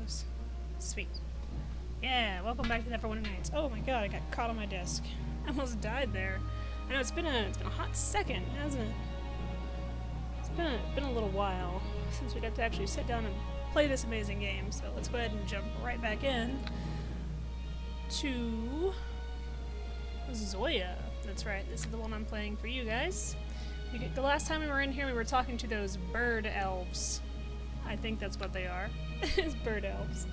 goes. Sweet. Yeah, welcome back to Neverwinter Nights. Oh my god, I got caught on my desk. I almost died there. I know it's been a hot second, hasn't it? It's been a little while since we got to actually sit down and play this amazing game. So let's go ahead and jump right back in to Zoya. That's right. This is the one I'm playing for you guys. The last time we were in here, we were talking to those bird elves. I think that's what they are. It's bird elves.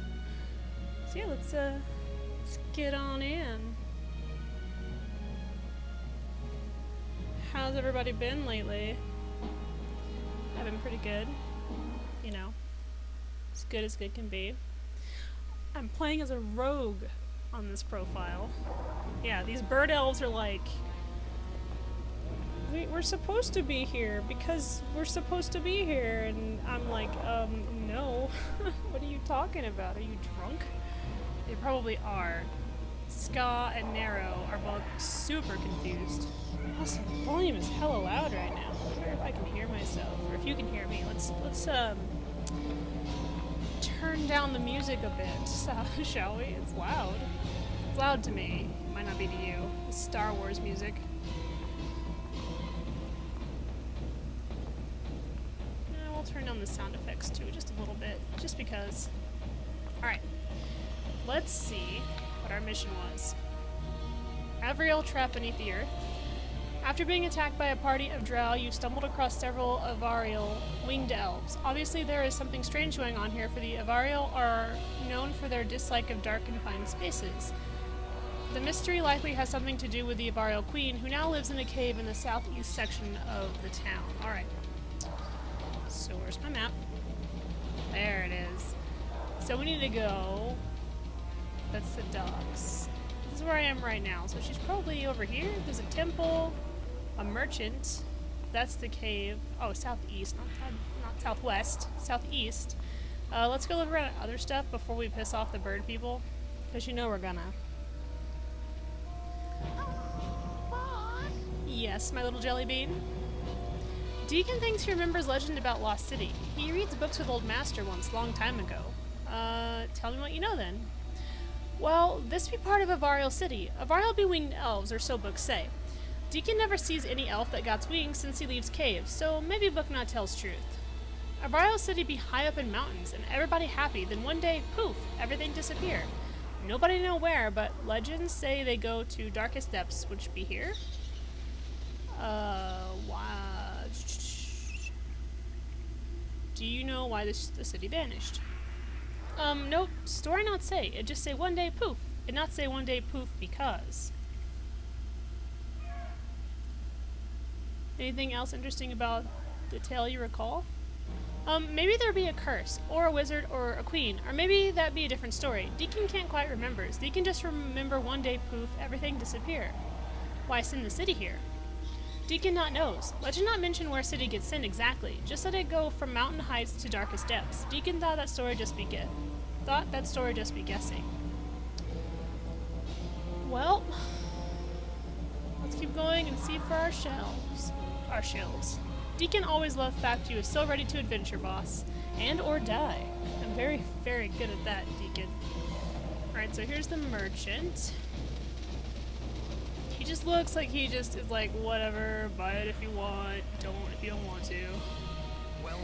So yeah, let's get on in. How's everybody been lately? I've been pretty good. You know, as good as good can be. I'm playing as a rogue on this profile. Yeah, these bird elves are like, we're supposed to be here because we're supposed to be here, and I'm like, no. What are you talking about? Are you drunk? They probably are. Ska and Nero are both super confused. Also, the volume is hella loud right now. I wonder if I can hear myself, or if you can hear me. Let's turn down the music a bit, shall we? It's loud. It's loud to me. It might not be to you. It's Star Wars music. We'll turn down the sound effects too, just a little bit, just because. Alright. Let's see what our mission was. Avriel trapped beneath the earth. After being attacked by a party of drow, you stumbled across several Avariel winged elves. Obviously there is something strange going on here, for the Avariel are known for their dislike of dark confined spaces. The mystery likely has something to do with the Avariel queen, who now lives in a cave in the southeast section of the town. Alright. So where's my map? There it is. So we need to go... That's the docks. This is where I am right now. So she's probably over here. There's a temple, a merchant. That's the cave. Oh, southeast, not southwest. Southeast. Let's go look around at other stuff before we piss off the bird people. Because you know we're gonna. Yes, my little jelly bean. Deacon thinks he remembers legend about Lost City. He reads books with Old Master once, long time ago. Tell me what you know then. Well, this be part of Avariel City. Avariel be winged elves, or so books say. Deacon never sees any elf that got wings since he leaves caves, so maybe book not tells truth. Avariel City be high up in mountains, and everybody happy, then one day, poof, everything disappear. Nobody know where, but legends say they go to darkest depths, which be here? Why? Do you know why the city vanished? Nope. Story not say. It just say one day poof. It not say one day poof because. Anything else interesting about the tale you recall? Maybe there be a curse, or a wizard, or a queen, or maybe that be a different story. Deacon can't quite remember. Deacon just remember one day poof, everything disappear. Why send the city here? Deacon not knows. Legend not mention where city gets sent exactly. Just let it go from mountain heights to darkest depths. Deacon thought that story just be guessing. Well, let's keep going and see for ourselves. Deacon always loved fact you is so ready to adventure, boss. And or die. I'm very, very good at that, Deacon. Alright, so here's the merchant. He just looks like he just is like, whatever, buy it if you want, don't if you don't want to. Well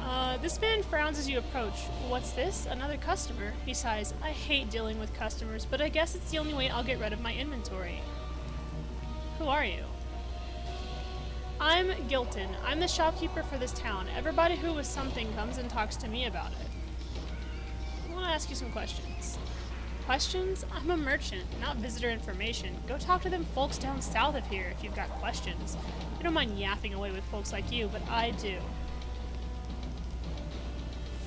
met. This man frowns as you approach. What's this? Another customer? He sighs. I hate dealing with customers, but I guess it's the only way I'll get rid of my inventory. Who are you? I'm Gilton. I'm the shopkeeper for this town. Everybody who was something comes and talks to me about it. I want to ask you some questions. Questions? I'm a merchant, not visitor information. Go talk to them folks down south of here if you've got questions. I don't mind yapping away with folks like you, but I do.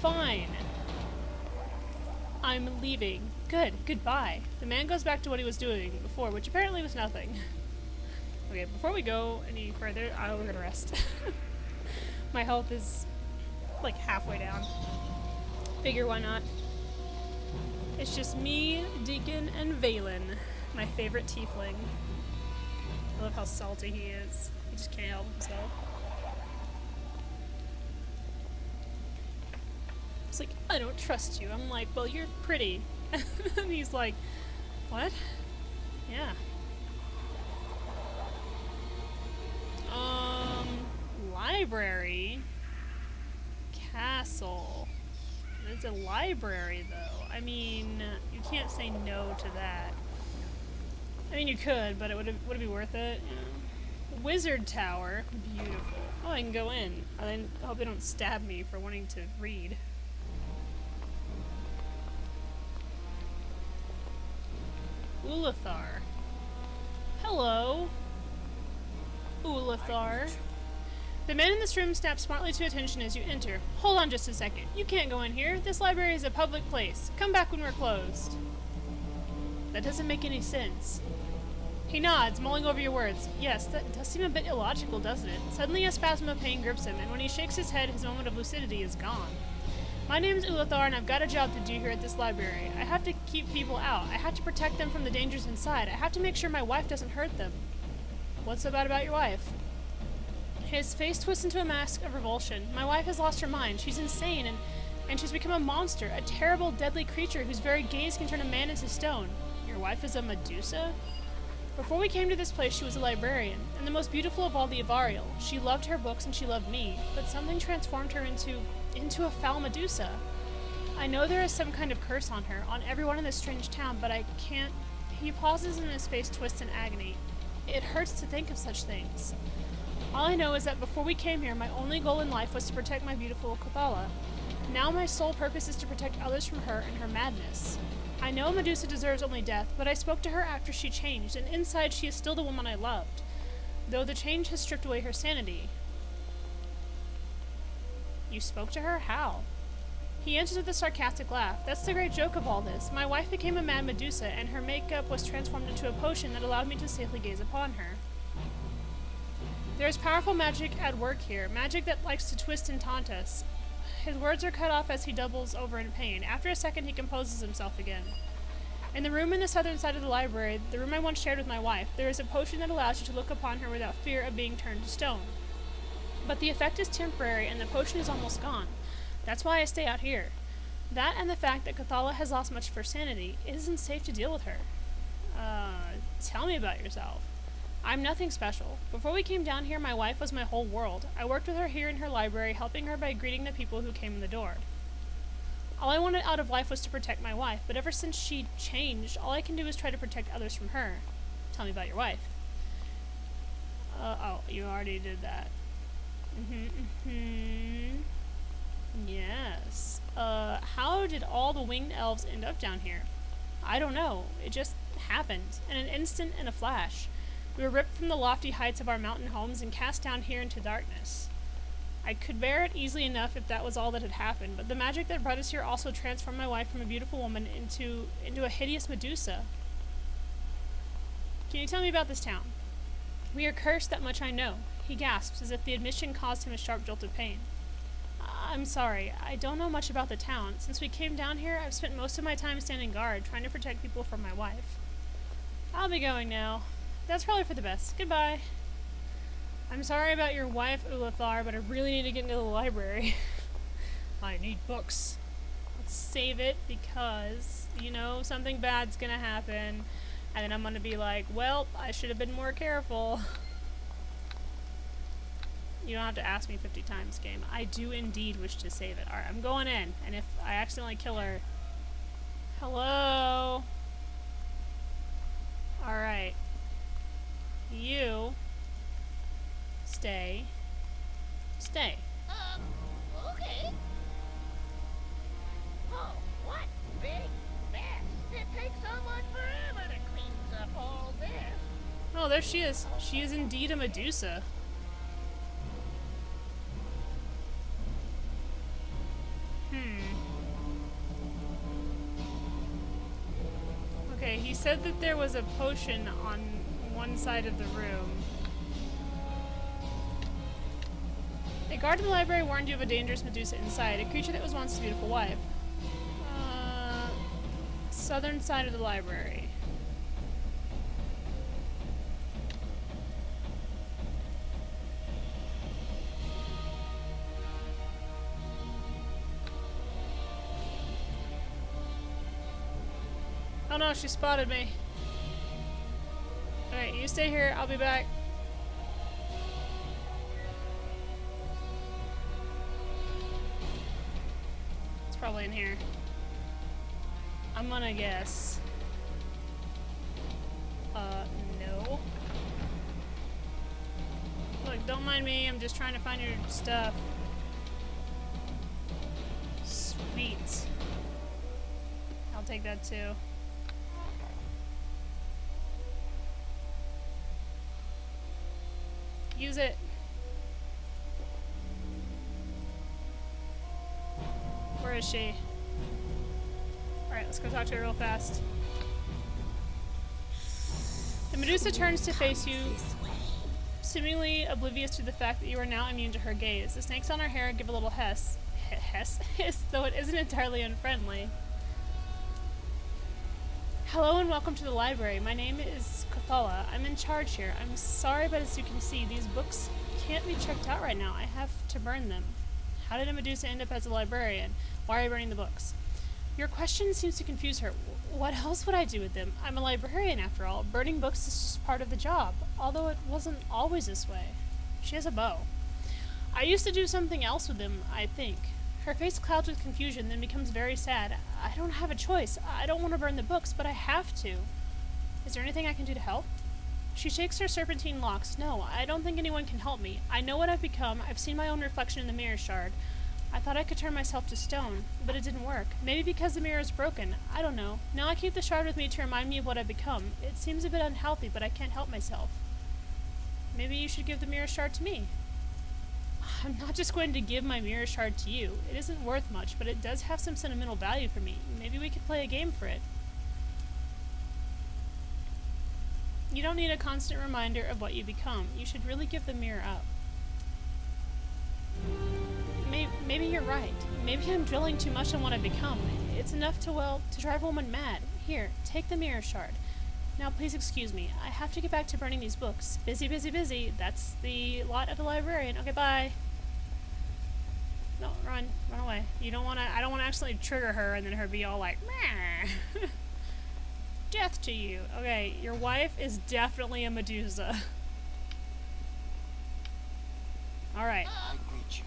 Fine. I'm leaving. Good. Goodbye. The man goes back to what he was doing before, which apparently was nothing. Okay, before we go any further, we're gonna rest. My health is like halfway down. Figure why not? It's just me, Deacon, and Valen, my favorite tiefling. I love how salty he is. He just can't help himself. He's like, I don't trust you. I'm like, well, you're pretty. And he's like, what? Yeah. Library. Castle. It's a library, though. I mean, you can't say no to that. I mean, you could, but would it be worth it? Yeah. Wizard Tower. Beautiful. Oh, I can go in. I hope they don't stab me for wanting to read. Ulathar. Hello. Ulathar. The man in this room snaps smartly to attention as you enter. Hold on just a second. You can't go in here. This library is a public place. Come back when we're closed. That doesn't make any sense. He nods, mulling over your words. Yes, that does seem a bit illogical, doesn't it? Suddenly a spasm of pain grips him, and when he shakes his head, his moment of lucidity is gone. My name is Ulathar, and I've got a job to do here at this library. I have to keep people out. I have to protect them from the dangers inside. I have to make sure my wife doesn't hurt them. What's so bad about your wife? His face twists into a mask of revulsion. My wife has lost her mind. She's insane, and she's become a monster, a terrible, deadly creature whose very gaze can turn a man into stone. Your wife is a Medusa? Before we came to this place, she was a librarian, and the most beautiful of all the Avariel. She loved her books and she loved me, but something transformed her into a foul Medusa. I know there is some kind of curse on her, on everyone in this strange town, but I can't... He pauses and his face twists in agony. It hurts to think of such things. All I know is that before we came here, my only goal in life was to protect my beautiful Kathala. Now my sole purpose is to protect others from her and her madness. I know Medusa deserves only death, but I spoke to her after she changed, and inside she is still the woman I loved, though the change has stripped away her sanity. You spoke to her? How? He answers with a sarcastic laugh. That's the great joke of all this. My wife became a mad Medusa, and her makeup was transformed into a potion that allowed me to safely gaze upon her. There is powerful magic at work here, magic that likes to twist and taunt us. His words are cut off as he doubles over in pain. After a second, he composes himself again. In the room in the southern side of the library, the room I once shared with my wife, there is a potion that allows you to look upon her without fear of being turned to stone. But the effect is temporary, and the potion is almost gone. That's why I stay out here. That and the fact that Kathala has lost much of her sanity, it isn't safe to deal with her. Tell me about yourself. I'm nothing special. Before we came down here, my wife was my whole world. I worked with her here in her library, helping her by greeting the people who came in the door. All I wanted out of life was to protect my wife, but ever since she changed, all I can do is try to protect others from her. Tell me about your wife. Oh, you already did that. Yes. How did all the winged elves end up down here? I don't know. It just happened. In an instant, in a flash. We were ripped from the lofty heights of our mountain homes and cast down here into darkness. I could bear it easily enough if that was all that had happened, but the magic that brought us here also transformed my wife from a beautiful woman into a hideous Medusa. Can you tell me about this town? We are cursed, that much I know. He gasps, as if the admission caused him a sharp jolt of pain. I'm sorry, I don't know much about the town. Since we came down here, I've spent most of my time standing guard, trying to protect people from my wife. I'll be going now. That's probably for the best. Goodbye. I'm sorry about your wife, Ulathar, but I really need to get into the library. I need books. Let's save it because, you know, something bad's gonna happen. And then I'm gonna be like, well, I should have been more careful. You don't have to ask me 50 times, game. I do indeed wish to save it. Alright, I'm going in. And if I accidentally kill her... Hello? Alright. You... Stay. Stay. Okay. Oh, what big mess. It takes someone forever to clean up all this. Oh, there she is. She is indeed a Medusa. Okay, he said that there was a potion on one side of the room. A guard in the library warned you of a dangerous Medusa inside, a creature that was once his beautiful wife. Southern side of the library. Oh no, she spotted me. Alright, you stay here, I'll be back. It's probably in here. I'm gonna guess. No. Look, don't mind me, I'm just trying to find your stuff. Sweet. I'll take that too. Use it. Where is she? Alright, let's go talk to her real fast. The Medusa turns to face you, seemingly oblivious to the fact that you are now immune to her gaze. The snakes on her hair give a little hiss, though it isn't entirely unfriendly. Hello and welcome to the library. My name is Kathala. I'm in charge here. I'm sorry, but as you can see, these books can't be checked out right now. I have to burn them. How did a Medusa end up as a librarian? Why are you burning the books? Your question seems to confuse her. What else would I do with them? I'm a librarian after all. Burning books is just part of the job, although it wasn't always this way. She has a bow. I used to do something else with them, I think. Her face clouds with confusion, then becomes very sad. I don't have a choice. I don't want to burn the books, but I have to. Is there anything I can do to help? She shakes her serpentine locks. No, I don't think anyone can help me. I know what I've become. I've seen my own reflection in the mirror shard. I thought I could turn myself to stone, but it didn't work. Maybe because the mirror is broken. I don't know. Now I keep the shard with me to remind me of what I've become. It seems a bit unhealthy, but I can't help myself. Maybe you should give the mirror shard to me. I'm not just going to give my mirror shard to you. It isn't worth much, but it does have some sentimental value for me. Maybe we could play a game for it. You don't need a constant reminder of what you become. You should really give the mirror up. Maybe you're right. Maybe I'm drilling too much on what I've become. It's enough to, well, to drive a woman mad. Here, take the mirror shard. Now please excuse me. I have to get back to burning these books. Busy, busy, busy. That's the lot of the librarian. Okay, bye. No, run away. You don't wanna, I don't wanna accidentally trigger her and then her be all like, meh. Death to you. Okay, your wife is definitely a Medusa. Alright. Okay.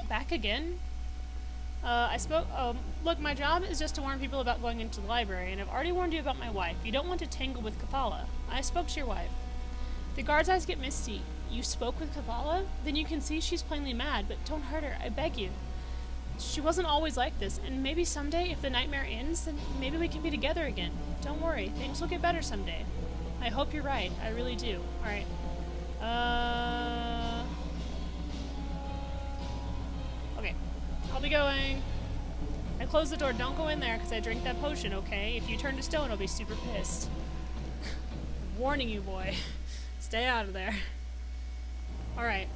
Back again? Look, my job is just to warn people about going into the library, and I've already warned you about my wife. You don't want to tangle with Kathala. I spoke to your wife. The guard's eyes get misty. You spoke with Kathala? Then you can see she's plainly mad, but don't hurt her, I beg you. She wasn't always like this, and maybe someday, if the nightmare ends, then maybe we can be together again. Don't worry, things will get better someday. I hope you're right, I really do. Alright. Okay, I'll be going. I close the door, don't go in there, because I drank that potion, okay? If you turn to stone, I'll be super pissed. I'm warning you, boy. Stay out of there. Alright.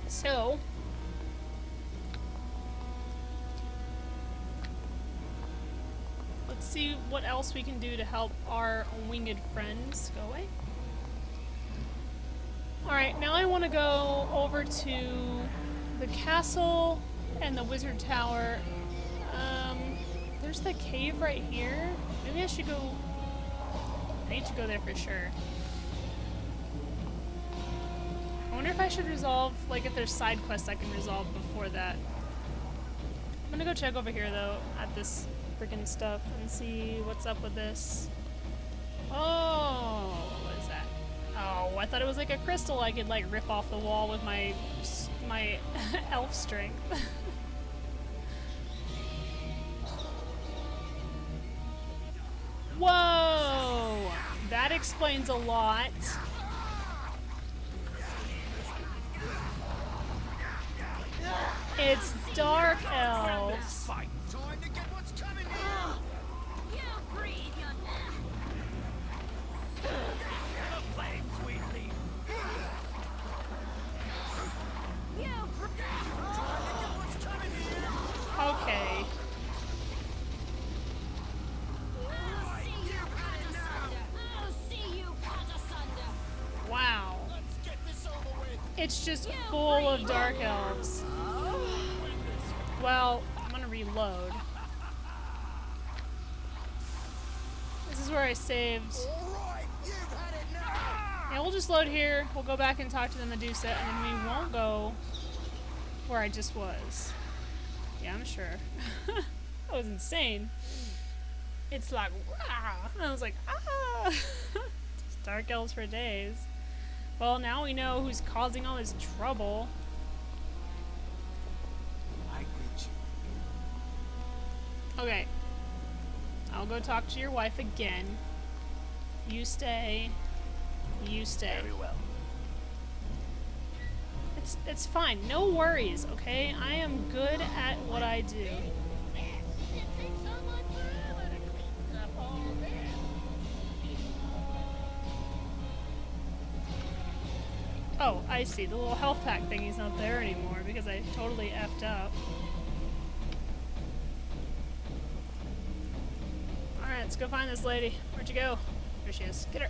So... let's see what else we can do to help our winged friends. Go away. Alright, now I want to go over to the castle and the wizard tower. There's the cave right here. Maybe I should go... I need to go there for sure. I wonder if I should resolve, like, if there's side quests I can resolve before that. I'm gonna go check over here, though, at this freaking stuff and see what's up with this. Oh, what is that? Oh, I thought it was like a crystal I could, like, rip off the wall with my elf strength. Whoa! That explains a lot. It's dark elves. Time to get what's coming here. You breathe, The flame, sweetly. you Time to get what's coming here. Okay. I'll see you cut asunder. Wow. Let's get this over with. It's just full of dark elves. Well, I'm gonna reload. is where I saved. All right, you've had it now. Yeah, we'll just load here. We'll go back and talk to the Medusa, and then we won't go where I just was. Yeah, I'm sure. That was insane. It's like, rah! And I was like, ah! Just dark elves for days. Well, now we know who's causing all this trouble. I greet you. Okay. I'll go talk to your wife again. You stay. You stay. Very well. It's fine. No worries, okay? I am good at what I do. It takes someone forever to clean up all this. Oh, I see. The little health pack thingy's not there anymore because I totally effed up. Alright, let's go find this lady. Where'd you go? There she is. Get her.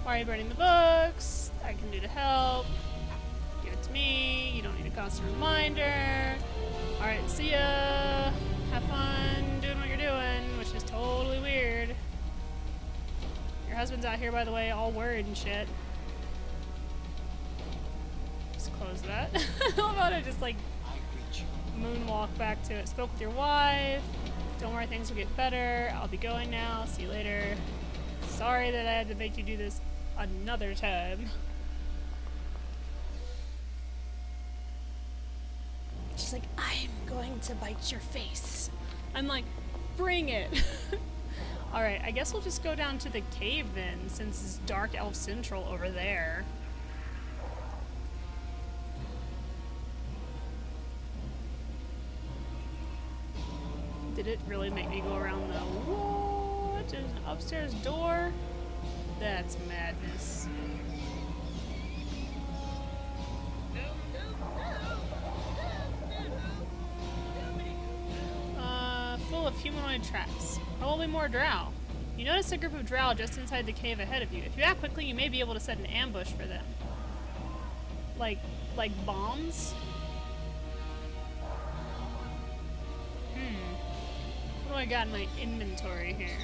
Why are you burning the books? I can do to help. Give it to me. You don't need a constant reminder. Alright, see ya. Have fun doing what you're doing, which is totally weird. Your husband's out here, by the way, all worried and shit. Just close that. How about I just, like, I greet you. moonwalk back to it. Spoke with your wife. Don't worry, things will get better. I'll be going now. See you later. Sorry that I had to make you do this another time. She's like, I'm going to bite your face. I'm like, bring it. Alright, I guess we'll just go down to the cave then, since it's Dark Elf Central over there. Did it really make me go around the what? There's an upstairs door? That's madness. Full of humanoid traps. Probably more drow. You notice a group of drow just inside the cave ahead of you. If you act quickly, you may be able to set an ambush for them. Like bombs? What do I got in my inventory here?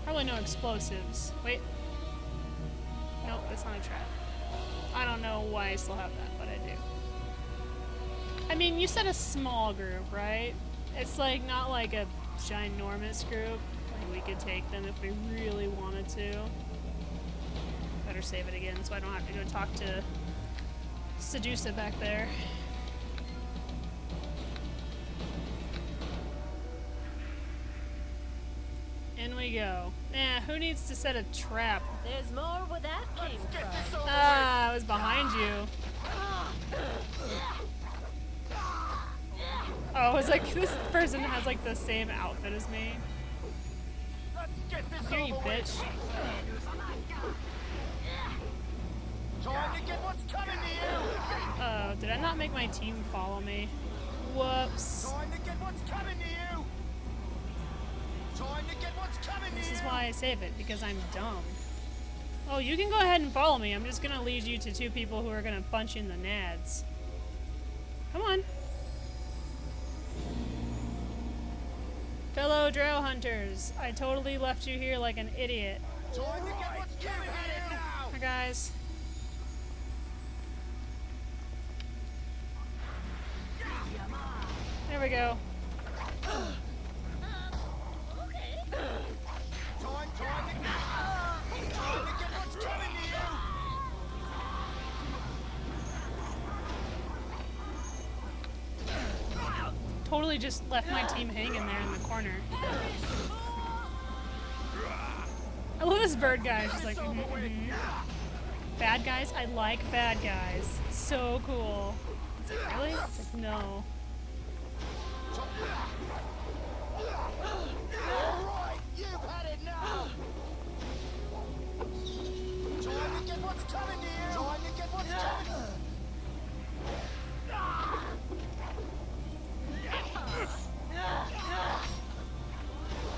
Probably no explosives. Wait. Nope, that's not a trap. I don't know why I still have that, but I do. I mean, you said a small group, right? It's like not like a ginormous group. Like we could take them if we really wanted to. Better save it again so I don't have to go talk to Sedusa back there. In we go. Nah, who needs to set a trap? There's more where that came from. Ah, I was behind you. Oh, it's like this person has like the same outfit as me. Let's get this Here, you over with. bitch. Time to get what's coming to you. Oh, did I not make my team follow me? Whoops. Time to get what's coming to you. Time to get what's coming to you. This is why I save it, because I'm dumb. Oh, you can go ahead and follow me. I'm just gonna lead you to two people who are gonna punch in the nads. Come on. Fellow drow hunters, I totally left you here like an idiot. Time to get what's coming to you. Hi, guys. There we go. Okay. Time to get what's coming to you. Totally just left my team hanging there in the corner. I love this bird guy. She's like, bad guys? I like bad guys. So cool. It's like, really? It's like, no. Alright, you've had it now. Time to get what's coming to you. Time to get what's coming.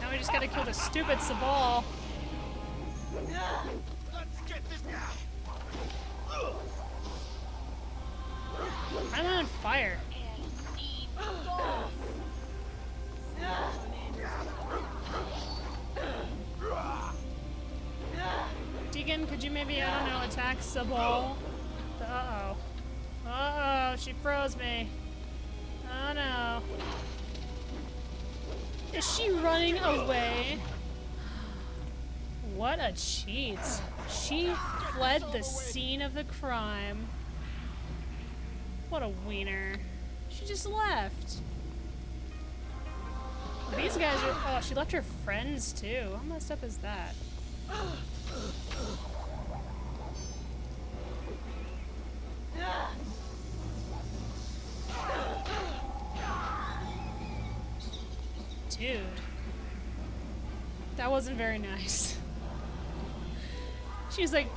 Now we just gotta kill the stupid Sabal. Let's get this. I'm on fire. Deacon, could you maybe, I don't know, attack the ball? Uh-oh. Uh-oh, she froze me. Oh no. Is she running away? What a cheat. She fled the scene of the crime. What a wiener. She just left. These guys are... Oh, she left her friends too. How messed up is that? Dude. That wasn't very nice. She's like,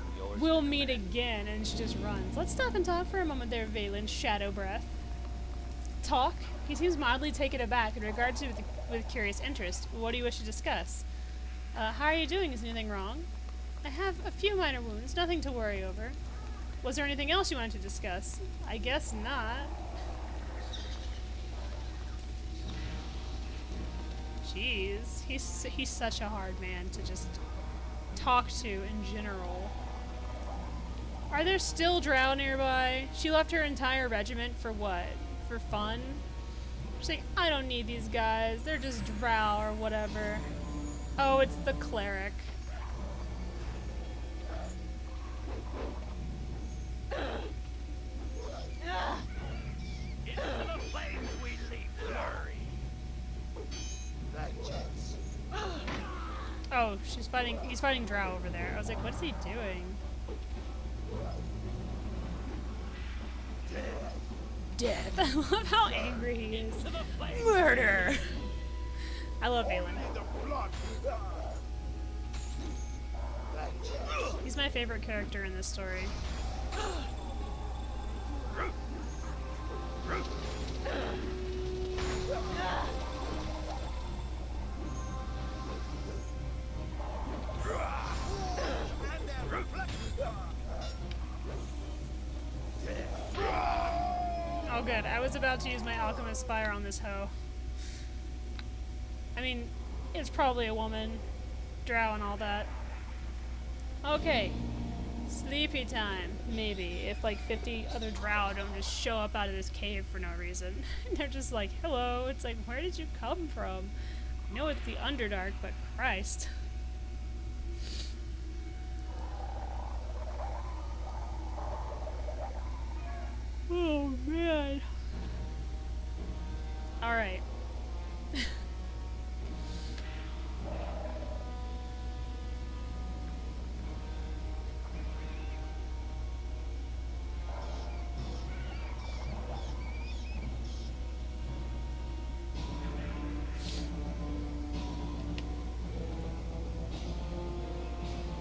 we'll meet again, and she just runs. Let's stop and talk for a moment there, Valen, Shadow Breath. Talk? He seems mildly taken aback and regards you with curious interest. What do you wish to discuss? How are you doing? Is anything wrong? I have a few minor wounds, nothing to worry over. Was there anything else you wanted to discuss? I guess not. Jeez, he's such a hard man to just talk to in general. Are there still drow nearby? She left her entire regiment for what? For fun? She's like, I don't need these guys. They're just drow or whatever. Oh, it's the cleric. Into the flames we leap, flurry. Vengeance. Oh, he's fighting drow over there. I was like, what is he doing? Death. I love how angry he is. Murder! I love Valen. He's my favorite character in this story. Oh good, I was about to use my alchemist fire on this hoe. I mean, it's probably a woman, drow and all that. Okay, sleepy time, maybe, if like 50 other drow don't just show up out of this cave for no reason. They're just like, hello, it's like, where did you come from? I know it's the Underdark, but Christ. Oh man. Alright.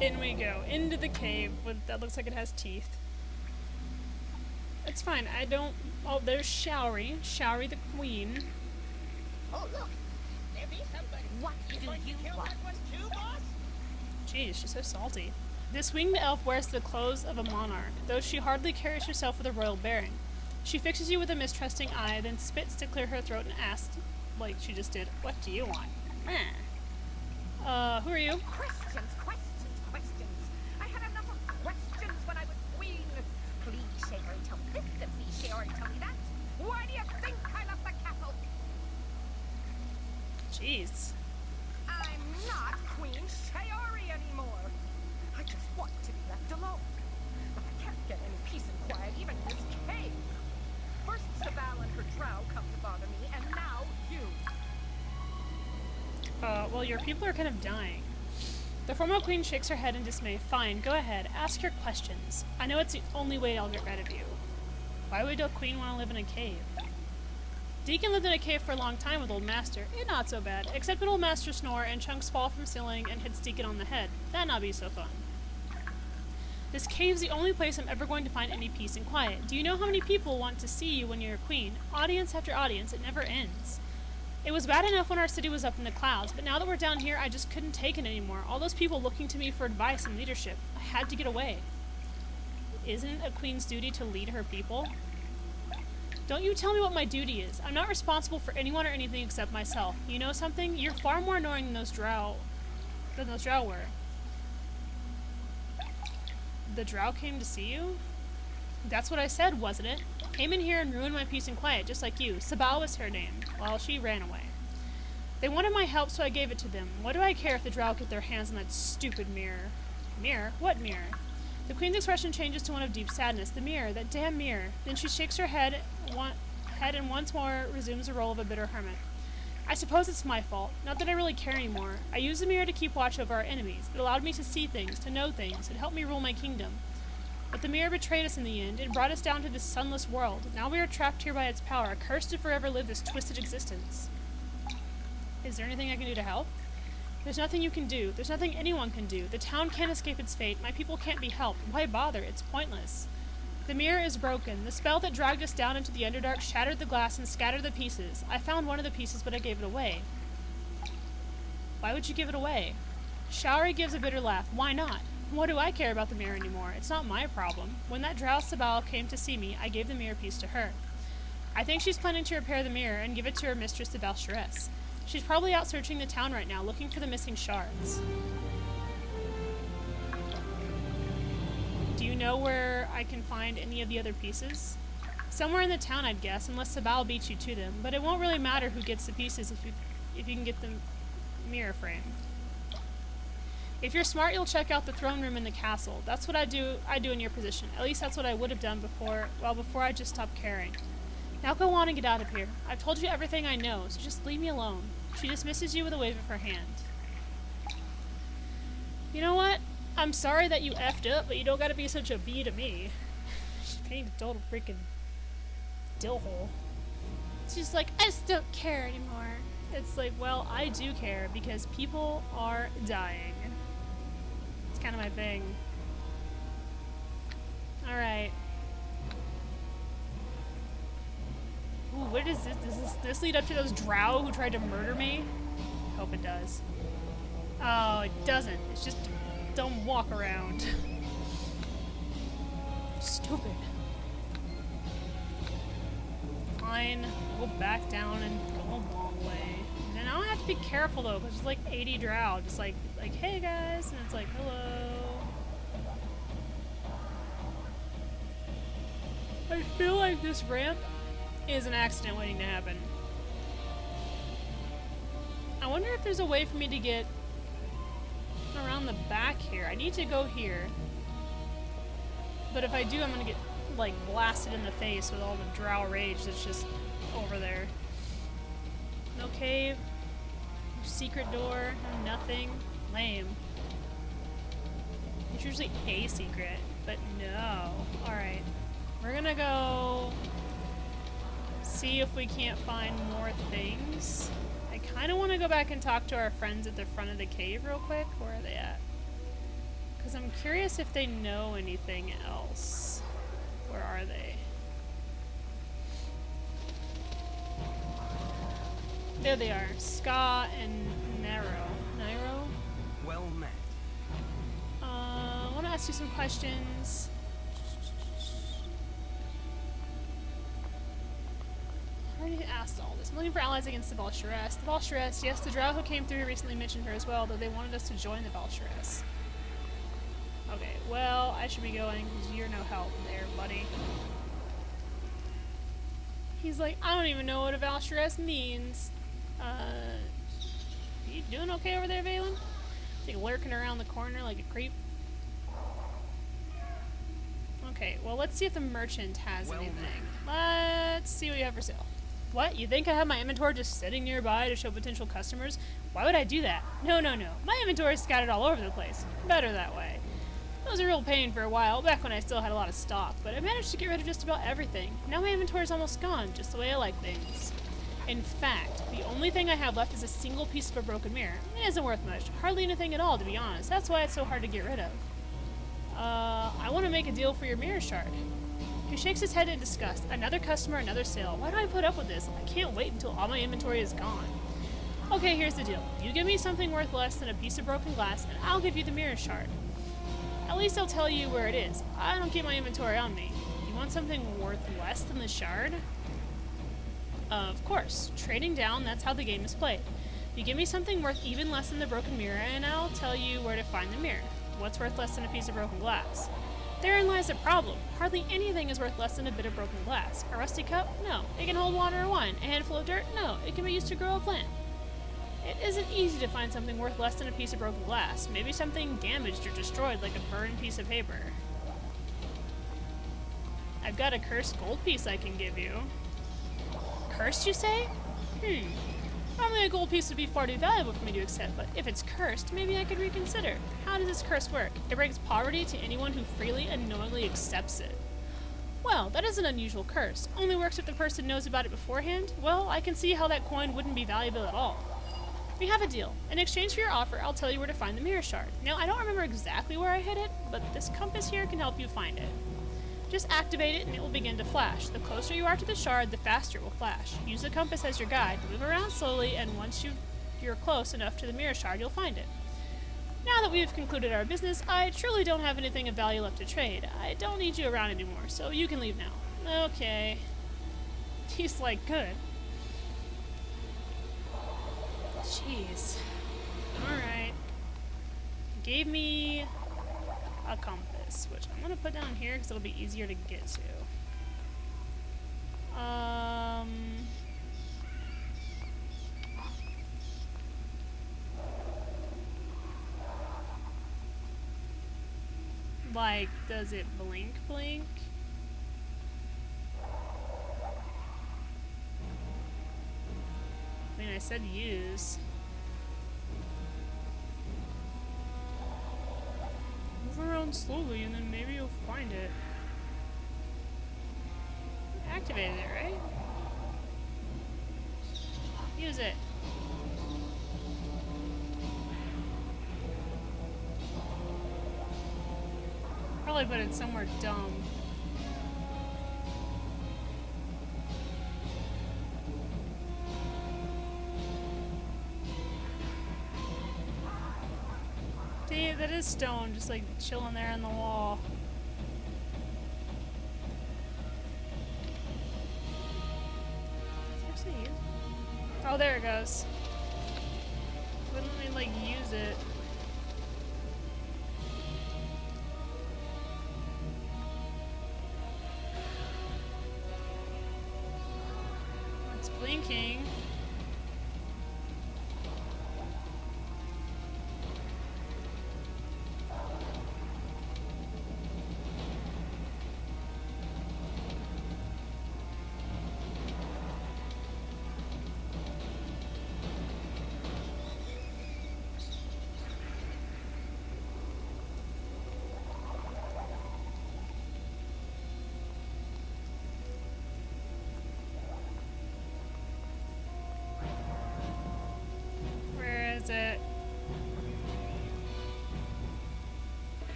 In we go, into the cave that looks like it has teeth. It's fine, I don't... Oh, there's Showery. Showery the queen. Oh, look. There be somebody. What do You going to you kill want? that one too, boss? Jeez, she's so salty. This winged elf wears the clothes of a monarch, though she hardly carries herself with a royal bearing. She fixes you with a mistrusting eye, then spits to clear her throat and asks, like she just did, what do you want? Who are you? Questions. I had enough of questions when I was queen. Please, Shaver, tell me this, and please, Shaver, tell me that. Why do you think I left the castle? Jeez. I'm not Queen Shaori anymore. I just want to be left alone. But I can't get any peace and quiet even in this cave. First Sabal and her drow come to bother me, and now you. Well, your people are kind of dying. The former queen shakes her head in dismay. Fine, go ahead. Ask your questions. I know it's the only way I'll get rid of you. Why would a queen want to live in a cave? Deacon lived in a cave for a long time with Old Master. Not so bad, except when Old Master snore and chunks fall from ceiling and hits Deacon on the head. That'd not be so fun. This cave's the only place I'm ever going to find any peace and quiet. Do you know how many people want to see you when you're a queen? Audience after audience, it never ends. It was bad enough when our city was up in the clouds, but now that we're down here, I just couldn't take it anymore. All those people looking to me for advice and leadership. I had to get away. Isn't it a queen's duty to lead her people? Don't you tell me what my duty is. I'm not responsible for anyone or anything except myself. You know something? You're far more annoying than those drow were. The drow came to see you? That's what I said, wasn't it? Came in here and ruined my peace and quiet, just like you. Sabal was her name. Well, she ran away. They wanted my help, so I gave it to them. What do I care if the drow get their hands on that stupid mirror? Mirror? What mirror? The queen's expression changes to one of deep sadness. The mirror, that damn mirror. Then she shakes her head and once more resumes the role of a bitter hermit. I suppose it's my fault. Not that I really care anymore. I used the mirror to keep watch over our enemies. It allowed me to see things, to know things. It helped me rule my kingdom. But the mirror betrayed us in the end. It brought us down to this sunless world. Now we are trapped here by its power, cursed to forever live this twisted existence. Is there anything I can do to help? There's nothing you can do. There's nothing anyone can do. The town can't escape its fate. My people can't be helped. Why bother? It's pointless. The mirror is broken. The spell that dragged us down into the Underdark shattered the glass and scattered the pieces. I found one of the pieces, but I gave it away. Why would you give it away? Showery gives a bitter laugh. Why not? What do I care about the mirror anymore? It's not my problem. When that drow Sabal came to see me, I gave the mirror piece to her. I think she's planning to repair the mirror and give it to her mistress, the Valsharess. She's probably out searching the town right now, looking for the missing shards. Do you know where I can find any of the other pieces? Somewhere in the town, I'd guess, unless Sabal beats you to them. But it won't really matter who gets the pieces if you can get the mirror frame. If you're smart, you'll check out the throne room in the castle. That's what I do in your position. At least that's what I would have done before I just stopped caring. Now go on and get out of here. I've told you everything I know, so just leave me alone. She dismisses you with a wave of her hand. You know what? I'm sorry that you effed up, but you don't gotta be such a bee to me. She's being a total freaking dillhole. It's just like, I just don't care anymore. It's like, well, I do care because people are dying. It's kind of my thing. Alright. Ooh, what is this? Does this lead up to those drow who tried to murder me? I hope it does. Oh, it doesn't. It's just a dumb walk around. Stupid. Fine. Go back down and go a long way. And then I'll have to be careful though, because there's like 80 drow. Just like, hey guys, and it's like, hello. I feel like this ramp is an accident waiting to happen. I wonder if there's a way for me to get around the back here. I need to go here. But if I do, I'm gonna get, like, blasted in the face with all the drow rage that's just over there. No cave. No secret door. No nothing. Lame. It's usually a secret, but no. Alright. We're gonna go see if we can't find more things. I kind of want to go back and talk to our friends at the front of the cave real quick. Where are they at? Because I'm curious if they know anything else. Where are they? There they are. Ska and Nairo. Well met. I want to ask you some questions. I already asked all this. I'm looking for allies against the Valsharess. The Valsharess, yes, the drow who came through recently mentioned her as well, though they wanted us to join the Valsharess. Okay, well, I should be going because you're no help there, buddy. He's like, I don't even know what a Valsharess means. You doing okay over there, Valen? Is he lurking around the corner like a creep? Okay, well, let's see if the merchant has anything. Let's see what you have for sale. What? You think I have my inventory just sitting nearby to show potential customers? Why would I do that? No, no, no. My inventory is scattered all over the place. Better that way. It was a real pain for a while, back when I still had a lot of stock, but I managed to get rid of just about everything. Now my inventory is almost gone, just the way I like things. In fact, the only thing I have left is a single piece of a broken mirror. It isn't worth much. Hardly anything at all, to be honest. That's why it's so hard to get rid of. I want to make a deal for your mirror shard. He shakes his head in disgust. Another customer, another sale. Why do I put up with this? I can't wait until all my inventory is gone. Okay, here's the deal. You give me something worth less than a piece of broken glass, and I'll give you the mirror shard. At least I'll tell you where it is. I don't keep my inventory on me. You want something worth less than the shard? Of course. Trading down, that's how the game is played. You give me something worth even less than the broken mirror, and I'll tell you where to find the mirror. What's worth less than a piece of broken glass? Therein lies the problem. Hardly anything is worth less than a bit of broken glass. A rusty cup? No. It can hold water or wine. A handful of dirt? No. It can be used to grow a plant. It isn't easy to find something worth less than a piece of broken glass. Maybe something damaged or destroyed, like a burned piece of paper. I've got a cursed gold piece I can give you. Cursed, you say? Normally a gold piece would be far too valuable for me to accept, but if it's cursed, maybe I could reconsider. How does this curse work? It brings poverty to anyone who freely and knowingly accepts it. Well, that is an unusual curse. Only works if the person knows about it beforehand? Well, I can see how that coin wouldn't be valuable at all. We have a deal. In exchange for your offer, I'll tell you where to find the mirror shard. Now, I don't remember exactly where I hid it, but this compass here can help you find it. Just activate it and it will begin to flash. The closer you are to the shard, the faster it will flash. Use the compass as your guide, move around slowly, and once you're close enough to the mirror shard, you'll find it. Now that we've concluded our business, I truly don't have anything of value left to trade. I don't need you around anymore, so you can leave now. Okay. He's like, good. Jeez. Alright. Gave me a compass, which I'm gonna put down here because it'll be easier to get to. Like, does it blink? I mean, I said use. Move around slowly and then maybe you'll find it. Activated it, right? Use it. Probably put it somewhere dumb. See, that is stone, just like chilling there on the wall. Oh, there it goes. Wouldn't let me, like, use it. It's blinking. It.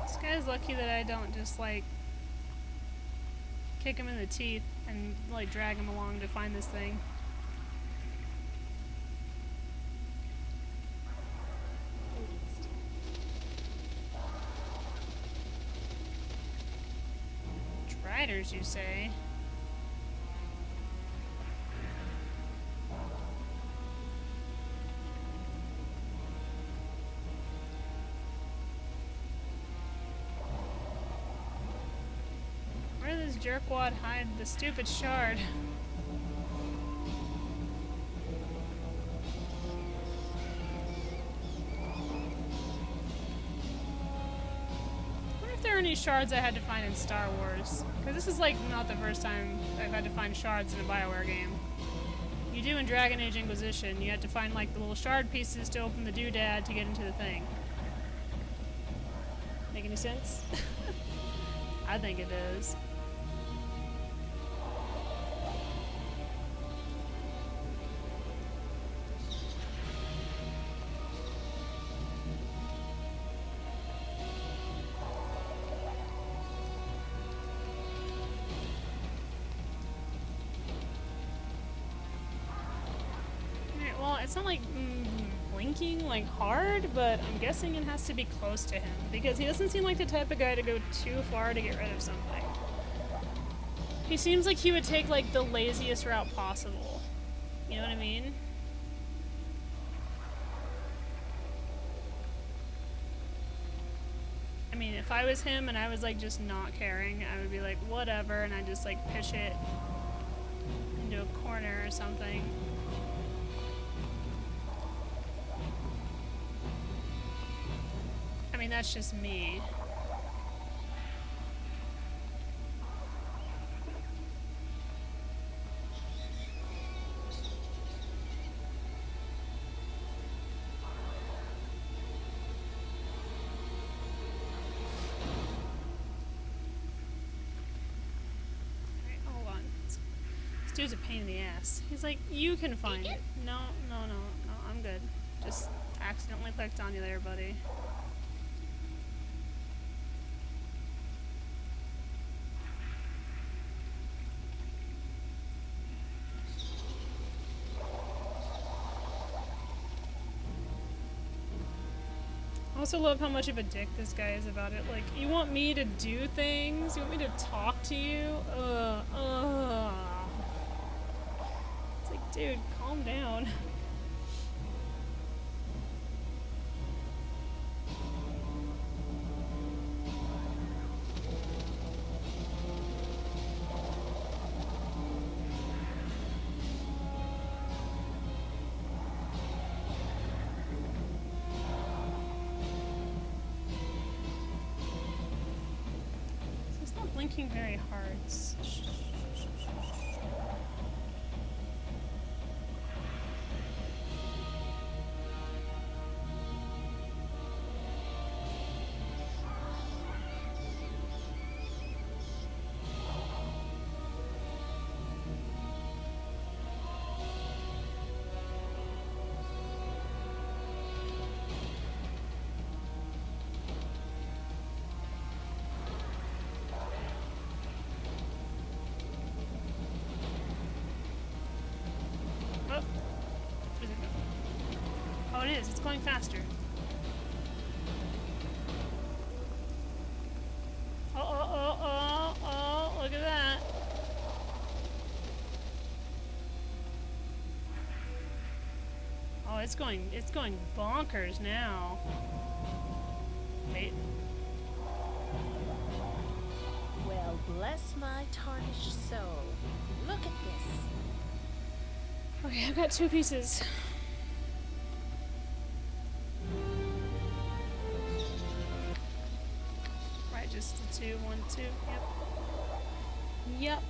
This guy's lucky that I don't just, like, kick him in the teeth and, like, drag him along to find this thing. Striders, you say? Where does jerkwad hide the stupid shard? I wonder if there are any shards I had to find in Star Wars. Because this is like not the first time I've had to find shards in a BioWare game. You do in Dragon Age Inquisition. You had to find like the little shard pieces to open the doodad to get into the thing. Make any sense? I think it does. it's not like blinking like hard, but I'm guessing it has to be close to him because he doesn't seem like the type of guy to go too far to get rid of something. He seems like he would take like the laziest route possible. You know what I mean? I mean, if I was him and I was like just not caring, I would be like, whatever, and I'd just like pitch it into a corner or something. I mean, that's just me. Dude's a pain in the ass. He's like, you can find it. No, I'm good. Just accidentally clicked on you there, buddy. I also love how much of a dick this guy is about it. Like, you want me to do things? You want me to talk to you? It's like, dude, calm down. It's not blinking very hard. Oh, it is. It's going faster. Oh, look at that. Oh, it's going bonkers now. Wait. Well, bless my tarnished soul. Look at this. Okay, I've got 2 pieces. Right, just the 2, 1, 2. Yep.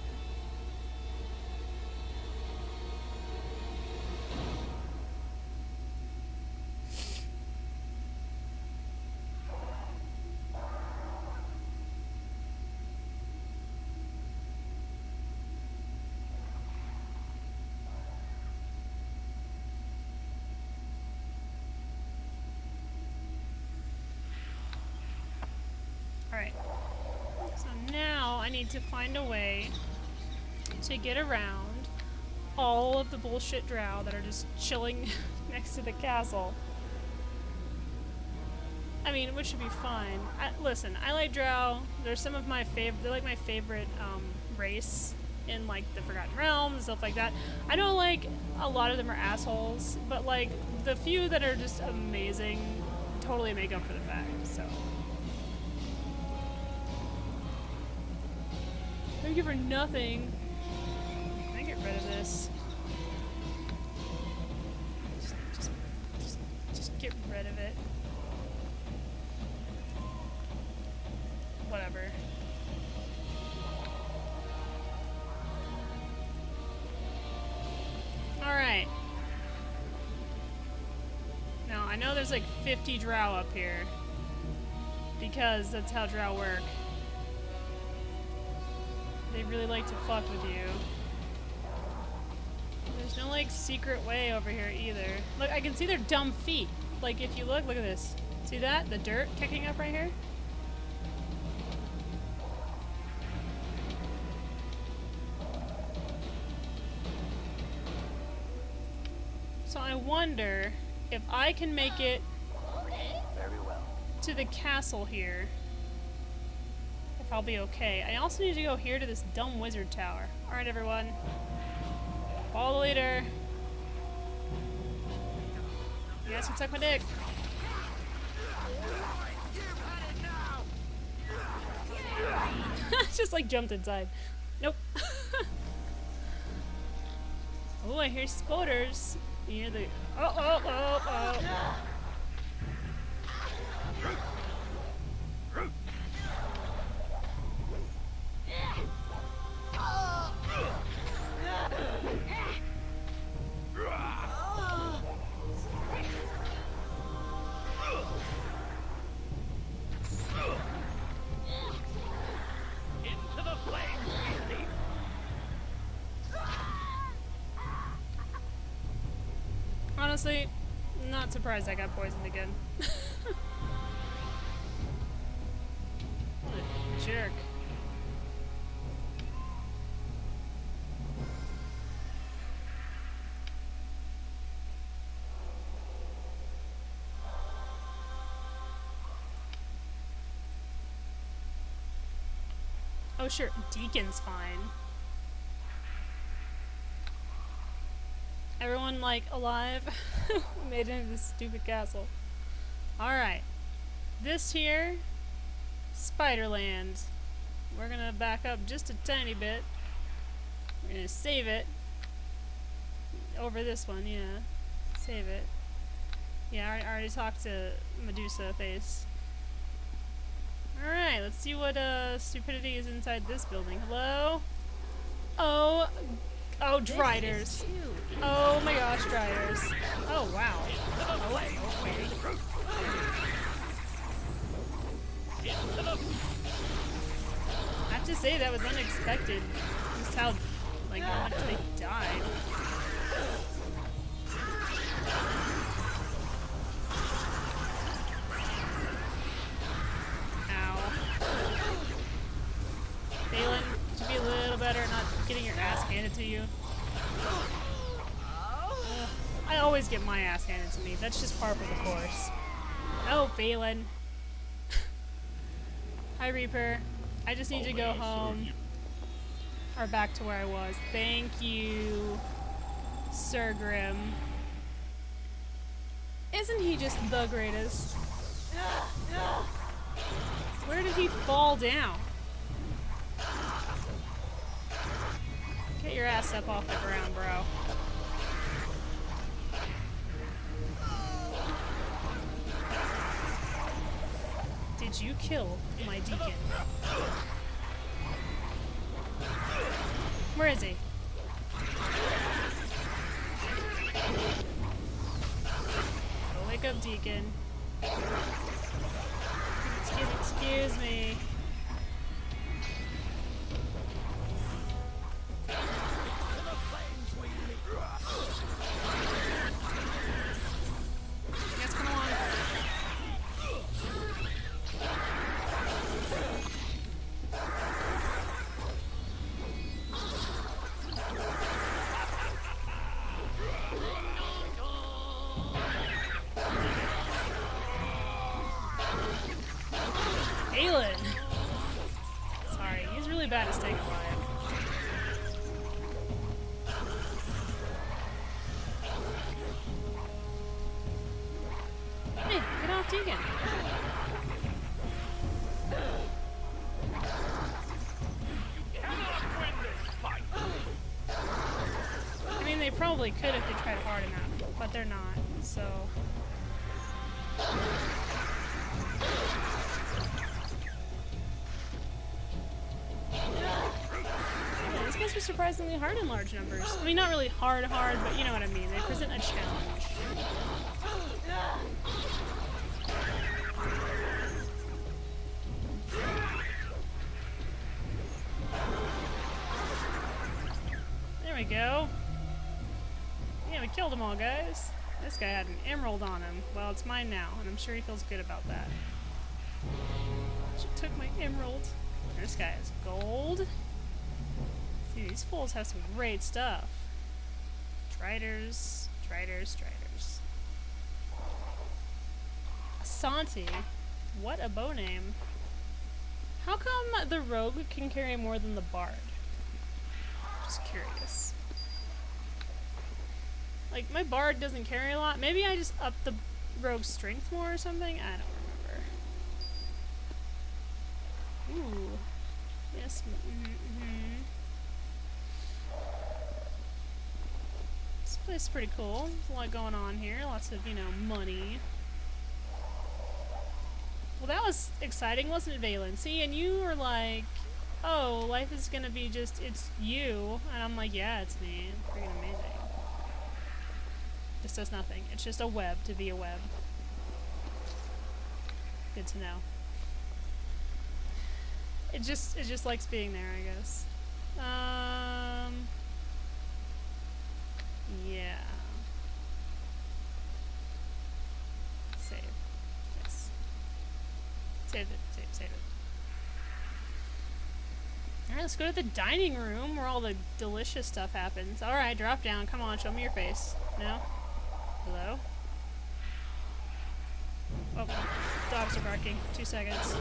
Alright, so now I need to find a way to get around all of the bullshit drow that are just chilling next to the castle. I mean, which should be fine. Listen, I like drow. They're some of my favorite, they're like my favorite race in like the Forgotten Realms and stuff like that. I know like a lot of them are assholes, but like the few that are just amazing totally make up for the fact, so. Thank you for nothing. Can I get rid of this? Just get rid of it. Whatever. Alright. Now, I know there's like 50 drow up here. Because that's how drow work. They really like to fuck with you. There's no like secret way over here either. Look, I can see their dumb feet. Like if you look at this. See that? The dirt kicking up right here? So I wonder if I can make it Very well. to the castle here. If I'll be okay. I also need to go here to this dumb wizard tower. Alright, everyone. Follow the leader. You guys can suck my dick. Just like jumped inside. Nope. Oh, I hear spotters. You hear the. Oh. Into the flames we leap. Honestly, not surprised I got poisoned again. What a jerk. Oh sure, Deacon's fine. Everyone, like, alive? Made it into this stupid castle. Alright. This here, Spiderland. We're gonna back up just a tiny bit. We're gonna save it. Over this one, yeah. Save it. Yeah, I already talked to Medusa Face. Alright, let's see what stupidity is inside this building. Hello? Oh, Driders. Oh my gosh, Driders. Oh wow. I have to say that was unexpected. Just how much they died. Ow. Phelan, could you be a little better at not getting your ass handed to you? Ugh, I always get my ass handed to me. That's just par for the course. Oh, Phelan. Hi, Reaper. I just need to go home. Or back to where I was. Thank you, Sir Grim. Isn't he just the greatest? Where did he fall down? Get your ass up off the ground, bro. Did you kill my Deacon? Where is he? Go wake up, Deacon. Excuse me. Yes, come along. Aelin! Sorry, he's really bad at staying alive. Hey, get off Deacon! Cannot win this fight. I mean, they probably could if they tried hard enough, but they're not, so... Yeah, these guys are surprisingly hard in large numbers. I mean, not really hard, but you know what I mean. They present a challenge. There we go. Yeah, we killed them all, guys. This guy had an emerald on him. Well, it's mine now, and I'm sure he feels good about that. She took my emerald. This guy has gold. See, these fools have some great stuff. Triders. Santi. What a bow name. How come the rogue can carry more than the bard? Just curious. Like, my bard doesn't carry a lot. Maybe I just upped the rogue's strength more or something? I don't remember. Ooh. Yes. This place is pretty cool. There's a lot going on here. Lots of, you know, money. Well, that was exciting, wasn't it, Valen? See, and you were like, oh, life is gonna be just, it's you. And I'm like, yeah, it's me. It's freaking amazing. This does nothing. It's just a web to be a web. Good to know. It just likes being there, I guess. Yeah. Save. Yes. Save it. Save it. Alright, let's go to the dining room where all the delicious stuff happens. Alright, drop down. Come on, show me your face. No? Hello? Oh, dogs are barking. 2 seconds.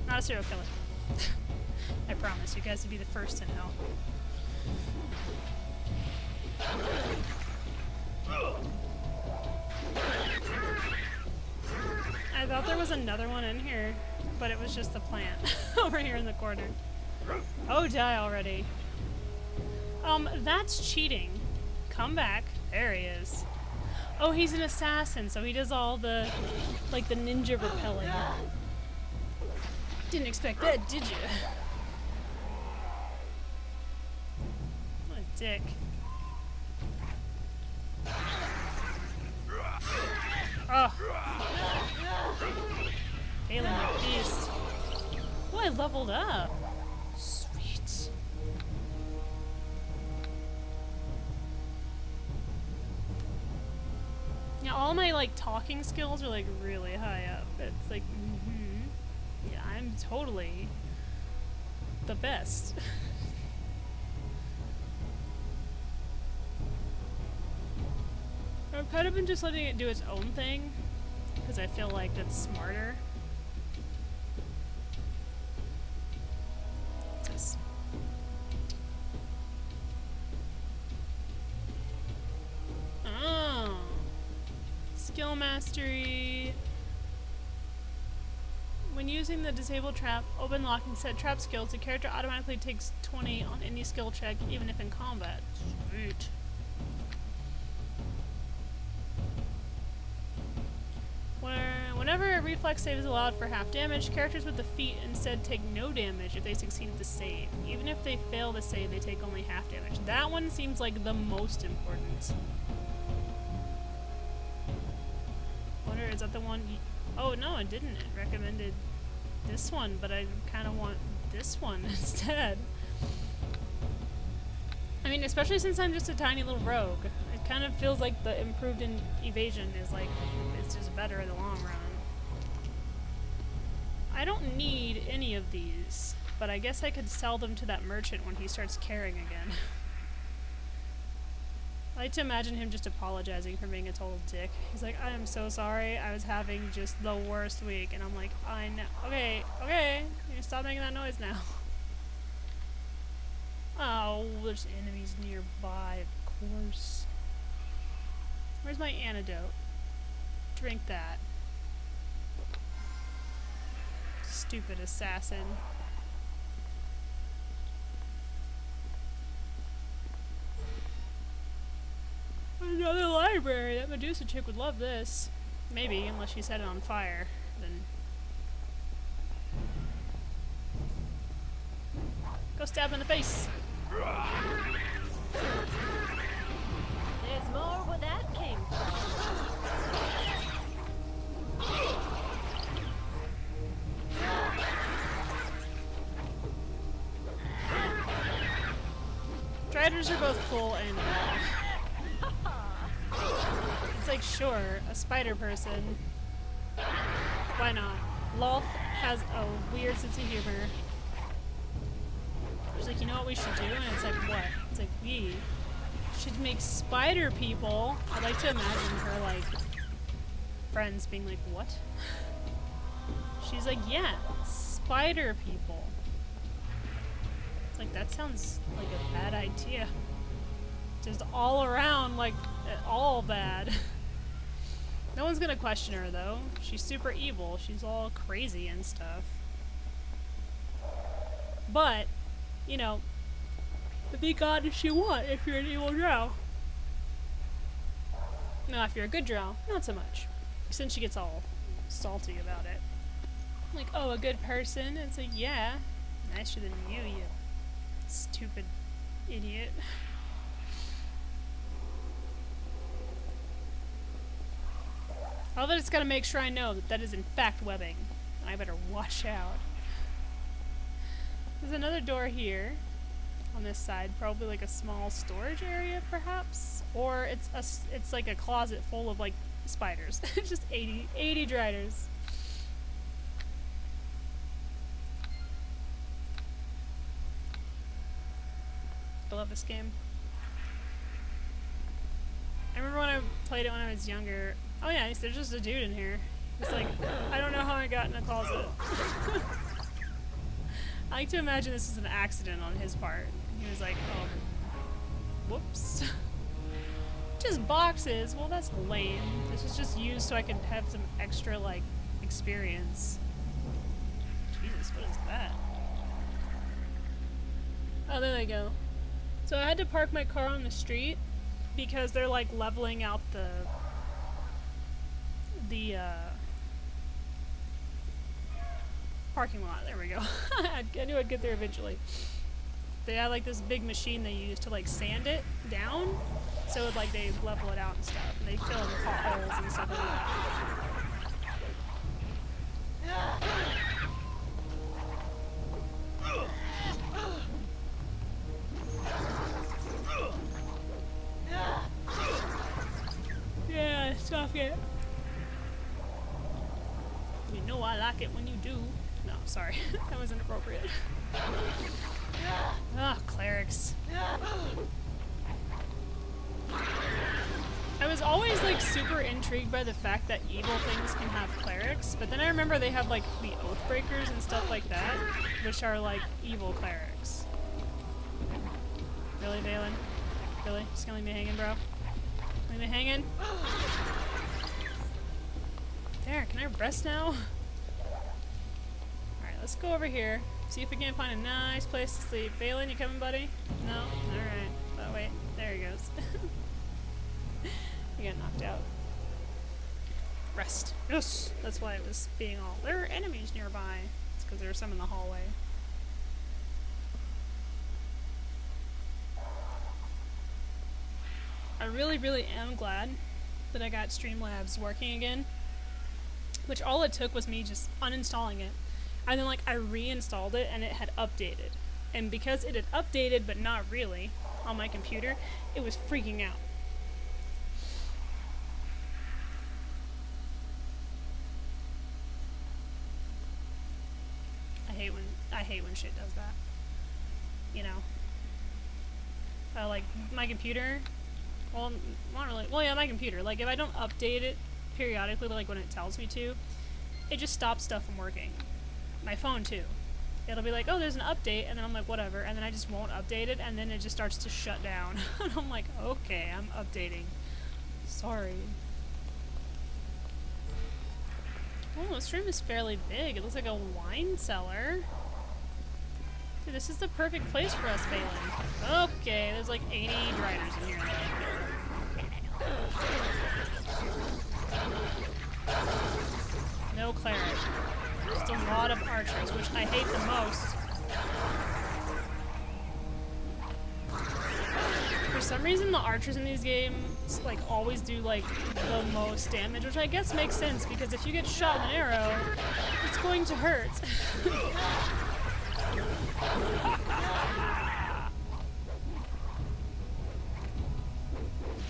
Not a serial killer. I promise you guys would be the first to know. I thought there was another one in here, but it was just the plant over here in the corner. Oh, die already. That's cheating. Come back. There he is. Oh, he's an assassin, so he does all the, like, the ninja repelling. Didn't expect that, did you? What a dick. Oh. Galen, you beast. Oh, I leveled up. Sweet. Yeah, all my, like, talking skills are, like, really high up. It's like, yeah, I'm totally the best. I've kind of been just letting it do its own thing, because I feel like that's smarter. What's this? Oh. Skill mastery. When using the disable trap, open lock, and set trap skills, the character automatically takes 20 on any skill check, even if in combat. Sweet. Whenever a reflex save is allowed for half damage, characters with the feat instead take no damage if they succeed the save. Even if they fail the save, they take only half damage. That one seems like the most important. Wonder, is that the one? Oh no, it didn't. It recommended this one, but I kind of want this one instead. I mean, especially since I'm just a tiny little rogue. It kind of feels like the improved in evasion is like, it's just better in the long run. I don't need any of these. but I guess I could sell them to that merchant when he starts caring again. I like to imagine him just apologizing for being a total dick. He's like, I am so sorry, I was having just the worst week. And I'm like, I know. Okay, okay, you stop making that noise now. Oh, there's enemies nearby, of course. Where's my antidote? Drink that. Stupid assassin. Another library! That Medusa chick would love this. Maybe, unless she set it on fire. Then go stab him in the face! There's more where that came from. Driders are both cool and it's like, sure, a spider person. Why not? Loth has a weird sense of humor. She's like, you know what we should do? And it's like, what? It's like, we should make spider people. I like to imagine her, like, friends being like, what? She's like, yeah, spider people. It's like, that sounds like a bad idea. Just all around, like, all bad. No one's gonna question her, though. She's super evil. She's all crazy and stuff. But, you know, be God if you want if you're an evil drow. No, if you're a good drow, not so much. Since she gets all salty about it. Like, oh, a good person? It's like, yeah, nicer than you, you stupid idiot. All that it's gotta make sure I know that that is in fact webbing. I better watch out. There's another door here on this side, probably like a small storage area perhaps, or it's like a closet full of like spiders. Just 80 driders. I love this game. I remember when I played it when I was younger. Oh yeah, there's just a dude in here. It's like, I don't know how I got in a closet. I like to imagine this is an accident on his part. He was like, oh, whoops. Just boxes? Well, that's lame. This is just used so I can have some extra, like, experience. Jesus, what is that? Oh, there they go. So I had to park my car on the street because they're, like, leveling out the parking lot. There we go. I knew I'd get there eventually. They had like this big machine they use to like sand it down, so it, like they level it out and stuff, and they fill in the potholes and stuff like that. Yeah, stop it. You know I like it when you do. No, sorry. That was inappropriate. Ah, clerics. I was always like super intrigued by the fact that evil things can have clerics, but then I remember they have like the Oathbreakers and stuff like that, which are like evil clerics. Really, Valen? Really? Just gonna leave me hanging, bro? Leave me hanging? There, can I rest now? Alright, let's go over here. See if we can't find a nice place to sleep. Valen, you coming, buddy? No? Alright. Oh, wait. There he goes. He got knocked out. Rest. Yes! That's why it was being all... There are enemies nearby. It's because there were some in the hallway. I really, really am glad that I got Streamlabs working again. Which all it took was me just uninstalling it. And then like I reinstalled it and it had updated. And because it had updated but not really on my computer, it was freaking out. I hate when shit does that. You know? Like, my computer, well, not really, well, yeah, my computer, like, if I don't update it periodically, like, when it tells me to, it just stops stuff from working. My phone, too. It'll be like, oh, there's an update, and then I'm like, whatever, and then I just won't update it, and then it just starts to shut down. And I'm like, okay, I'm updating. Sorry. Oh, this room is fairly big. It looks like a wine cellar. Dude, this is the perfect place for us, Balin. Okay, there's like 80 riders in here. No cleric. Just a lot of archers, which I hate the most. For some reason, the archers in these games, like, always do, like, the most damage, which I guess makes sense, because if you get shot with an arrow, it's going to hurt.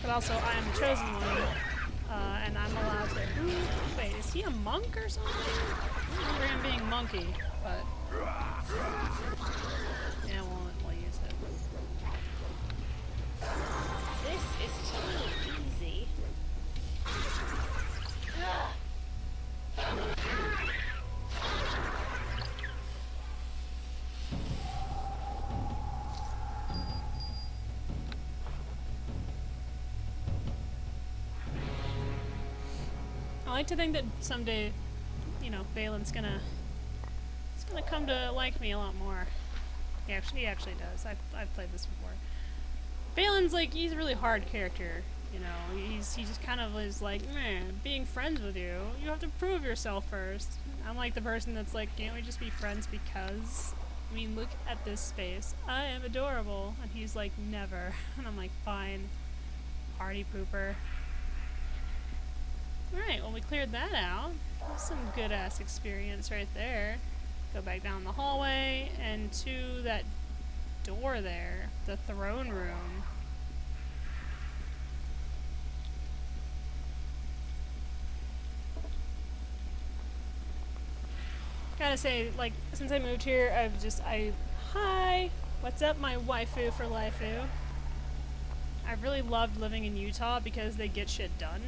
But also, I am the chosen one, and I'm allowed to... Ooh, wait, is he a monk or something? I don't remember him being monkey, but... Yeah, we'll use it. This is too easy. I like to think that someday, you know, Balin's gonna come to like me a lot more. He actually does. I've played this before. Balin's like, he's a really hard character, you know. He just kind of is like, man, being friends with you, you have to prove yourself first. I'm like the person that's like, can't we just be friends because? I mean, look at this face. I am adorable. And he's like, never. And I'm like, fine. Party pooper. Alright, well, we cleared that out. That's some good-ass experience right there. Go back down the hallway and to that door there, the throne room. Gotta say, like, since I moved here, hi, what's up, my waifu for lifeu? I've really loved living in Utah because they get shit done.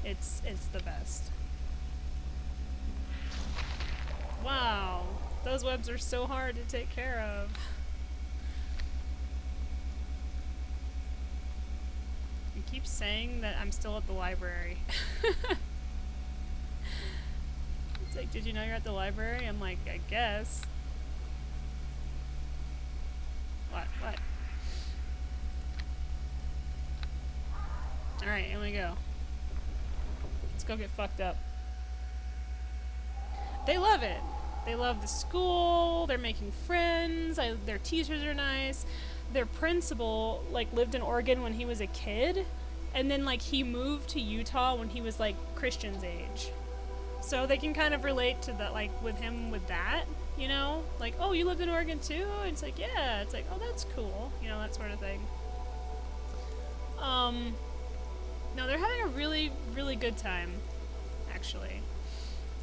It's the best. Wow, those webs are so hard to take care of. You keep saying that I'm still at the library. It's like, did you know you're at the library? I'm like, I guess. What? Alright, here we go. Let's go get fucked up. They love it. They love the school, they're making friends, their teachers are nice. Their principal, like, lived in Oregon when he was a kid, and then, like, he moved to Utah when he was, like, Christian's age. So they can kind of relate to that, like, with him with that, you know? Like, oh, you lived in Oregon too? And it's like, yeah. It's like, oh, that's cool. You know, that sort of thing. No, they're having a really, really good time, actually.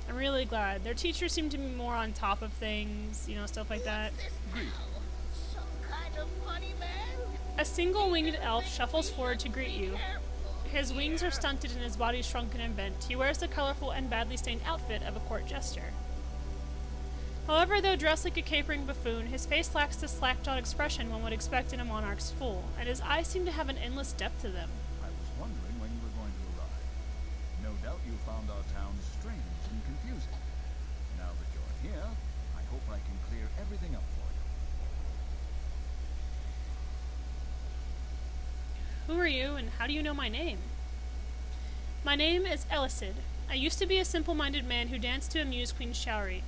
I'm really glad. Their teachers seem to be more on top of things, you know, stuff like that. What's this now? Some kind of funny man? A single winged elf shuffles forward to greet you. His wings are stunted and his body shrunken and bent. He wears the colorful and badly stained outfit of a court jester. However, though dressed like a capering buffoon, his face lacks the slack-jawed expression one would expect in a monarch's fool, and his eyes seem to have an endless depth to them. I was wondering when you were going to arrive. No doubt you found our town strange and confusing. Now that you're here, I hope I can clear everything up for you. Who are you, and how do you know my name? My name is Elicid. I used to be a simple-minded man who danced to amuse Queen Showery,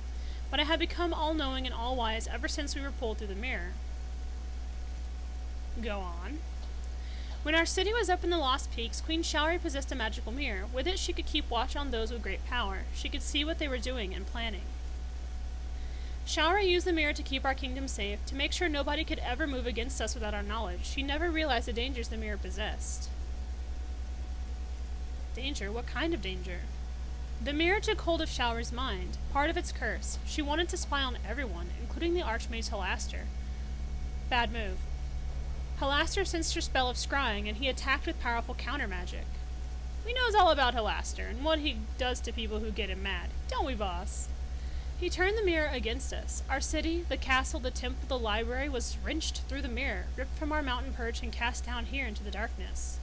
but I have become all-knowing and all-wise ever since we were pulled through the mirror. Go on. When our city was up in the Lost Peaks, Queen Showery possessed a magical mirror. With it, she could keep watch on those with great power. She could see what they were doing and planning. Showery used the mirror to keep our kingdom safe, to make sure nobody could ever move against us without our knowledge. She never realized the dangers the mirror possessed. Danger? What kind of danger? The mirror took hold of Shower's mind, part of its curse. She wanted to spy on everyone, including the Archmage Halaster. Bad move. Halaster sensed her spell of scrying, and he attacked with powerful counter magic. We knows all about Halaster and what he does to people who get him mad, don't we, boss? He turned the mirror against us. Our city, the castle, the temple, the library was wrenched through the mirror, ripped from our mountain perch and cast down here into the darkness.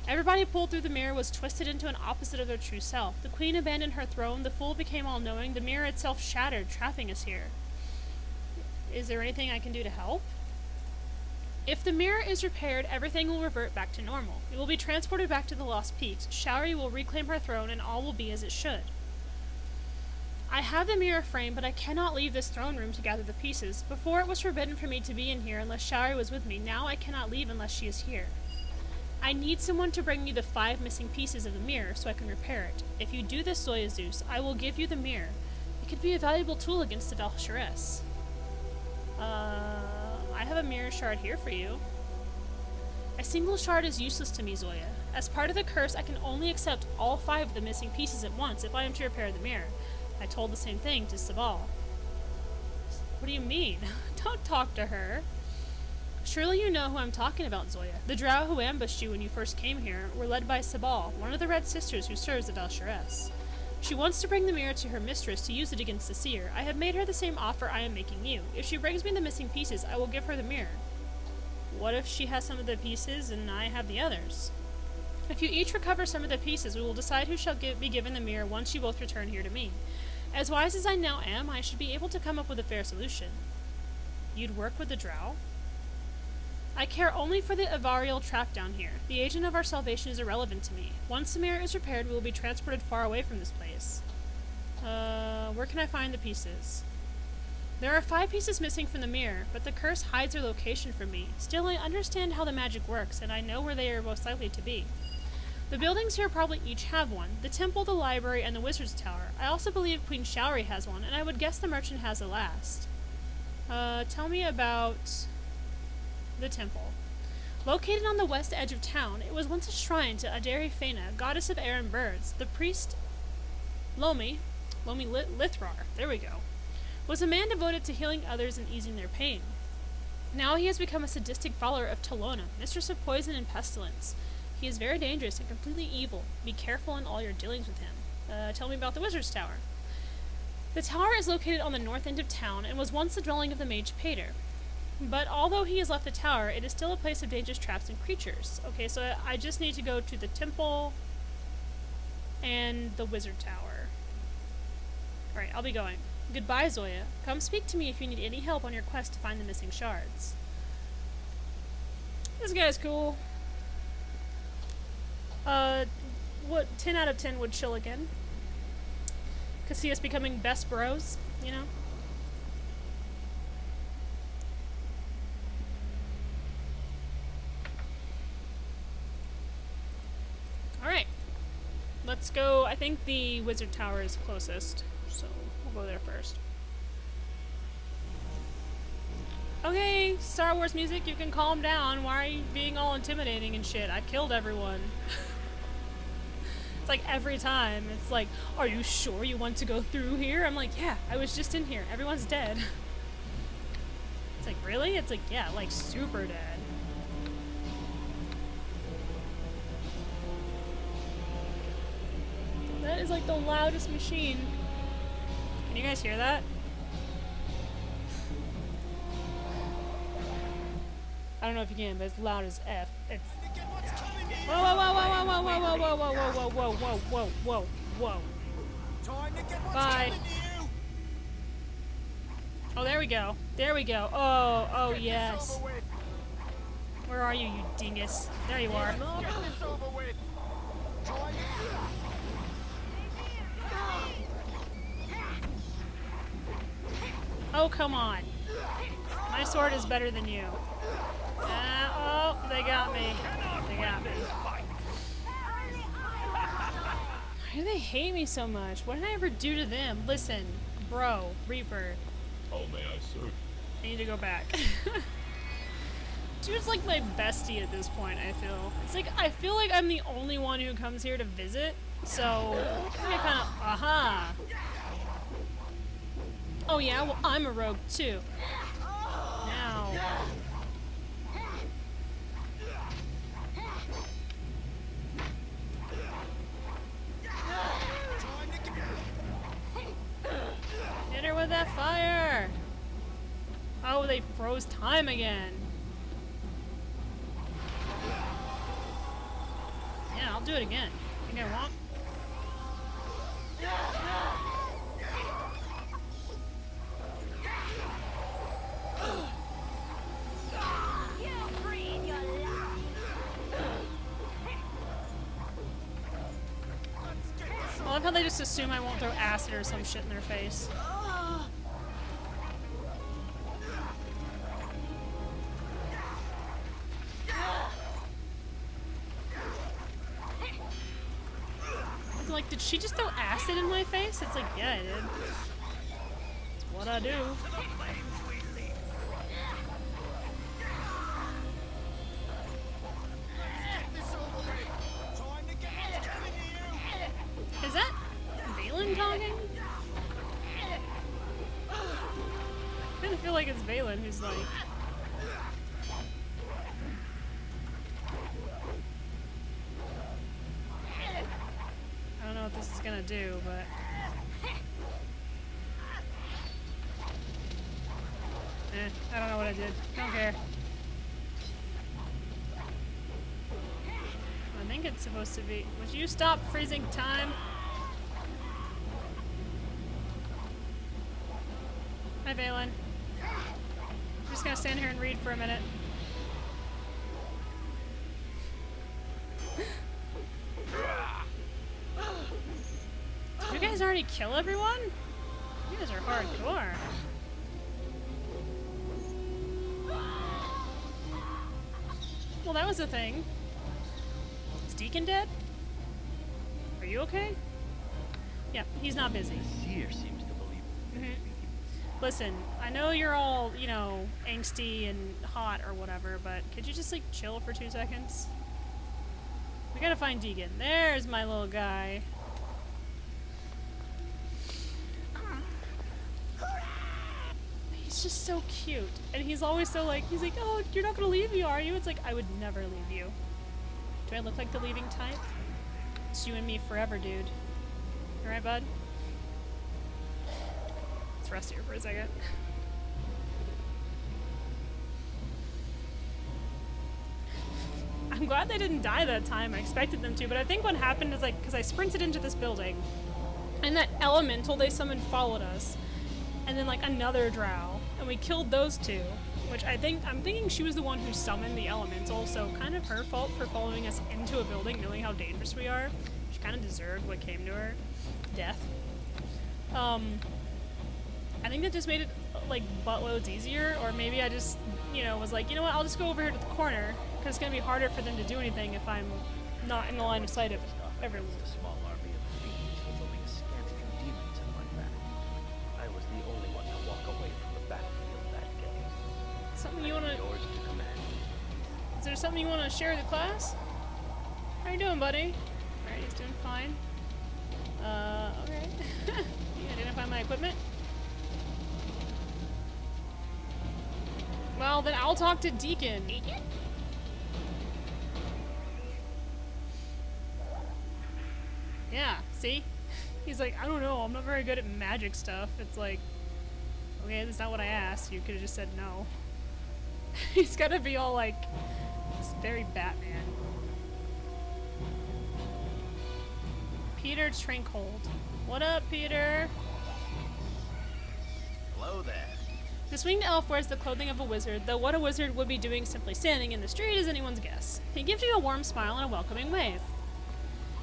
Everybody pulled through the mirror was twisted into an opposite of their true self. The queen abandoned her throne, the fool became all-knowing, the mirror itself shattered, trapping us here. Is there anything I can do to help? If the mirror is repaired, everything will revert back to normal. It will be transported back to the Lost Peaks. Showery will reclaim her throne, and all will be as it should. I have the mirror frame, but I cannot leave this throne room to gather the pieces. Before it was forbidden for me to be in here unless Showery was with me. Now I cannot leave unless she is here. I need someone to bring me the 5 missing pieces of the mirror so I can repair it. If you do this, Zoya Zeus, I will give you the mirror. It could be a valuable tool against the Valkyries. I have a mirror shard here for you. A single shard is useless to me, Zoya. As part of the curse, I can only accept all 5 of the missing pieces at once if I am to repair the mirror. I told the same thing to Sabal. What do you mean? Don't talk to her. Surely you know who I'm talking about, Zoya. The drow who ambushed you when you first came here were led by Sabal, one of the Red Sisters who serves the Valkyries. She wants to bring the mirror to her mistress to use it against the seer. I have made her the same offer I am making you. If she brings me the missing pieces, I will give her the mirror. What if she has some of the pieces and I have the others? If you each recover some of the pieces, we will decide who shall be given the mirror once you both return here to me. As wise as I now am, I should be able to come up with a fair solution. You'd work with the drow? I care only for the Avariel trapped down here. The agent of our salvation is irrelevant to me. Once the mirror is repaired, we will be transported far away from this place. Where can I find the pieces? There are 5 pieces missing from the mirror, but the curse hides their location from me. Still, I understand how the magic works, and I know where they are most likely to be. The buildings here probably each have one. The temple, the library, and the wizard's tower. I also believe Queen Showery has one, and I would guess the merchant has the last. Tell me about the temple. Located on the west edge of town, it was once a shrine to Aderi Fena, goddess of air and birds. The priest, Lomi Lithrar, there we go, was a man devoted to healing others and easing their pain. Now he has become a sadistic follower of Talona, mistress of poison and pestilence. He is very dangerous and completely evil. Be careful in all your dealings with him. Tell me about the wizard's tower. The tower is located on the north end of town and was once the dwelling of the mage Pater. But although he has left the tower, it is still a place of dangerous traps and creatures. Okay, so I just need to go to the temple and the wizard tower. Alright, I'll be going. Goodbye, Zoya. Come speak to me if you need any help on your quest to find the missing shards. This guy's cool. What 10 out of 10 would chill again? Could see us becoming best bros, you know? Alright. Let's go. I think the wizard tower is closest, so we'll go there first. Okay, Star Wars music, you can calm down. Why are you being all intimidating and shit? I killed everyone. It's like every time. It's like, are you sure you want to go through here? I'm like, yeah, I was just in here. Everyone's dead. It's like, really? It's like, yeah, like super dead. That is like the loudest machine. Can you guys hear that? I don't know if you can, but it's loud as F. It's... Whoa, whoa, whoa, whoa, whoa, whoa, whoa, whoa, whoa, whoa, whoa, whoa, whoa, whoa, whoa, whoa. Bye. Oh, there we go. There we go. Oh, oh, yes. Where are you, you dingus? There you are. Oh, come on. My sword is better than you. Oh, they got me. They got me. Why do they hate me so much? What did I ever do to them? Listen, bro, Reaper. Oh, may I serve? I need to go back. Dude's like my bestie at this point, I feel. It's like, I feel like I'm the only one who comes here to visit, so I get kind of, aha. Oh yeah, well I'm a rogue too. Now. Hit her with that fire! Oh, they froze time again. Yeah, I'll do it again. Think I won't? I love how they just assume I won't throw acid or some shit in their face. Like, did she just throw acid in my face? It's like, yeah, I did. It's what I do. Is that Valen talking? I kind of feel like it's Valen who's like... I don't know what this is gonna do, but... I don't know what I did. Don't care. I think it's supposed to be... Would you stop freezing time? Hi, Valen. I'm just gonna stand here and read for a minute. Did you guys already kill everyone? You guys are hardcore. Well, that was a thing. Is Deacon dead? Are you okay? Yeah, he's not busy. Seer seems to believe. Listen, I know you're all, you know, angsty and hot or whatever, but could you just, like, chill for 2 seconds? We gotta find Deacon. There's my little guy. He's just so cute. And he's always so, like, he's like, oh, you're not gonna leave me, are you? It's like, I would never leave you. Do I look like the leaving type? It's you and me forever, dude. Alright, bud? Let's rest here for a second. I'm glad they didn't die that time. I expected them to, but I think what happened is, like, because I sprinted into this building, and that elemental they summoned followed us, and then, like, another drow, and we killed those two, which I'm thinking she was the one who summoned the elemental, so kind of her fault for following us into a building knowing how dangerous we are. She kind of deserved what came to her. Death. I think that just made it, like, buttloads easier, or maybe I just, you know, was like, you know what, I'll just go over here to the corner, because it's going to be harder for them to do anything if I'm not in the line of sight of everyone. A small army of fiends with only a scant few demons in my back. I was the only one to walk away from the battlefield that day. Something you want to... Yours to command. Is there something you want to share with the class? How you doing, buddy? Alright, he's doing fine. Okay. You identify my equipment? Well, then I'll talk to Deacon. Deacon? Yeah, see? He's like, I don't know, I'm not very good at magic stuff. It's like, okay, that's not what I asked. You could have just said no. He's gotta be all like, it's very Batman. Peter Trinkhold. What up, Peter? Hello there. This winged elf wears the clothing of a wizard, though what a wizard would be doing simply standing in the street is anyone's guess. He gives you a warm smile and a welcoming wave.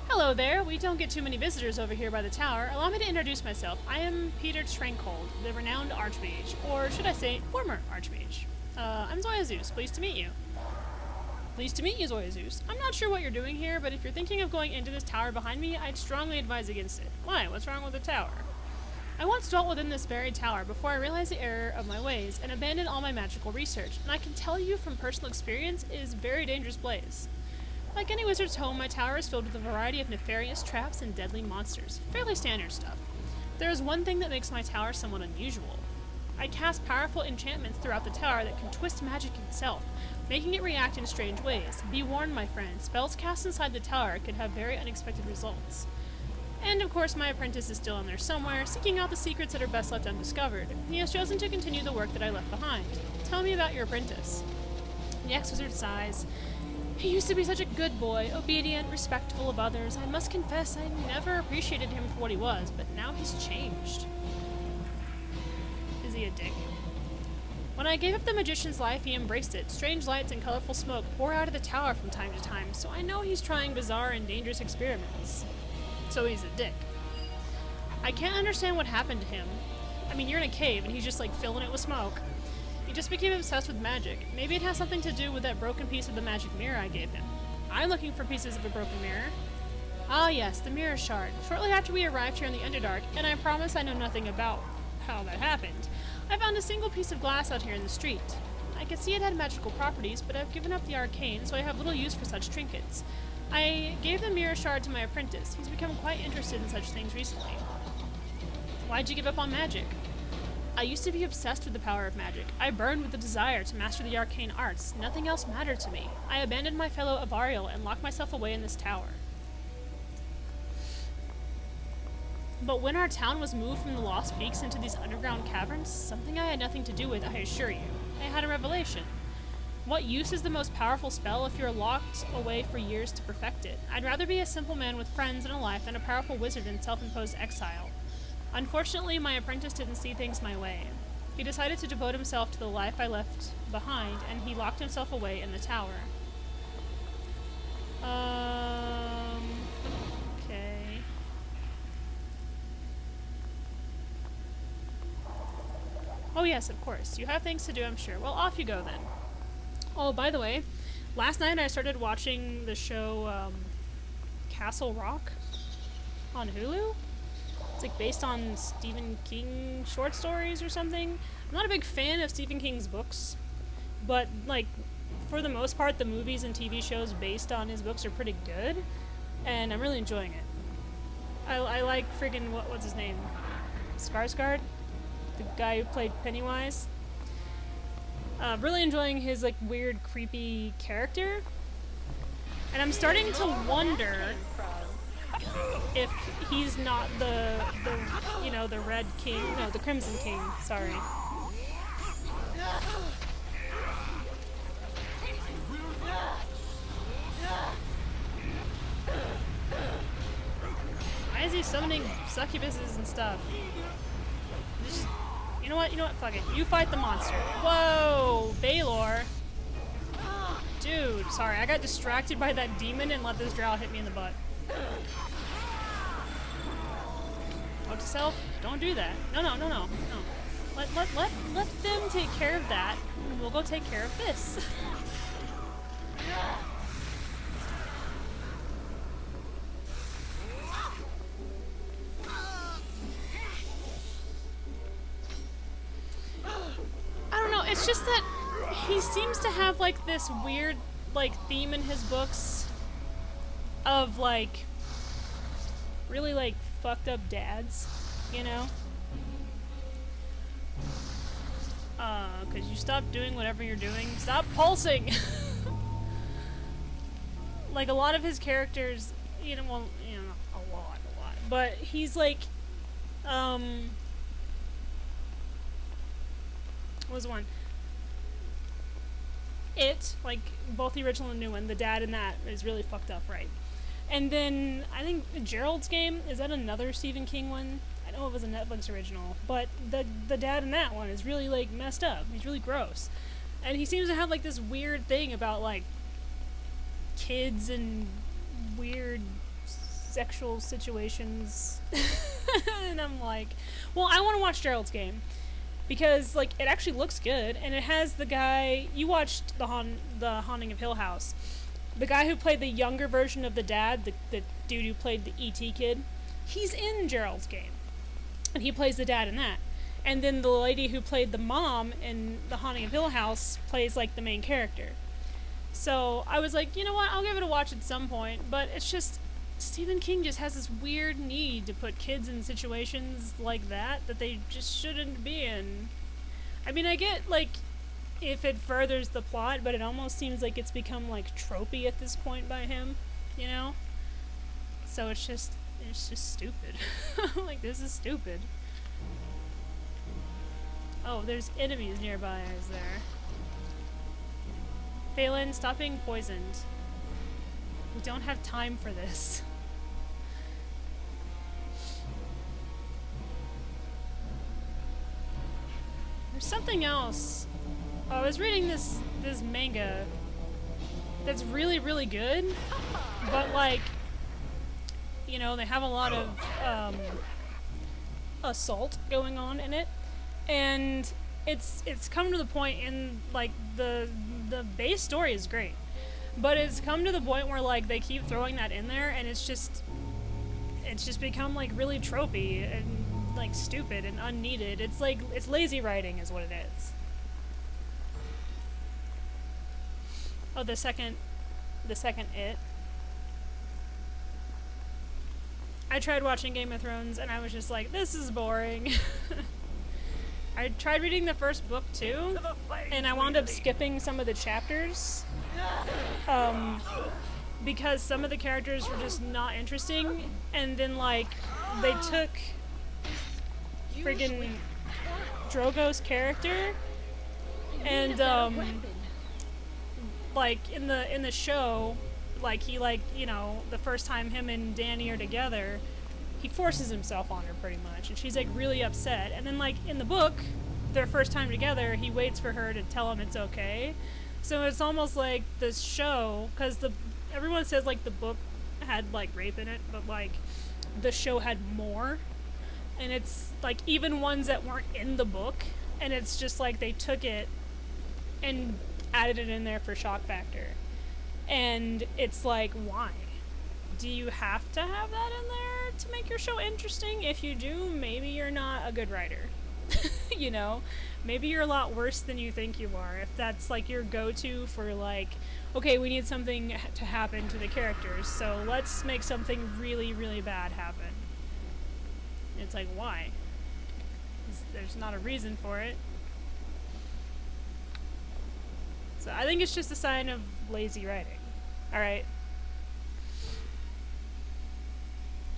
Hello there, we don't get too many visitors over here by the tower. Allow me to introduce myself. I am Peter Trinkhold, the renowned Archmage, or should I say, former Archmage. I'm Zoya Zeus, pleased to meet you. Pleased to meet you, Zoya Zeus. I'm not sure what you're doing here, but if you're thinking of going into this tower behind me, I'd strongly advise against it. Why? What's wrong with the tower? I once dwelt within this very tower before I realized the error of my ways and abandoned all my magical research, and I can tell you from personal experience it is a very dangerous place. Like any wizard's home, my tower is filled with a variety of nefarious traps and deadly monsters. Fairly standard stuff. There is one thing that makes my tower somewhat unusual. I cast powerful enchantments throughout the tower that can twist magic itself, making it react in strange ways. Be warned, my friend, spells cast inside the tower could have very unexpected results. And of course, my apprentice is still in there somewhere, seeking out the secrets that are best left undiscovered. He has chosen to continue the work that I left behind. Tell me about your apprentice. The ex-wizard sighs. He used to be such a good boy, obedient, respectful of others. I must confess I never appreciated him for what he was, but now he's changed. Is he a dick? When I gave up the magician's life, he embraced it. Strange lights and colorful smoke pour out of the tower from time to time, so I know he's trying bizarre and dangerous experiments. So he's a dick. I can't understand what happened to him. I mean, you're in a cave and he's just like filling it with smoke. He just became obsessed with magic. Maybe it has something to do with that broken piece of the magic mirror I gave him. I'm looking for pieces of a broken mirror. Ah yes, the mirror shard. Shortly after we arrived here in the Underdark, and I promise I know nothing about how that happened, I found a single piece of glass out here in the street. I could see it had magical properties, but I've given up the arcane, so I have little use for such trinkets. I gave the mirror shard to my apprentice. He's become quite interested in such things recently. Why'd you give up on magic? I used to be obsessed with the power of magic. I burned with the desire to master the arcane arts. Nothing else mattered to me. I abandoned my fellow Avariel and locked myself away in this tower. But when our town was moved from the Lost Peaks into these underground caverns, something I had nothing to do with, I assure you, I had a revelation. What use is the most powerful spell if you're locked away for years to perfect it? I'd rather be a simple man with friends and a life than a powerful wizard in self-imposed exile. Unfortunately, my apprentice didn't see things my way. He decided to devote himself to the life I left behind, and he locked himself away in the tower. Okay. Oh yes, of course. You have things to do, I'm sure. Well, off you go then. Oh, by the way, last night I started watching the show Castle Rock on Hulu. It's like based on Stephen King short stories or something. I'm not a big fan of Stephen King's books, but like for the most part the movies and TV shows based on his books are pretty good, and I'm really enjoying it. I like friggin' what's his name? Skarsgård? The guy who played Pennywise. Really enjoying his like weird, creepy character. And I'm starting to wonder if he's not the Red King, no, the Crimson King, sorry. Why is he summoning succubuses and stuff? Just, you know what, fuck it. You fight the monster. Whoa, Baylor. Dude, sorry, I got distracted by that demon and let this drow hit me in the butt. Note to self, don't do that. No. Let them take care of that, and we'll go take care of this. I don't know, it's just that he seems to have like this weird like theme in his books of like really like fucked up dads, you know? Cause you stop doing whatever you're doing. Stop pulsing! Like a lot of his characters, a lot. But he's like, what was the one? It, like both the original and new one, the dad in that is really fucked up, right? And then I think Gerald's Game, is that another Stephen King one? I know it was a Netflix original, but the dad in that one is really like messed up. He's really gross. And he seems to have like this weird thing about like kids and weird sexual situations. And I'm like, well, I want to watch Gerald's Game. Because, like, it actually looks good, and it has the guy... You watched the Haunting of Hill House. The guy who played the younger version of the dad, the dude who played the E.T. kid, he's in Gerald's Game. and he plays the dad in that. And then the lady who played the mom in The Haunting of Hill House plays like the main character. So I was like, you know what, I'll give it a watch at some point, but it's just, Stephen King just has this weird need to put kids in situations like that they just shouldn't be in. I mean, I get, like, if it furthers the plot, but it almost seems like it's become, like, tropey at this point by him, you know? So it's just stupid. Like, this is stupid. Oh, there's enemies nearby, is there? Phelan, stop being poisoned. We don't have time for this. There's something else. Oh, I was reading this manga that's really, really good, but like, you know, they have a lot of assault going on in it, and it's come to the point in like the base story is great, but it's come to the point where like they keep throwing that in there, and it's just become like really tropey and like stupid and unneeded. It's like, it's lazy writing is what it is. Oh, the second It. I tried watching Game of Thrones and I was just like, this is boring. I tried reading the first book too, and I wound up skipping some of the chapters. Because some of the characters were just not interesting, and then like they took friggin' Drogo's character and like in the show, like he, like, you know, the first time him and Dany are together, he forces himself on her pretty much, and she's like really upset. And then like in the book, their first time together, he waits for her to tell him it's okay. So it's almost like this show, because everyone says like the book had like rape in it, but like the show had more, and it's like even ones that weren't in the book, and it's just like they took it and added it in there for shock factor. And it's like, why? Do you have to have that in there to make your show interesting? If you do, maybe you're not a good writer. You know? Maybe you're a lot worse than you think you are. If that's like your go-to for like, okay, we need something to happen to the characters, so let's make something really, really bad happen. It's like, why? There's not a reason for it. So I think it's just a sign of lazy writing. Alright.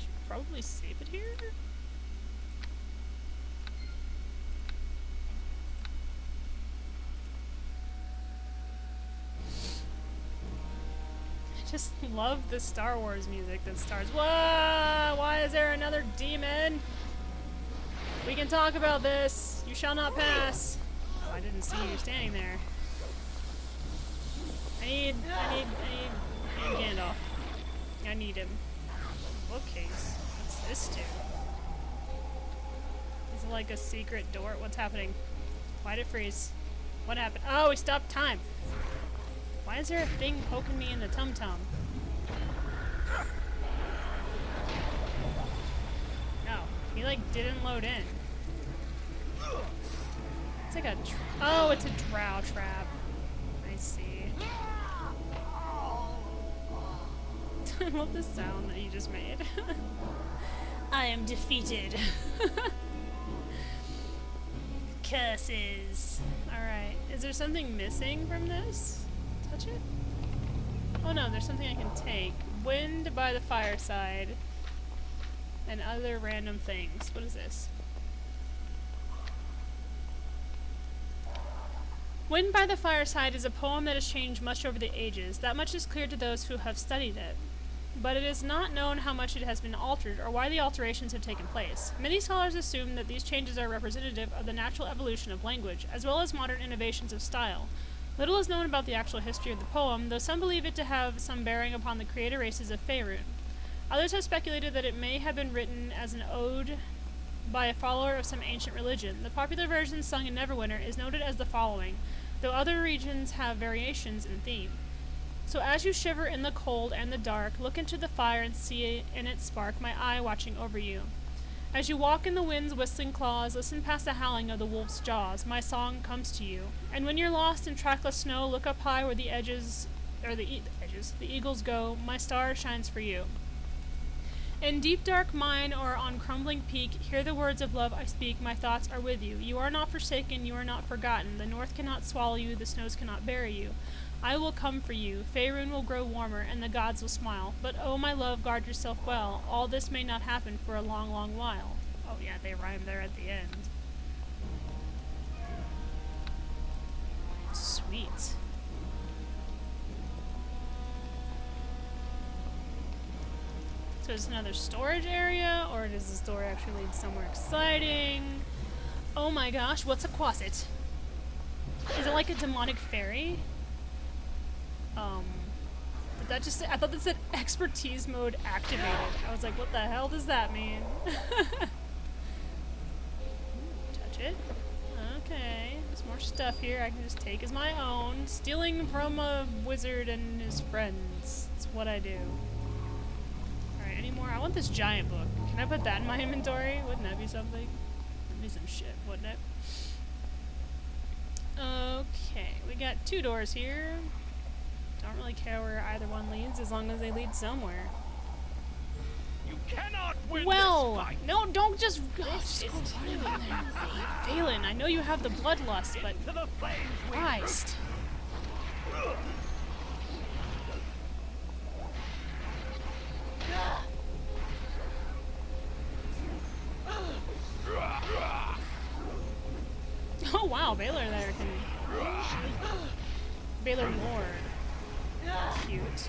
Should probably save it here. I just love the Star Wars music that starts. Whoa! Why is there another demon? We can talk about this. You shall not pass. Oh, I didn't see you standing there. I need Gandalf. I need him. Bookcase. What's this do? Is it like a secret door? What's happening? Why'd it freeze? What happened? Oh, we stopped time. Why is there a thing poking me in the tum-tum? No, he like didn't load in. It's like a oh, it's a drow trap. I see. I love the sound that you just made. I am defeated. Curses. Alright. Is there something missing from this? Touch it? Oh no, there's something I can take. Wind by the fireside. And other random things. What is this? Wind by the Fireside is a poem that has changed much over the ages. That much is clear to those who have studied it. But it is not known how much it has been altered or why the alterations have taken place. Many scholars assume that these changes are representative of the natural evolution of language, as well as modern innovations of style. Little is known about the actual history of the poem, though some believe it to have some bearing upon the creator races of Faerun. Others have speculated that it may have been written as an ode by a follower of some ancient religion. The popular version sung in Neverwinter is noted as the following, though other regions have variations in theme. So as you shiver in the cold and the dark, look into the fire and see in its spark my eye watching over you. As you walk in the wind's whistling claws, listen past the howling of the wolf's jaws. My song comes to you. And when you're lost in trackless snow, look up high where the eagles go. My star shines for you. In deep dark mine or on crumbling peak, hear the words of love I speak. My thoughts are with you. You are not forsaken, you are not forgotten. The north cannot swallow you, the snows cannot bury you. I will come for you. Faerun will grow warmer, and the gods will smile. But oh, my love, guard yourself well. All this may not happen for a long, long while. Oh yeah, they rhyme there at the end. Sweet. So is this another storage area, or does the story actually lead somewhere exciting? Oh my gosh, what's a quasit? Is it like a demonic fairy? Did that just say, I thought that said expertise mode activated. I was like, what the hell does that mean? Touch it. Okay, there's more stuff here I can just take as my own. Stealing from a wizard and his friends. That's what I do. Alright, any more? I want this giant book. Can I put that in my inventory? Wouldn't that be something? That'd be some shit, wouldn't it? Okay, we got 2 doors here. Don't really care where either one leads as long as they lead somewhere. You cannot win Well, this fight. no, don't just go running in there. Valen, I know you have the bloodlust, but To the flames, we Christ. Oh wow, Baylor there can. Baylor Lord. Cute.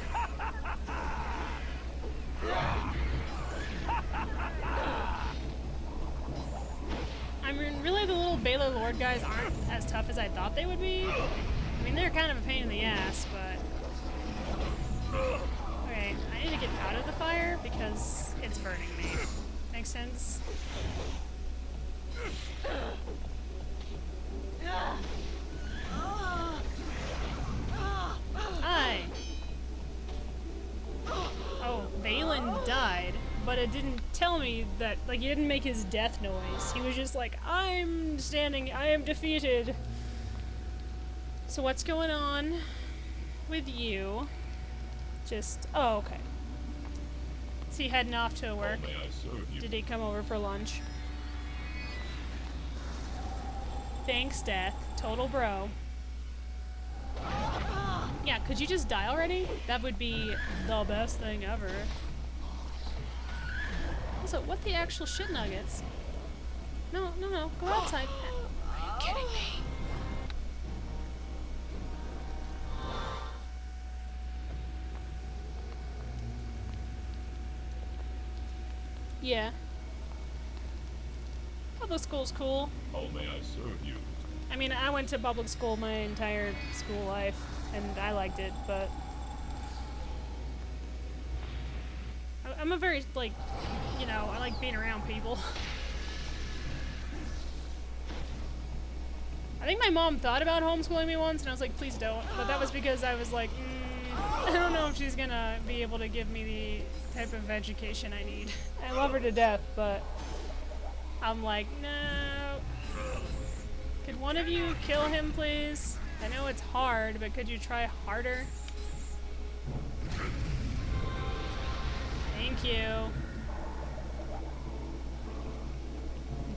I mean, really, the little Baylor Lord guys aren't as tough as I thought they would be. I mean, they're kind of a pain in the ass, but. Okay, I need to get out of the fire because it's burning me. Makes sense? Hi. Oh, Valen died, but it didn't tell me that, like, he didn't make his death noise. He was just like, I am defeated. So what's going on with you? Just, oh, okay. Is he heading off to work? Did he come over for lunch? Thanks, Death. Total bro. Yeah, could you just die already? That would be the best thing ever. Also, what the actual shit nuggets? No, go outside. Are you kidding me? Yeah. Public school's cool. How may I serve you? I mean, I went to public school my entire school life, and I liked it, but I'm a very, like, you know, I like being around people. I think my mom thought about homeschooling me once, and I was like, please don't. But that was because I was like, I don't know if she's gonna be able to give me the type of education I need. I love her to death, but I'm like, no. Could one of you kill him, please? I know it's hard, but could you try harder? Thank you.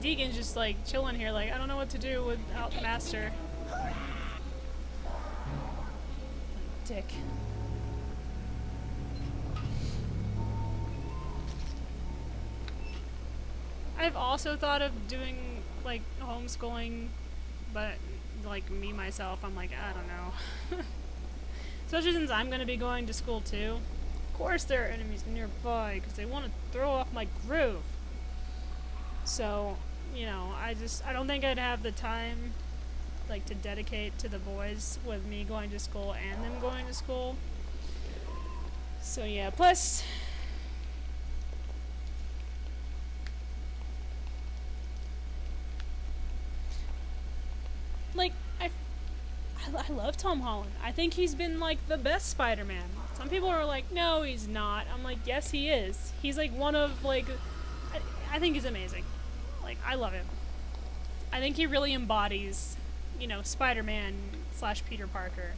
Deegan's just like chilling here, like, I don't know what to do without the master. Dick. I've also thought of doing, like, homeschooling, but, like, me, myself, I'm like, I don't know. Especially since I'm going to be going to school, too. Of course there are enemies nearby, because they want to throw off my groove. So, you know, I don't think I'd have the time, like, to dedicate to the boys with me going to school and them going to school. So, yeah, plus... like, I love Tom Holland. I think he's been, like, the best Spider-Man. Some people are like, no, he's not. I'm like, yes, he is. He's, like, one of, like... I think he's amazing. Like, I love him. I think he really embodies, you know, Spider-Man / Peter Parker.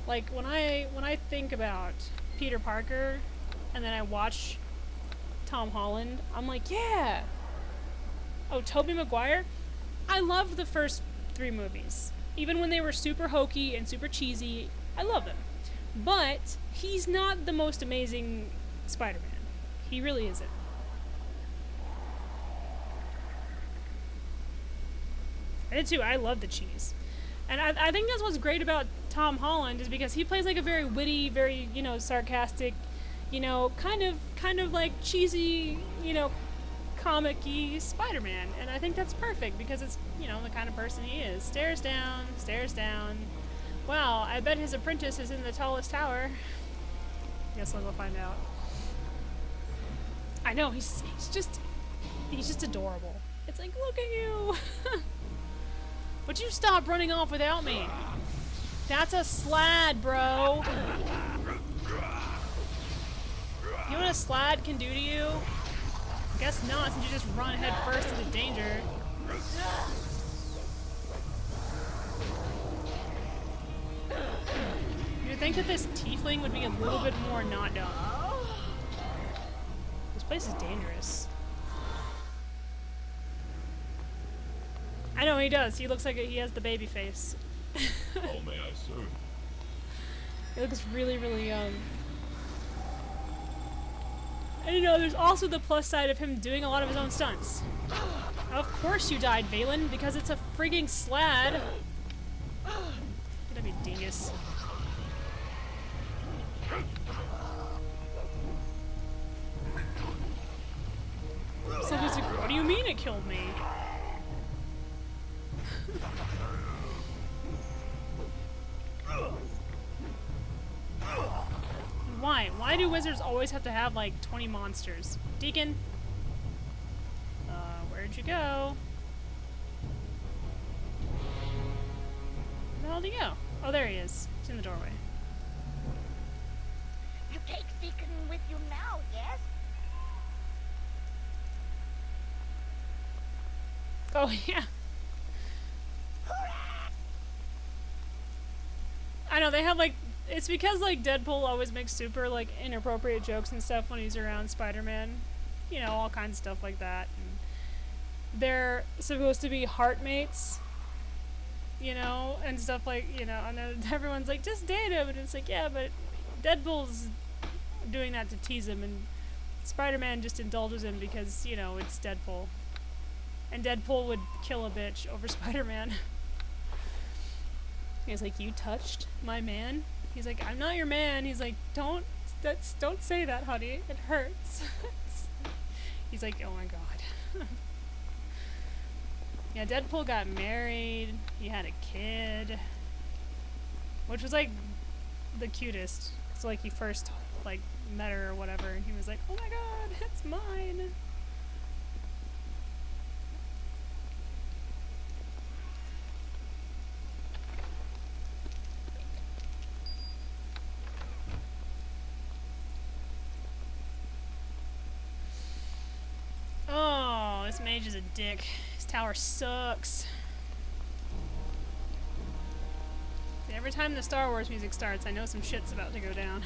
Like, when I think about Peter Parker and then I watch Tom Holland, I'm like, yeah. Oh, Tobey Maguire? I loved the first 3 movies. Even when they were super hokey and super cheesy, I love them. But he's not the most amazing Spider-Man. He really isn't. I did too. I love the cheese. And I think that's what's great about Tom Holland is because he plays like a very witty, very, you know, sarcastic, you know, kind of like cheesy, you know, comic-y Spider-Man. And I think that's perfect because it's, you know, the kind of person he is. Stares down, stares down. Wow, I bet his apprentice is in the tallest tower. Guess we'll go find out. I know, he's just adorable. It's like, look at you. Would you stop running off without me? That's a slad, bro. You know what a slad can do to you? Guess not, since you just run head first into danger. You'd think that this tiefling would be a little bit more not dumb. This place is dangerous. I know he does. He looks like he has the baby face. How may I serve? He looks really, really young. And you know, there's also the plus side of him doing a lot of his own stunts. Of course you died, Valen, because it's a frigging slad. Get up, you dingus. So he's like, what do you mean it killed me? Why? Why do wizards always have to have like 20 monsters? Deacon? Where'd you go? Where the hell did he go? Oh, there he is. He's in the doorway. You take Deacon with you now, yes? Oh, yeah. I know, they have like, it's because like Deadpool always makes super like inappropriate jokes and stuff when he's around Spider-Man. You know, all kinds of stuff like that. And they're supposed to be heartmates, you know, and stuff like, you know, and then everyone's like, just date him. And it's like, yeah, but Deadpool's doing that to tease him, and Spider-Man just indulges him because, you know, it's Deadpool. And Deadpool would kill a bitch over Spider-Man. He's like, you touched my man? He's like, I'm not your man. He's like, don't say that, honey. It hurts. He's like, oh my god. Yeah, Deadpool got married. He had a kid. Which was like the cutest. So like he first like met her or whatever, and he was like, oh my god, it's mine. Oh, this mage is a dick. His tower sucks. See, every time the Star Wars music starts, I know some shit's about to go down.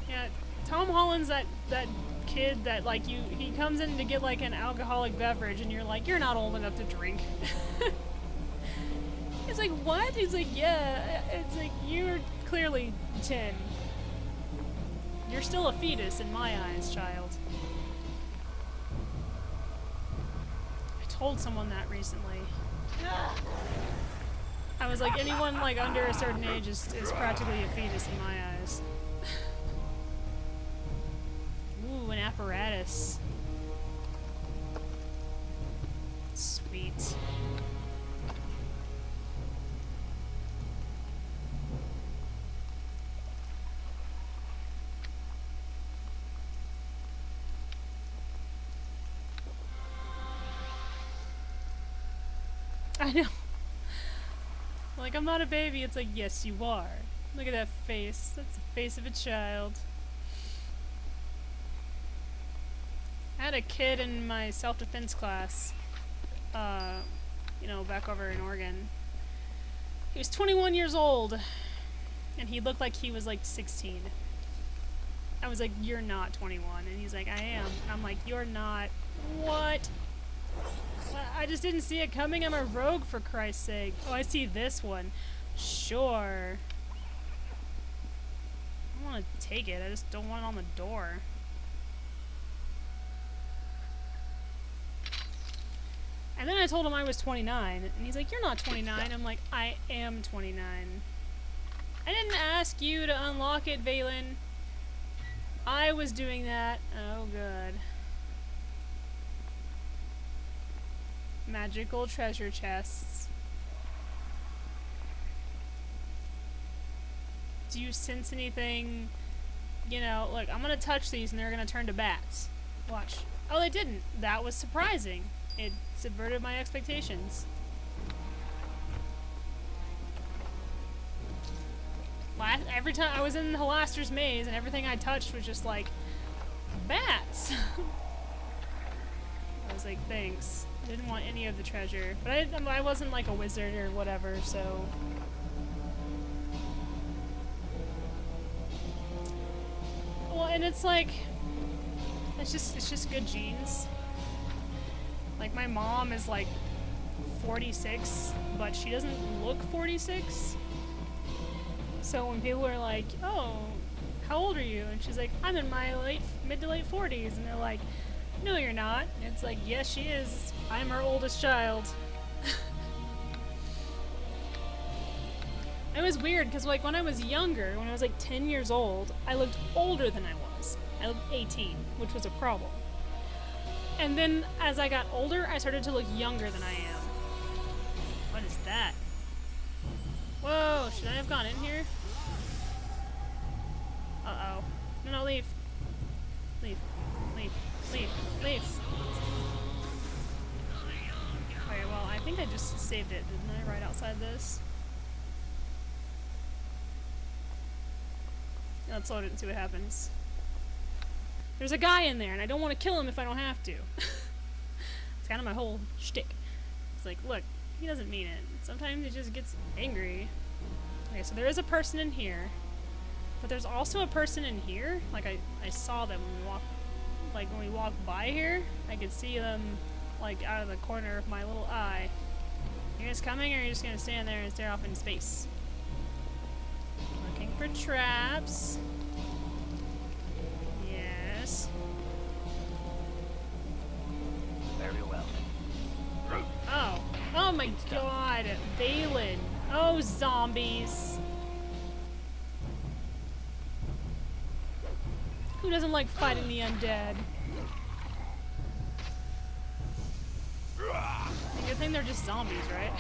Yeah, Tom Holland's that kid that like he comes in to get like an alcoholic beverage and you're like, you're not old enough to drink. He's like, what? He's like, yeah. It's like, you're clearly 10. You're still a fetus in my eyes, child. I told someone that recently. I was like, anyone like under a certain age is practically a fetus in my eyes. Ooh, an apparatus. Sweet. I know. Like, I'm not a baby. It's like, yes, you are. Look at that face. That's the face of a child. I had a kid in my self-defense class, you know, back over in Oregon. He was 21 years old, and he looked like he was like 16. I was like, you're not 21. And he's like, I am. And I'm like, you're not. What? I just didn't see it coming. I'm a rogue, for Christ's sake. Oh, I see this one. Sure. I want to take it. I just don't want it on the door. And then I told him I was 29, and he's like, you're not 29. I'm like, I am 29. I didn't ask you to unlock it, Valen. I was doing that. Oh, good. Magical treasure chests. Do you sense anything? You know, look, I'm gonna touch these and they're gonna turn to bats. Watch. Oh, they didn't. That was surprising. It subverted my expectations. Every time I was in Halaster's maze and everything I touched was just like, bats! I was like, thanks. I didn't want any of the treasure. But I wasn't like a wizard or whatever, so... Well, and it's like... It's just good genes. Like, my mom is like 46, but she doesn't look 46. So when people are like, oh, how old are you? And she's like, I'm in my mid to late 40s. And they're like, no, you're not. And it's like, yes, she is. I'm her oldest child. It was weird, because like when I was younger, when I was like 10 years old, I looked older than I was. I looked 18, which was a problem. And then as I got older, I started to look younger than I am. What is that? Whoa, should I have gone in here? Uh-oh. No, leave. Leave. Leave. Leave. Leave. Okay, well, I think I just saved it, didn't I? Right outside this. Let's load it and see what happens. There's a guy in there, and I don't want to kill him if I don't have to. It's kind of my whole shtick. It's like, look, he doesn't mean it. Sometimes he just gets angry. Okay, so there is a person in here. But there's also a person in here. Like, I saw them when we walked by here. I could see them, like, out of the corner of my little eye. You guys coming, or are you just gonna stand there and stare off into space? Looking for traps. Yes. Very well. Oh. Oh my god. Valen. Oh, zombies. Who doesn't like fighting the undead? Good thing they're just zombies, right?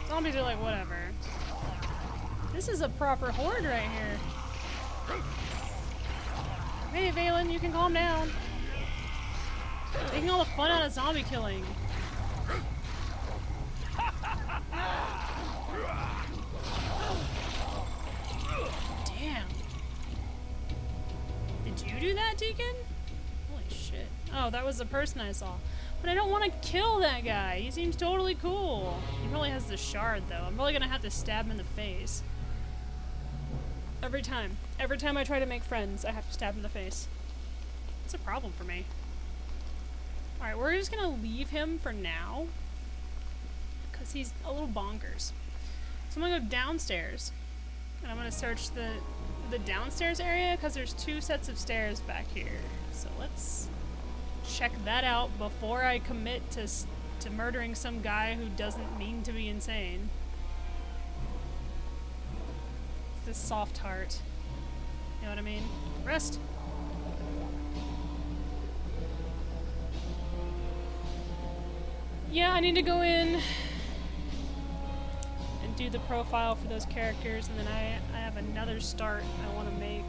Zombies are like, whatever. This is a proper horde right here. Hey, Valen, you can calm down. Taking all the fun out of zombie killing. Damn. Did you do that, Deacon? Holy shit. Oh, that was the person I saw. But I don't want to kill that guy. He seems totally cool. He probably has the shard, though. I'm probably gonna have to stab him in the face. Every time. Every time I try to make friends, I have to stab him in the face. It's a problem for me. Alright, we're just gonna leave him for now. Because he's a little bonkers. So I'm gonna go downstairs. And I'm gonna search the downstairs area, because there's 2 sets of stairs back here. So let's check that out before I commit to murdering some guy who doesn't mean to be insane. It's this soft heart. You know what I mean? Rest! Yeah, I need to go in and do the profile for those characters, and then I have another start I want to make.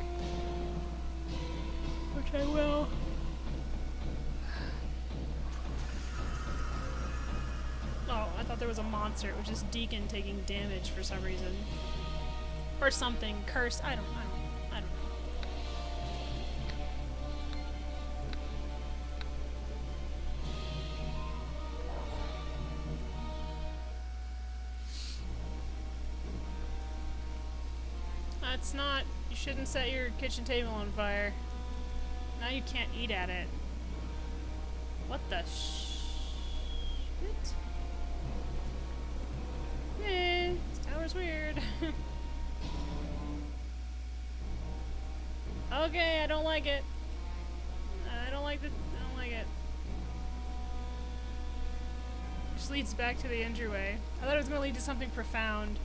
Which I will. thought there was a monster. It was just Deacon taking damage for some reason. Or something. Cursed. I don't know. That's not... You shouldn't set your kitchen table on fire. Now you can't eat at it. What the shit? Hey, this tower's weird. Okay, I don't like it. I don't like it. Which leads back to the entryway. I thought it was gonna lead to something profound.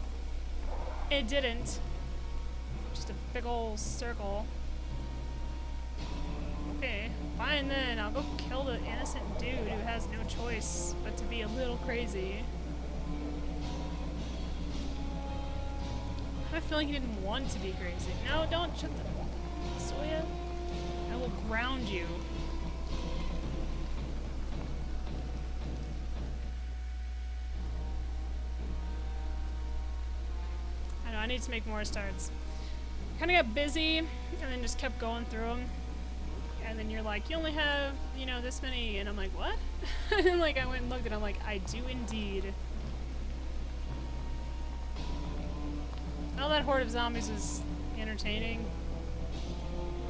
It didn't. Just a big ol' circle. Okay, fine then. I'll go kill the innocent dude who has no choice but to be a little crazy. I have a feeling he didn't want to be crazy. No, don't shut the... Soya. I will ground you. I know, I need to make more starts. Kind of got busy and then just kept going through them. And then you're like, you only have, you know, this many. And I'm like, what? And like, I went and looked and I'm like, I do indeed. All that horde of zombies is entertaining.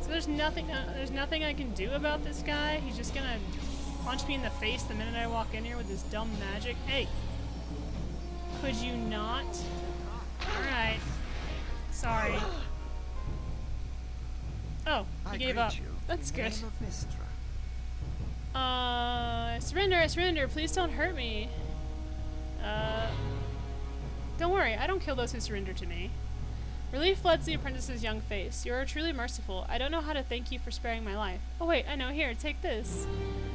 So there's nothing I can do about this guy. He's just gonna punch me in the face the minute I walk in here with this dumb magic. Hey, could you not? All right, sorry. Oh, he gave up. That's good. I surrender. Please don't hurt me. Don't worry, I don't kill those who surrender to me. Relief floods the apprentice's young face. You are truly merciful. I don't know how to thank you for sparing my life. Oh wait, I know. Here, take this.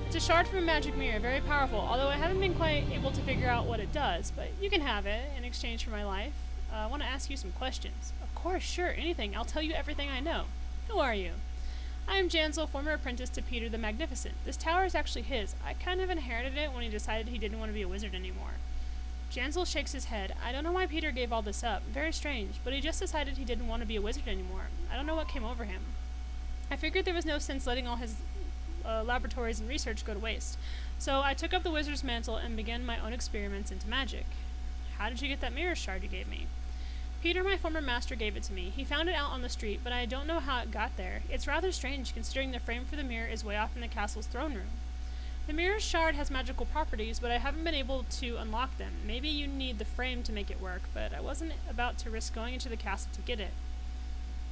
It's a shard from a magic mirror, very powerful, although I haven't been quite able to figure out what it does, but you can have it in exchange for my life. I want to ask you some questions. Of course, sure, anything. I'll tell you everything I know. Who are you? I am Jansel, former apprentice to Peter the Magnificent. This tower is actually his. I kind of inherited it when he decided he didn't want to be a wizard anymore. Jansel shakes his head. I don't know why Peter gave all this up. Very strange, but he just decided he didn't want to be a wizard anymore. I don't know what came over him. I figured there was no sense letting all his laboratories and research go to waste. So I took up the wizard's mantle and began my own experiments into magic. How did you get that mirror shard you gave me? Peter, my former master, gave it to me. He found it out on the street, but I don't know how it got there. It's rather strange, considering the frame for the mirror is way off in the castle's throne room. The mirror's shard has magical properties, but I haven't been able to unlock them. Maybe you need the frame to make it work, but I wasn't about to risk going into the castle to get it.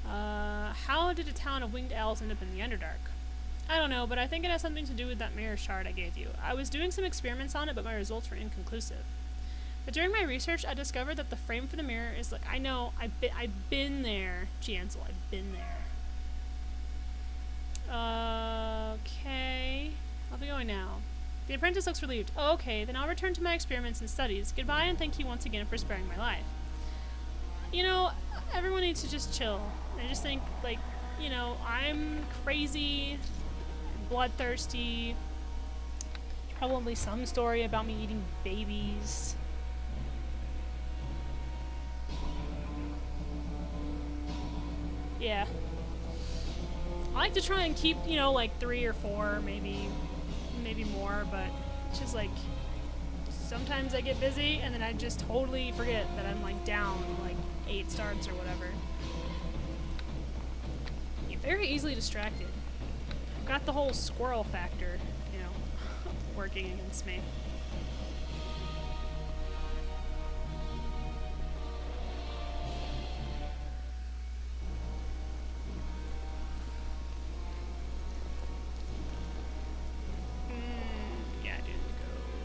How did a town of winged owls end up in the Underdark? I don't know, but I think it has something to do with that mirror shard I gave you. I was doing some experiments on it, but my results were inconclusive. But during my research, I discovered that the frame for the mirror is like... I know, I've been there, Jansel, I've been there. Okay... I'll be going now. The apprentice looks relieved. Oh, okay, then I'll return to my experiments and studies. Goodbye, and thank you once again for sparing my life. You know, everyone needs to just chill. I just think, like, you know, I'm crazy, bloodthirsty, probably some story about me eating babies. Yeah. I like to try and keep, you know, like 3 or 4, maybe more, but it's just like sometimes I get busy and then I just totally forget that I'm like down like 8 starts or whatever. You're very easily distracted. I've got the whole squirrel factor, you know, working against me.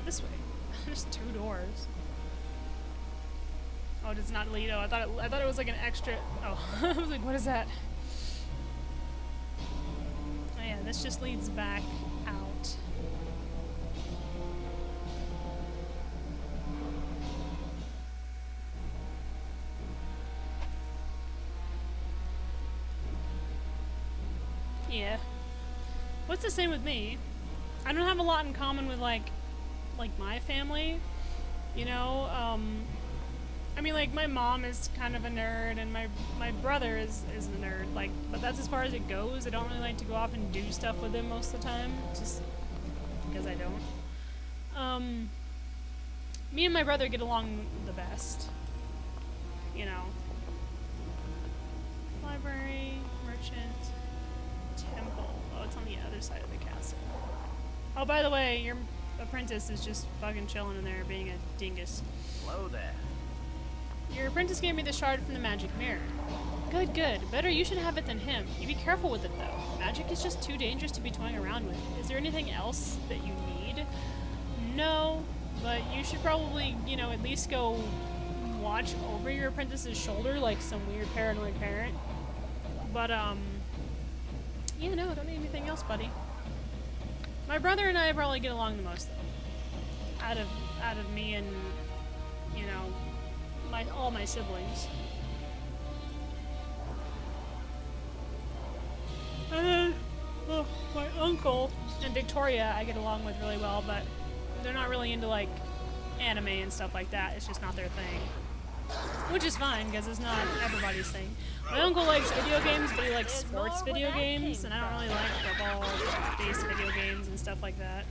This way. There's 2 doors. Oh, it's not Lido. I thought it was like an extra. Oh, I was like, what is that? Oh yeah, this just leads back out. Yeah. What's the same with me? I don't have a lot in common with like my family, You know, I mean, like, my mom is kind of a nerd, and my brother is a nerd, like, but that's as far as it goes. I don't really like to go off and do stuff with him most of the time, just because I don't. Me and my brother get along the best. You know. Library, merchant, temple. Oh, it's on the other side of the castle. Oh, by the way, your apprentice is just fucking chilling in there being a dingus. Hello there. Your apprentice gave me the shard from the magic mirror. Good, good. Better you should have it than him. You be careful with it, though. Magic is just too dangerous to be toying around with. Is there anything else that you need? No, but you should probably, you know, at least go watch over your apprentice's shoulder like some weird paranoid parent. But, yeah, no, don't need anything else, buddy. My brother and I probably get along the most, though. Out of me and, you know, all my siblings. And then, my uncle and Victoria I get along with really well, but they're not really into, like, anime and stuff like that. It's just not their thing. Which is fine, because it's not everybody's thing. My uncle likes video games, but he likes sports video games, and I don't really like football-based video games and stuff like that.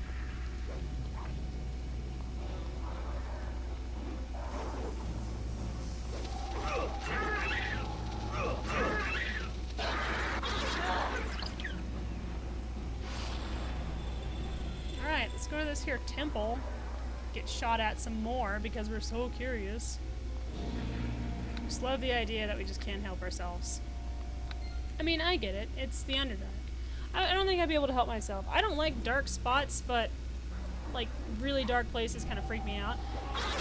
Alright, let's go to this here temple. Get shot at some more, because we're so curious. Just love the idea that we just can't help ourselves. I mean, I get it. It's the Underdark. I don't think I'd be able to help myself. I don't like dark spots, but like really dark places kind of freak me out.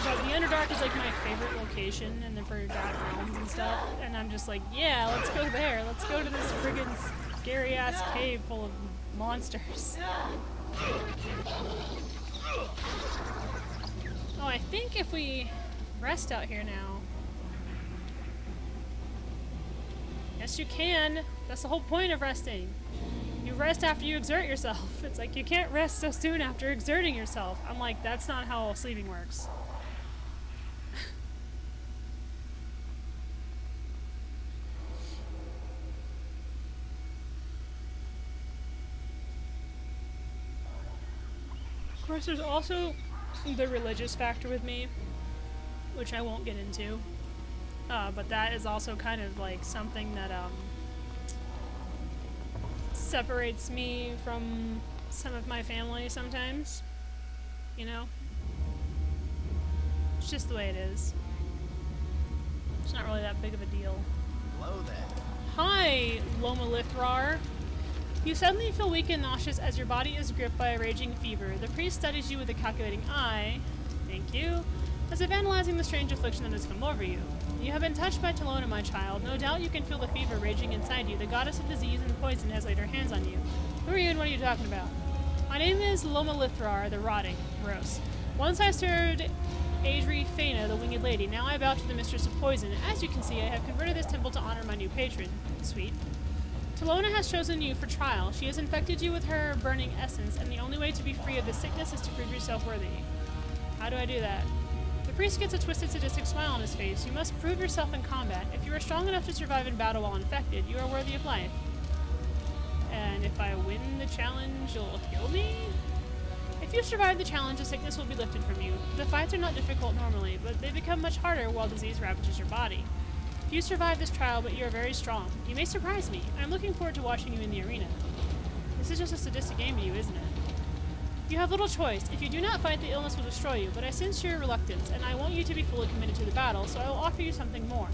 But the Underdark is like my favorite location in the Forgotten Realms and stuff. And I'm just like, yeah, let's go there. Let's go to this friggin' scary ass cave full of monsters. Oh, I think if we rest out here now. Yes, you can. That's the whole point of resting. You rest after you exert yourself. It's like you can't rest so soon after exerting yourself. I'm like, that's not how sleeping works. Of course, there's also the religious factor with me, which I won't get into. But that is also kind of like something that separates me from some of my family sometimes. You know? It's just the way it is. It's not really that big of a deal. Hello there. Hi, Loma Lithrar. You suddenly feel weak and nauseous as your body is gripped by a raging fever. The priest studies you with a calculating eye. Thank you. As if analyzing the strange affliction that has come over you. You have been touched by Talona, my child. No doubt you can feel the fever raging inside you. The goddess of disease and poison has laid her hands on you. Who are you and what are you talking about? My name is Loma Lithrar, the Rotting. Gross. Once I served Adri Fena, the Winged Lady. Now I bow to the Mistress of Poison. As you can see, I have converted this temple to honor my new patron. Sweet. Talona has chosen you for trial. She has infected you with her burning essence, and the only way to be free of this sickness is to prove yourself worthy. How do I do that? The priest gets a twisted, sadistic smile on his face. You must prove yourself in combat. If you are strong enough to survive in battle while infected, you are worthy of life. And if I win the challenge, you'll heal me? If you survive the challenge, the sickness will be lifted from you. The fights are not difficult normally, but they become much harder while disease ravages your body. You survived this trial, but you are very strong. You may surprise me. I'm looking forward to watching you in the arena. This is just a sadistic game to you, isn't it? You have little choice. If you do not fight, the illness will destroy you, but I sense your reluctance, and I want you to be fully committed to the battle, so I will offer you something more.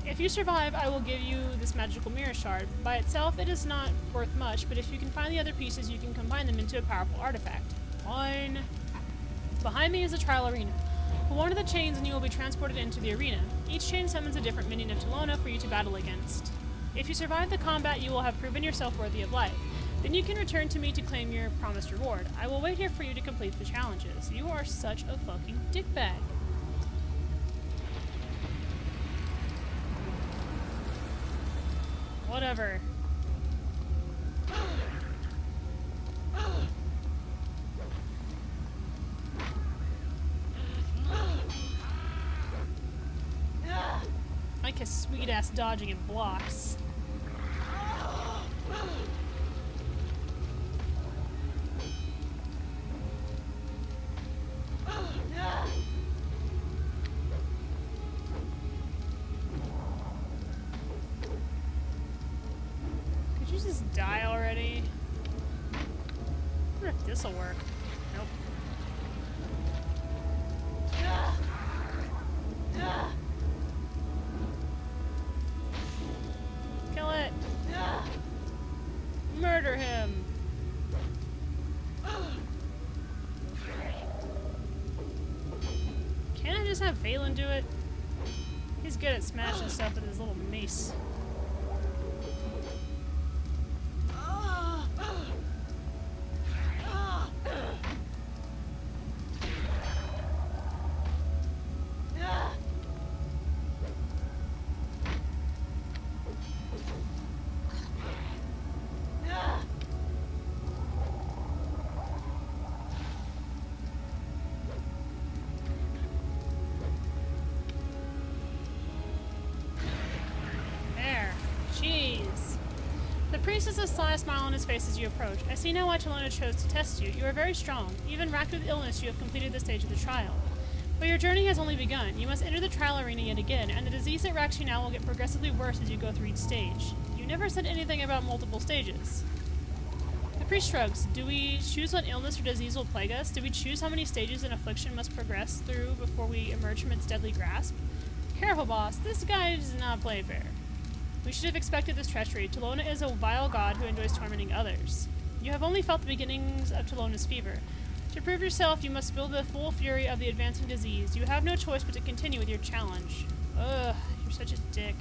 If you survive, I will give you this magical mirror shard. By itself, it is not worth much, but if you can find the other pieces, you can combine them into a powerful artifact. Fine. Behind me is a trial arena. Pull one of the chains and you will be transported into the arena. Each chain summons a different minion of Talona for you to battle against. If you survive the combat, you will have proven yourself worthy of life. Then you can return to me to claim your promised reward. I will wait here for you to complete the challenges. You are such a fucking dickbag. Whatever. like his sweet ass dodging and blocks. Could you just die already? I wonder if this'll work. Nope. Kill it! Murder him! Can't I just have Valen do it? He's good at smashing stuff with his little mace. The priest has a sly smile on his face as you approach. I see now why Talona chose to test you. You are very strong. Even racked with illness, you have completed this stage of the trial. But your journey has only begun. You must enter the trial arena yet again, and the disease that racks you now will get progressively worse as you go through each stage. You never said anything about multiple stages. The priest shrugs. Do we choose what illness or disease will plague us? Do we choose how many stages an affliction must progress through before we emerge from its deadly grasp? Careful, boss. This guy does not play fair. We should have expected this treachery. Talona is a vile god who enjoys tormenting others. You have only felt the beginnings of Talona's fever. To prove yourself, you must feel the full fury of the advancing disease. You have no choice but to continue with your challenge. Ugh, you're such a dick.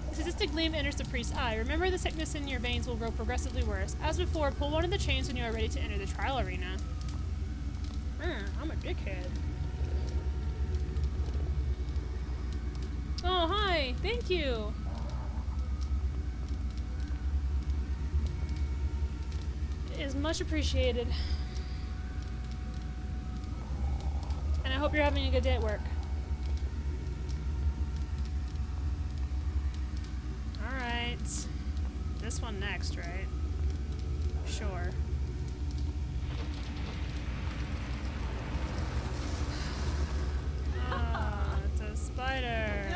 The sadistic gleam enters the priest's eye. Remember, the sickness in your veins will grow progressively worse. As before, pull one of the chains when you are ready to enter the trial arena. I'm a dickhead. Oh, hi! Thank you! It is much appreciated. And I hope you're having a good day at work. Alright. This one next, right? Sure. Ah, it's a spider.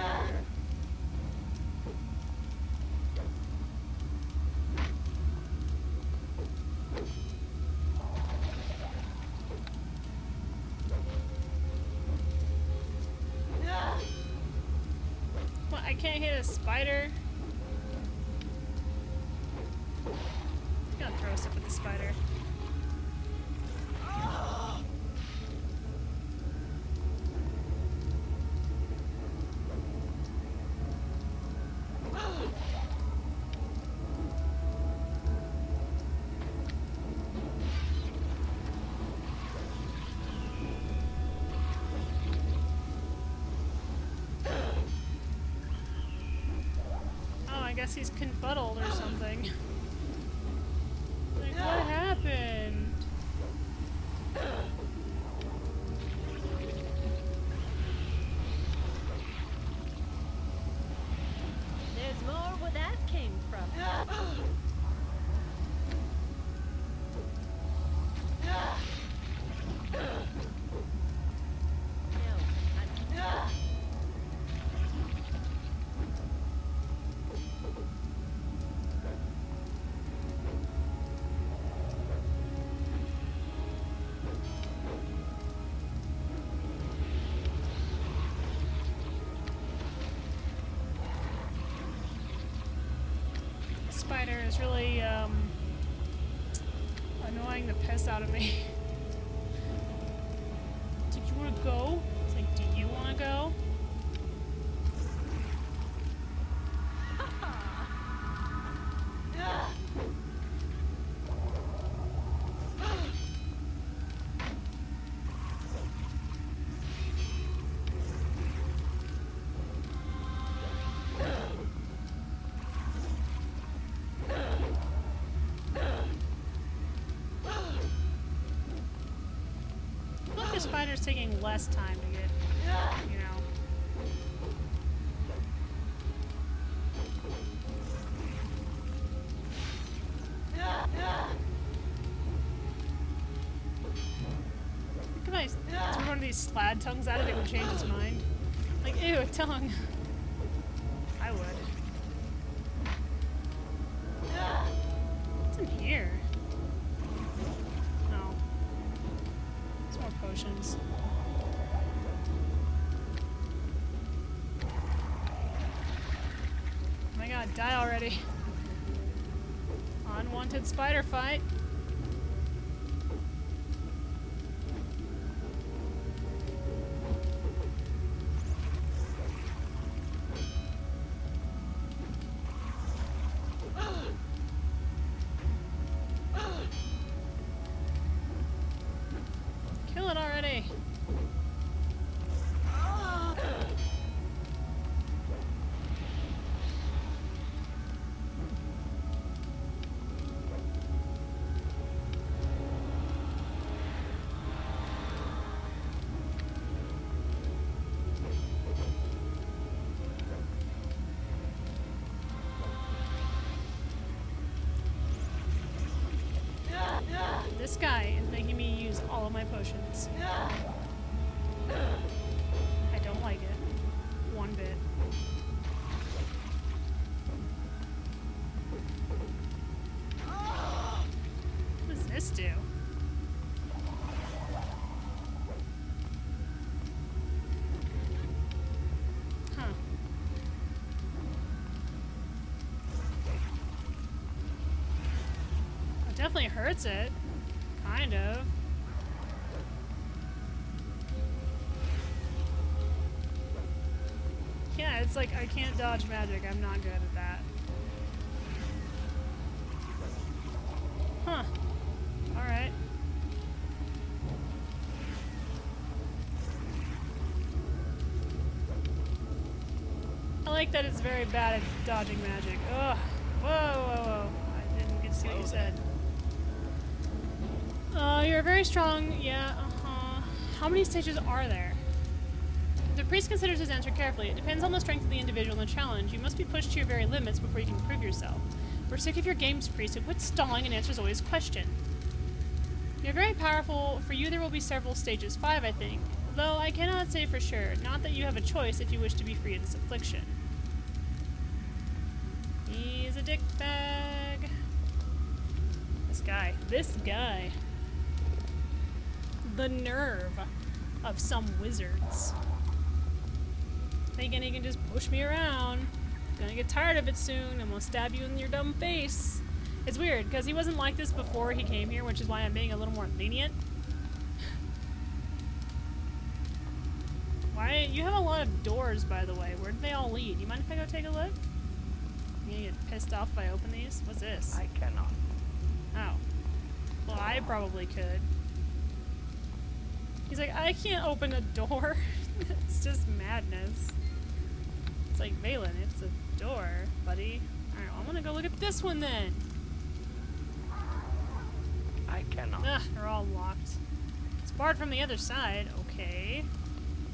What, I can't hit a spider? I'm gonna throw stuff at the spider. I guess he's confuddled or something. Like, what happened? There's more where that came from. Spider is really annoying the piss out of me. Did you want to go? It's like, do you want to go? Spider's taking less time to get, you know. one of these slad tongues at it, it would change its mind. Like, ew, a tongue. I would. What's in here? Oh. Some more potions. Oh my god, die already. Unwanted spider fight. Kill it already. This guy is making me use all of my potions. I don't like it. One bit. What does this do? Huh. It definitely hurts it. Kind of. Yeah, it's like I can't dodge magic. I'm not good at that. Huh. Alright. I like that it's very bad at dodging magic. Ugh. Whoa, whoa, whoa. I didn't get to see what you said. You're very strong. Yeah, uh-huh. How many stages are there? The priest considers his answer carefully. It depends on the strength of the individual and the challenge. You must be pushed to your very limits before you can prove yourself. We're sick of your games, priest, so quit stalling and answers always question. You're very powerful. For you, there will be several stages. 5, I think. Though I cannot say for sure. Not that you have a choice if you wish to be free of this affliction. He's a dickbag. This guy. The nerve of some wizards. Thinking he can just push me around. Gonna get tired of it soon. I'm gonna stab you in your dumb face. It's weird, because he wasn't like this before he came here, which is why I'm being a little more lenient. Why? You have a lot of doors, by the way. Where do they all lead? You mind if I go take a look? You gonna get pissed off if I open these? What's this? I cannot. Oh. Well, I probably could. He's like, I can't open a door. It's just madness. It's like, Valen, it's a door, buddy. Alright, well, I'm gonna go look at this one then. I cannot. Ugh, they're all locked. It's barred from the other side. Okay.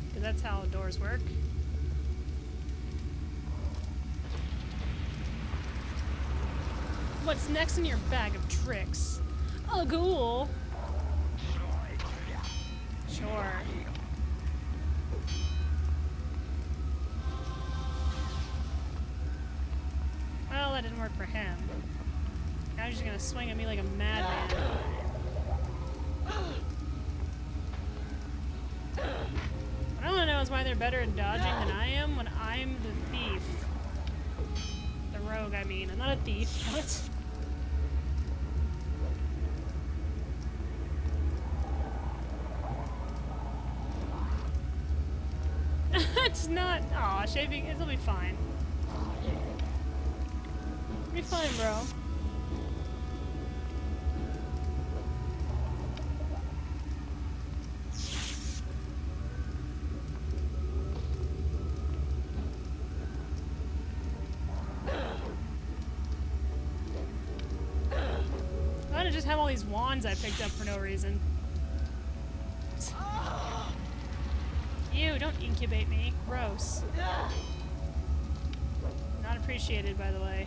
Because that's how doors work. What's next in your bag of tricks? A ghoul? Sure. Well, that didn't work for him. Now he's just gonna swing at me like a madman. What I wanna know is why they're better at dodging than I am when I'm the thief. The rogue, I mean. I'm not a thief. What? It's not. Aw, shaving. It'll be fine. It'll be fine, bro. I'm gonna just have all these wands I picked up for no reason. Ew, don't incubate me. Gross. Not appreciated, by the way.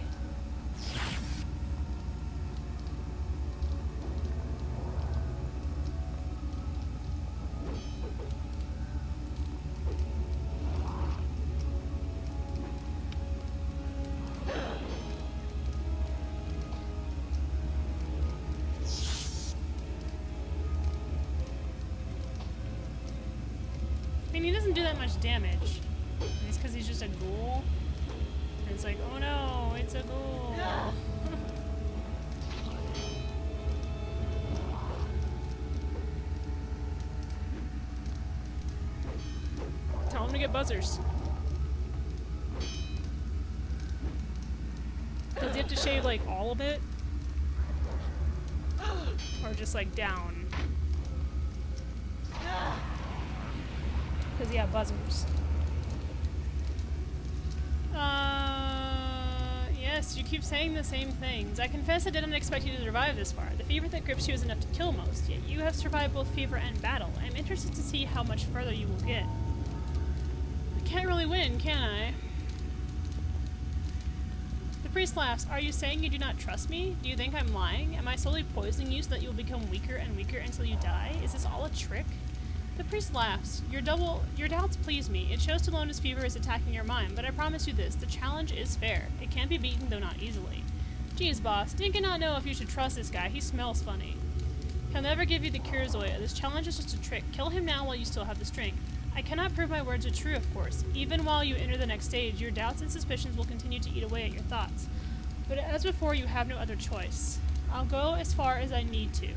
that much damage. And it's because he's just a ghoul. And it's like, oh no, it's a ghoul. Tell him to get buzzers. Does he have to shave like all of it? Or just like down? Because yeah, buzzers. Yes, you keep saying the same things. I confess I didn't expect you to survive this far. The fever that grips you is enough to kill most, yet you have survived both fever and battle. I'm interested to see how much further you will get. I can't really win, can I? The priest laughs. Are you saying you do not trust me? Do you think I'm lying? Am I slowly poisoning you so that you will become weaker and weaker until you die? Is this all a trick? The priest laughs. Your doubts please me. It shows Talona's fever is attacking your mind, but I promise you this, the challenge is fair. It can be beaten, though not easily. Geez, boss, Dean cannot know if you should trust this guy. He smells funny. He'll never give you the cure, Zoya. This challenge is just a trick. Kill him now while you still have the strength. I cannot prove my words are true, of course. Even while you enter the next stage, your doubts and suspicions will continue to eat away at your thoughts. But as before, you have no other choice. I'll go as far as I need to.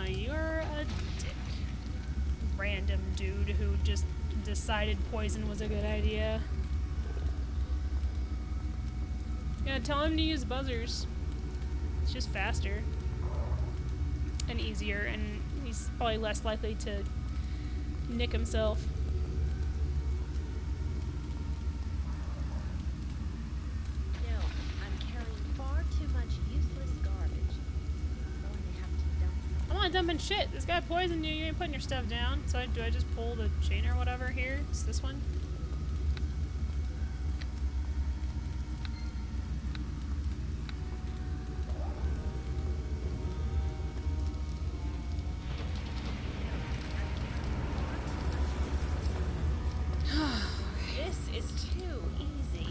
You're a dick. Random dude who just decided poison was a good idea. Yeah, tell him to use buzzers. It's just faster. And easier, and he's probably less likely to nick himself. No, I'm carrying far too much useless garbage. I'm going to have to dump some. I'm not dumping shit. This guy poisoned you. You ain't putting your stuff down. So do I just pull the chain or whatever here? It's this one. This is too easy.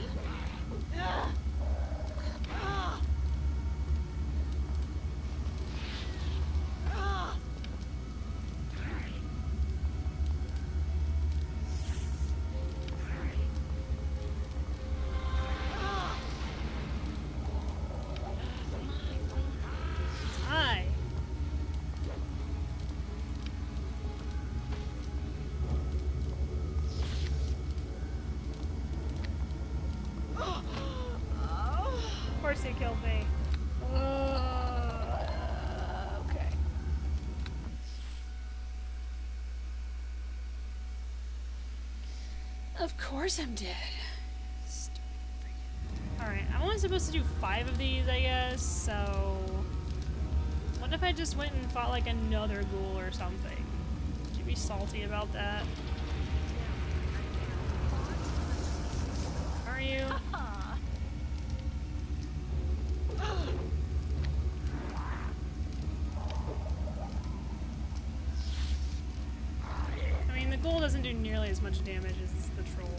Hi. Of course he killed me. Okay. Of course I'm dead. Alright, I'm only supposed to do 5 of these, I guess, so... What if I just went and fought like another ghoul or something? Would you be salty about that? Are you? I mean, the ghoul doesn't do nearly as much damage as the troll.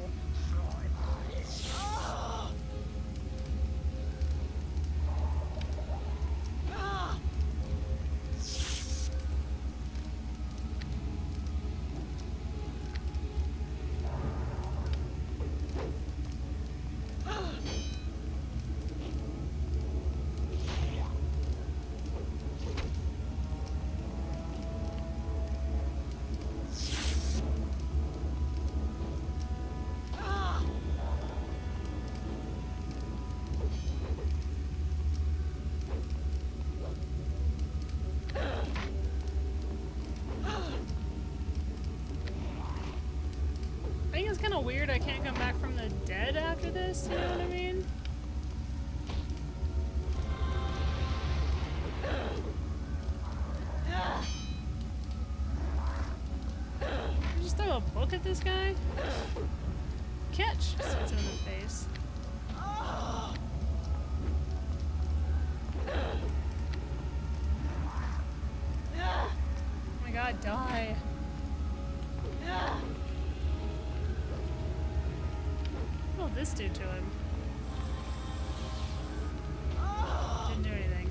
I think it's kind of weird I can't come back from the dead after this, you know what I mean? You just throw a book at this guy? Catch! Just hits him in the face. Oh my god, die. What did this do to him? Didn't do anything.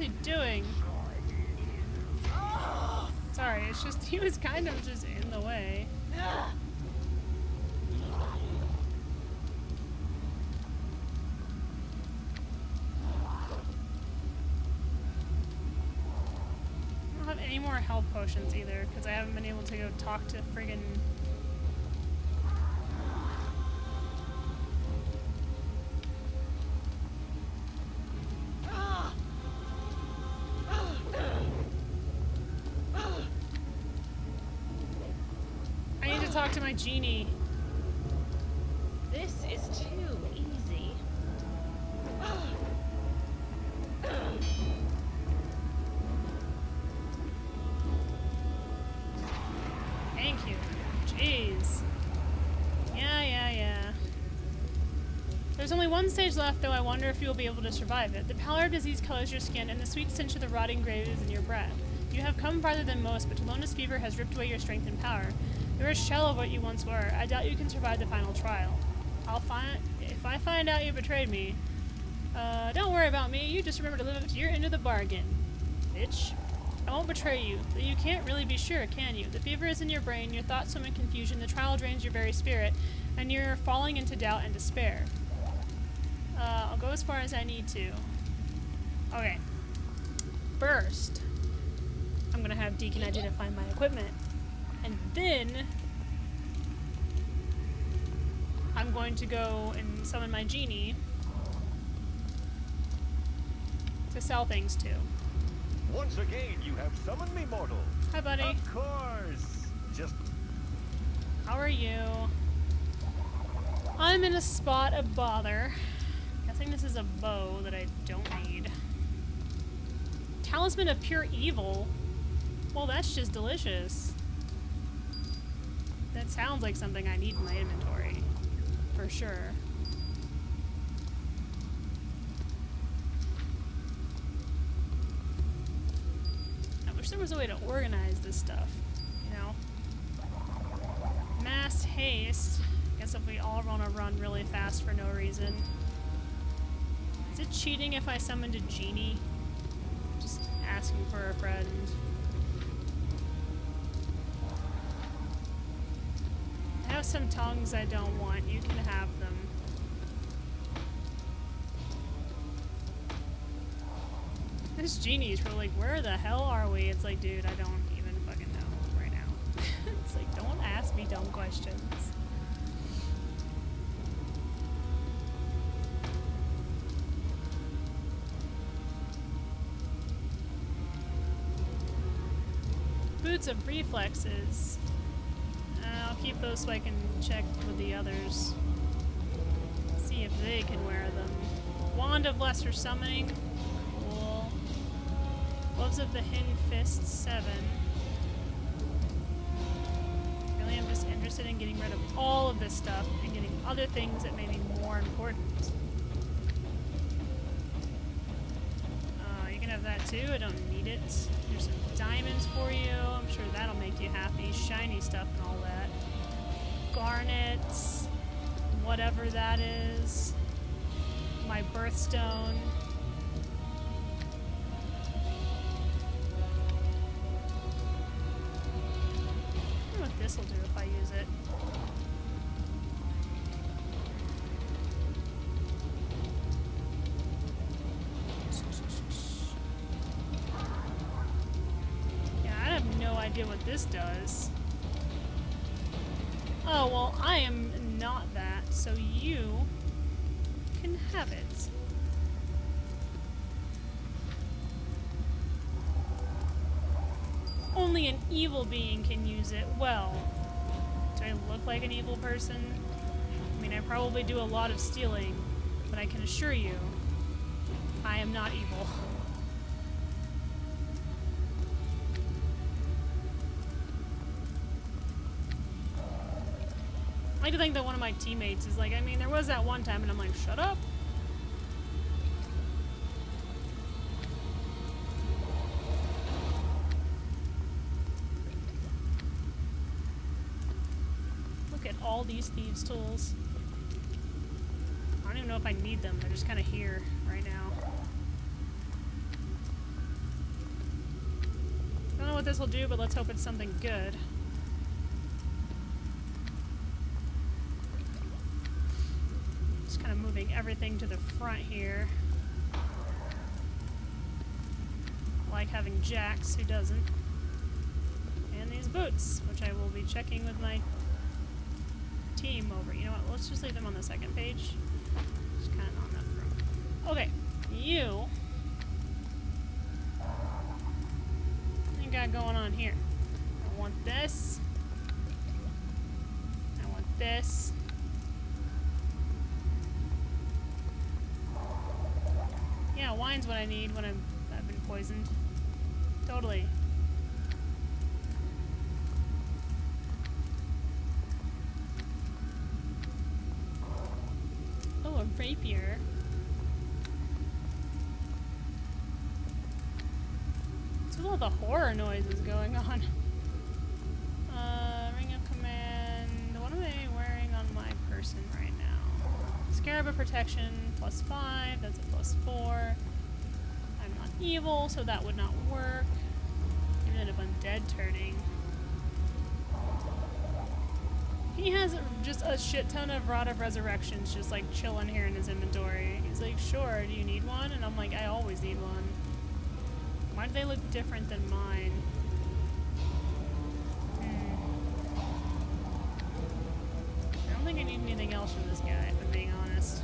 he doing? Sorry, it's just he was kind of just in the way. I don't have any more health potions either, because I haven't been able to go talk to friggin' I need to talk to my genie. This is too easy. Thank you. Jeez. Yeah. There's only one stage left, though I wonder if you will be able to survive it. The pallor of disease colors your skin, and the sweet stench of the rotting grave is in your breath. You have come farther than most, but Telona's fever has ripped away your strength and power. You're a shell of what you once were. I doubt you can survive the final trial. If I find out you betrayed me, don't worry about me. You just remember to live up to your end of the bargain. Bitch. I won't betray you, but you can't really be sure, can you? The fever is in your brain, your thoughts swim in confusion, the trial drains your very spirit, and you're falling into doubt and despair. I'll go as far as I need to. Okay. First, I'm gonna have Deacon identify my equipment. And then I'm going to go and summon my genie to sell things to. Once again, you have summoned me, mortal. Hi, buddy. Of course. Just How are you? I'm in a spot of bother. Guessing this is a bow that I don't need. Talisman of Pure Evil? Well, that's just delicious. That sounds like something I need in my inventory. For sure. I wish there was a way to organize this stuff, you know? Mass haste. Guess if we all want to run really fast for no reason. Is it cheating if I summoned a genie? Just asking for a friend. I have some tongues I don't want. You can have them. This genie's really like, where the hell are we? It's like, dude, I don't even fucking know right now. It's like, don't ask me dumb questions. Boots of reflexes. I'll keep those so I can check with the others. See if they can wear them. Wand of Lesser Summoning. Cool. Gloves of the Hidden Fist 7. Really, I'm just interested in getting rid of all of this stuff and getting other things that may be more important. You can have that too. I don't need it. Here's some diamonds for you. I'm sure that'll make you happy. Shiny stuff and all that. Garnets. Whatever that is. My birthstone. I wonder what this will do if I use it. Yeah, I have no idea what this does. Oh, well, I am not that, so you can have it. Only an evil being can use it. Well, do I look like an evil person? I mean, I probably do a lot of stealing, but I can assure you, I am not evil. I like to think that one of my teammates is like, I mean, there was that one time, and I'm like, shut up. Look at all these thieves' tools. I don't even know if I need them. They're just kind of here right now. know what this will do, but let's hope it's something good. Just kind of moving everything to the front here. Like having jacks, who doesn't? And these boots, which I will be checking with my team over. You know what? Let's just leave them on the second page. Just kind of on the front. Okay, you. What you got going on here? I want this. I want this. Yeah, wine's what I need when I've been poisoned. Totally. Oh, a rapier. What's with all the horror noises going on? Ring of command. What am I wearing on my person right now? Scarab of protection, +5. That's a +4. I'm not evil, so that would not work. Unit of undead turning. He has just a shit ton of Rod of Resurrections just like chilling here in his inventory. He's like, sure, do you need one? And I'm like, I always need one. Why do they look different than mine? I don't think I need anything else from this guy, if I'm being honest.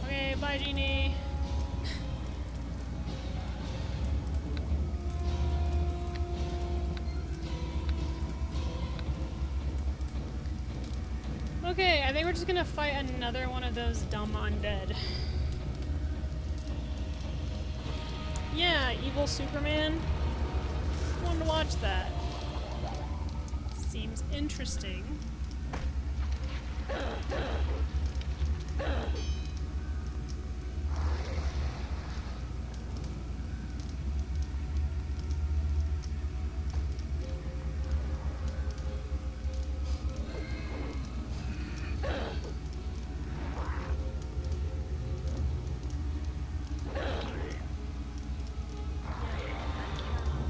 Okay, bye, Genie. Okay, I think we're just gonna fight another one of those dumb undead. Yeah, evil Superman. Wanted to watch that. Seems interesting.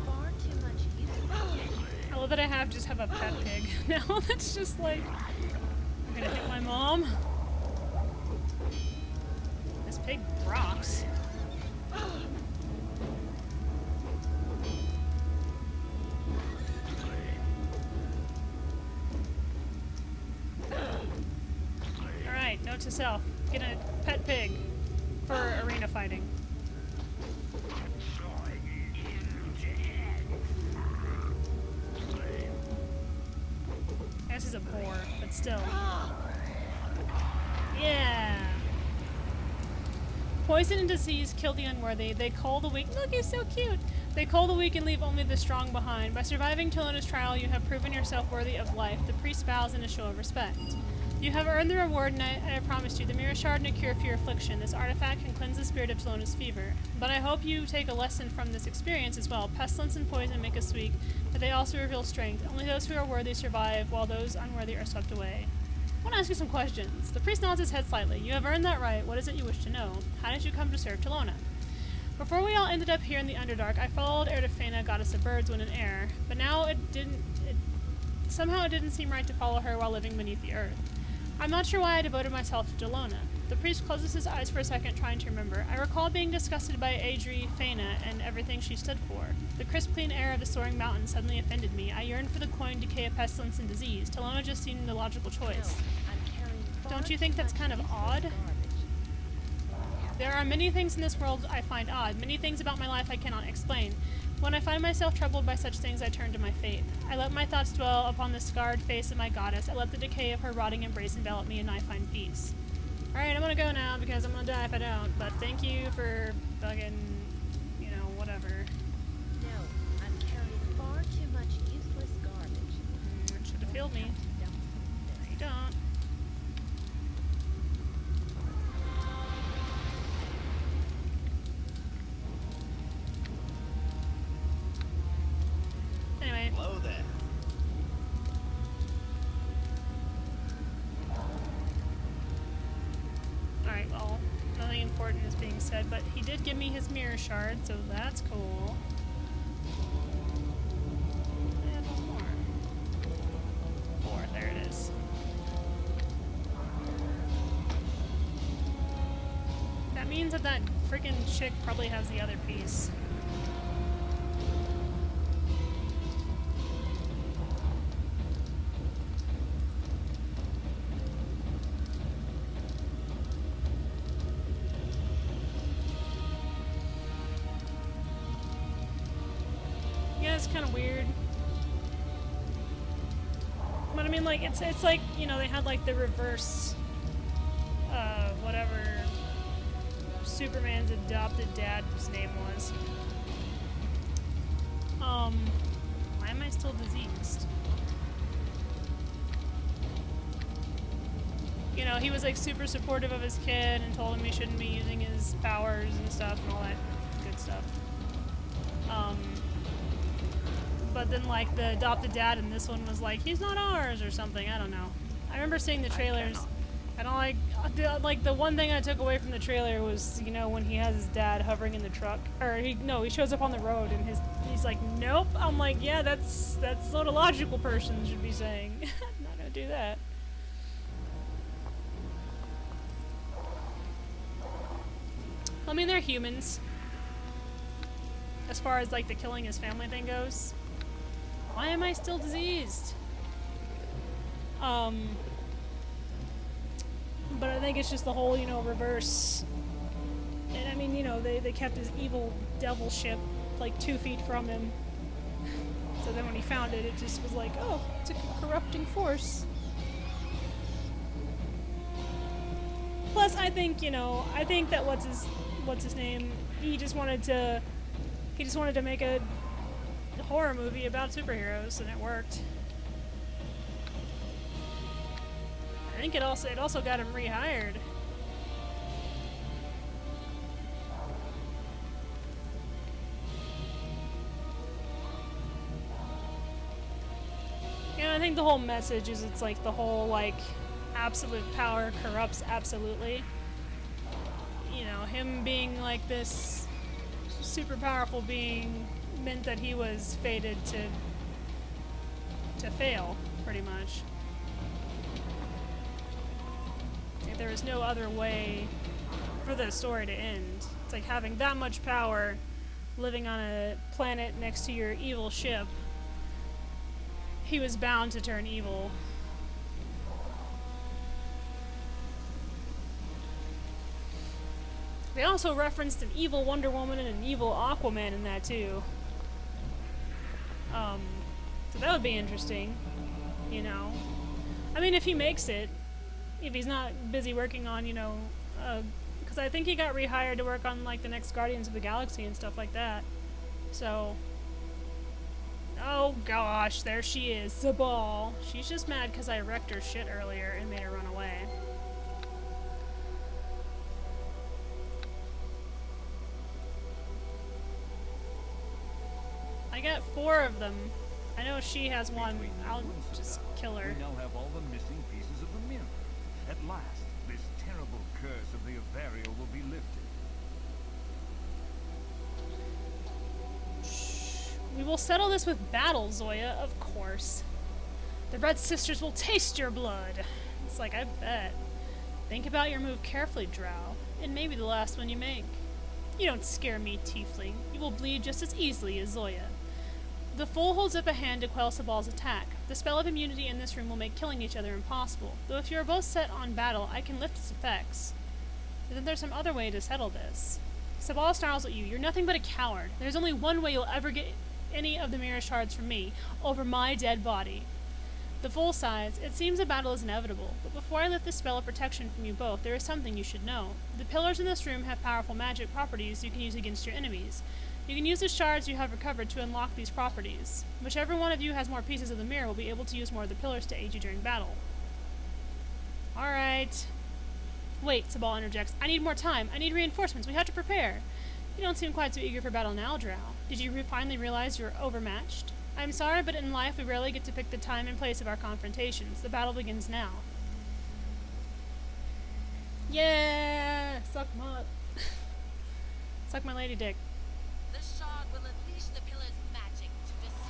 Far too much use. I love that I just have a pet pig now. That's just like, I'm gonna hit my mom. This pig rocks. Alright, note to self. Get a pet pig for arena fighting. I guess he's a boar, but still. Yeah! Poison and disease kill the unworthy. They cull the weak. Look, he's so cute! They cull the weak and leave only the strong behind. By surviving Tolona's trial, you have proven yourself worthy of life. The priest bows in a show of respect. You have earned the reward, and I promised you the mirror shard and a cure for your affliction. This artifact can cleanse the spirit of Tolona's fever. But I hope you take a lesson from this experience as well. Pestilence and poison make us weak, but they also reveal strength. Only those who are worthy survive, while those unworthy are swept away. I want to ask you some questions. The priest nods his head slightly. You have earned that right. What is it you wish to know? How did you come to serve Tolona? Before we all ended up here in the Underdark, I followed Erdefena, goddess of birds, when in air. But now somehow it didn't seem right to follow her while living beneath the earth. I'm not sure why I devoted myself to Tolona. The priest closes his eyes for a second, trying to remember. I recall being disgusted by Erdefena and everything she stood for. The crisp, clean air of the soaring mountain suddenly offended me. I yearned for the cloying decay of pestilence and disease. Tolona just seemed the logical choice. Don't you think that's kind of odd? There are many things in this world I find odd, many things about my life I cannot explain. When I find myself troubled by such things, I turn to my faith. I let my thoughts dwell upon the scarred face of my goddess. I let the decay of her rotting embrace envelop me, and I find peace. Alright, I'm gonna go now, because I'm gonna die if I don't, but thank you for fucking, you know, whatever. No, I'm carrying far too much useless garbage. It should have healed me. Dump some of You this. don't. Anyway. Hello there. Alright, well, nothing important is being said, but he did give me his mirror shard, so that's cool. means that that freaking chick probably has the other piece. Yeah, it's kind of weird. But I mean, like, it's like, you know, they had like the reverse, whatever Superman's adopted dad's name was. Why am I still diseased? You know, he was like super supportive of his kid and told him he shouldn't be using his powers and stuff and all that good stuff. But then like the adopted dad in this one was like, he's not ours or something, I don't know. I remember seeing the trailers and I like the one thing I took away from the trailer was, you know, when he has his dad hovering in the truck, or he shows up on the road and he's like, nope. I'm like, yeah, that's what a logical person should be saying. I'm not gonna do that. I mean, they're humans. As far as like the killing his family thing goes. Why am I still diseased? But I think it's just the whole, you know, reverse. And I mean, you know, they kept his evil devil ship like 2 feet from him. So then when he found it, it just was like, oh, it's a corrupting force. Plus, I think, you know, I think that what's his name? He just wanted to make a horror movie about superheroes, and it worked. I think it also got him rehired. Yeah, I think the whole message is it's like the whole like absolute power corrupts absolutely. You know, him being like this super powerful being meant that he was fated to fail, pretty much. Like, there was no other way for the story to end. It's like having that much power, living on a planet next to your evil ship. He was bound to turn evil. They also referenced an evil Wonder Woman and an evil Aquaman in that too. So that would be interesting, you know. I mean, if he makes it, if he's not busy working on, you know, because I think he got rehired to work on like the next Guardians of the Galaxy and stuff like that. So, oh gosh, there she is, Zabal. She's just mad because I wrecked her shit earlier and made her run away. I got 4 of them. I know she has one. I'll just kill her. We now have all the missing pieces of the mirror. At last, this terrible curse of the Averio will be lifted. Shh. We will settle this with battle, Zoya, of course. The Red Sisters will taste your blood. It's like, I bet. Think about your move carefully, Drow. It may be the last one you make. You don't scare me, Tiefling. You will bleed just as easily as Zoya. The Fool holds up a hand to quell Sabal's attack. The spell of immunity in this room will make killing each other impossible. Though if you are both set on battle, I can lift its effects. But then there's some other way to settle this. Sabal snarls at you. You're nothing but a coward. There's only one way you'll ever get any of the mirror shards from me. Over my dead body. The Fool sighs. It seems a battle is inevitable. But before I lift the spell of protection from you both, there is something you should know. The pillars in this room have powerful magic properties you can use against your enemies. You can use the shards you have recovered to unlock these properties. Whichever one of you has more pieces of the mirror will be able to use more of the pillars to aid you during battle. Alright. Wait, Sabal interjects. I need more time. I need reinforcements. We have to prepare. You don't seem quite so eager for battle now, Drow. Did you finally realize you're overmatched? I'm sorry, but in life we rarely get to pick the time and place of our confrontations. The battle begins now. Yeah! Suck my lady dick. The shard will unleash the pillar's magic to destroy.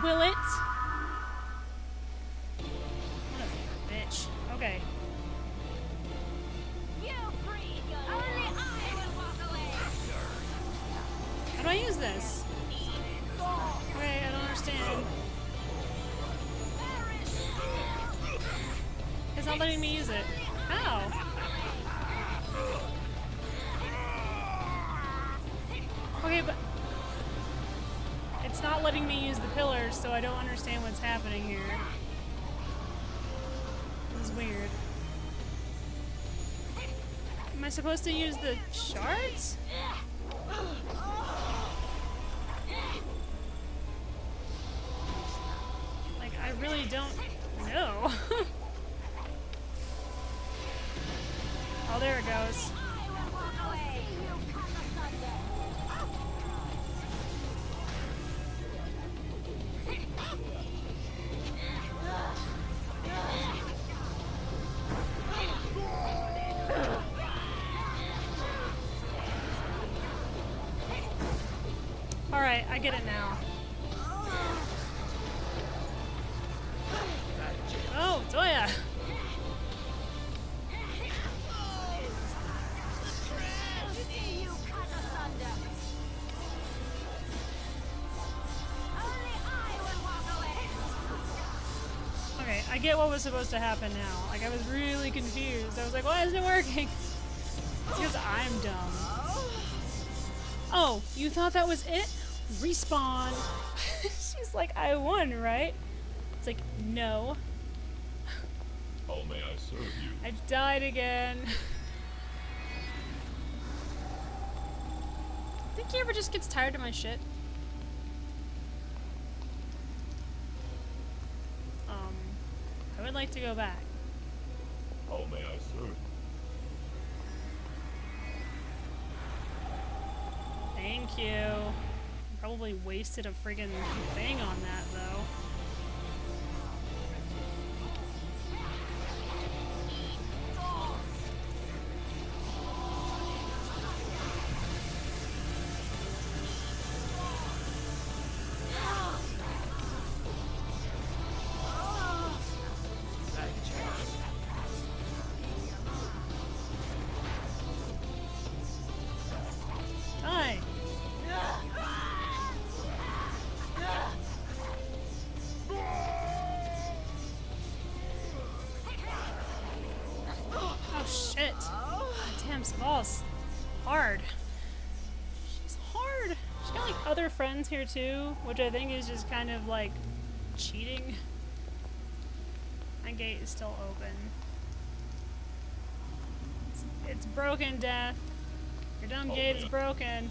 Will it? What a bitch. Okay. You this? Okay, I don't understand. It's not letting me use it. How? Okay, but it's not letting me use the pillars, so I don't understand what's happening here. This is weird. Am I supposed to use the shards? Like, I really don't know. Oh, there it goes. Alright, I get it now. Oh, Toya! Okay, I get what was supposed to happen now. Like, I was really confused. I was like, why isn't it working? It's because I'm dumb. Oh, you thought that was it? Respawn. She's like, I won, right? It's like, no. How may I serve you? I died again. Think he ever just gets tired of my shit? I would like to go back. How may I serve you? Thank you. Probably wasted a friggin' thing on that, though. Hi. Oh shit. Damn, Squall's hard. She's hard. She's got like other friends here too, which I think is just kind of like cheating. My gate is still open. It's broken, Death. Your dumb gate is broken.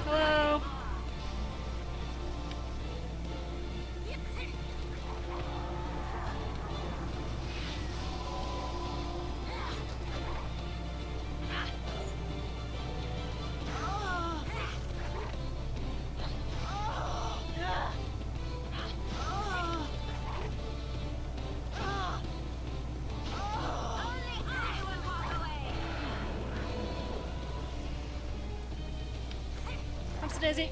Hello. What's Daisy?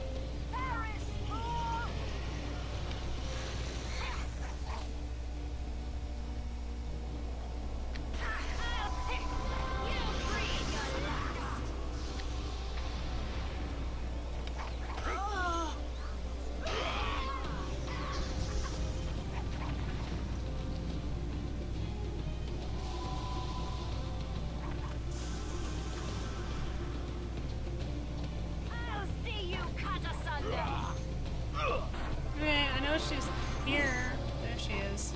Okay, I know she's here. There she is.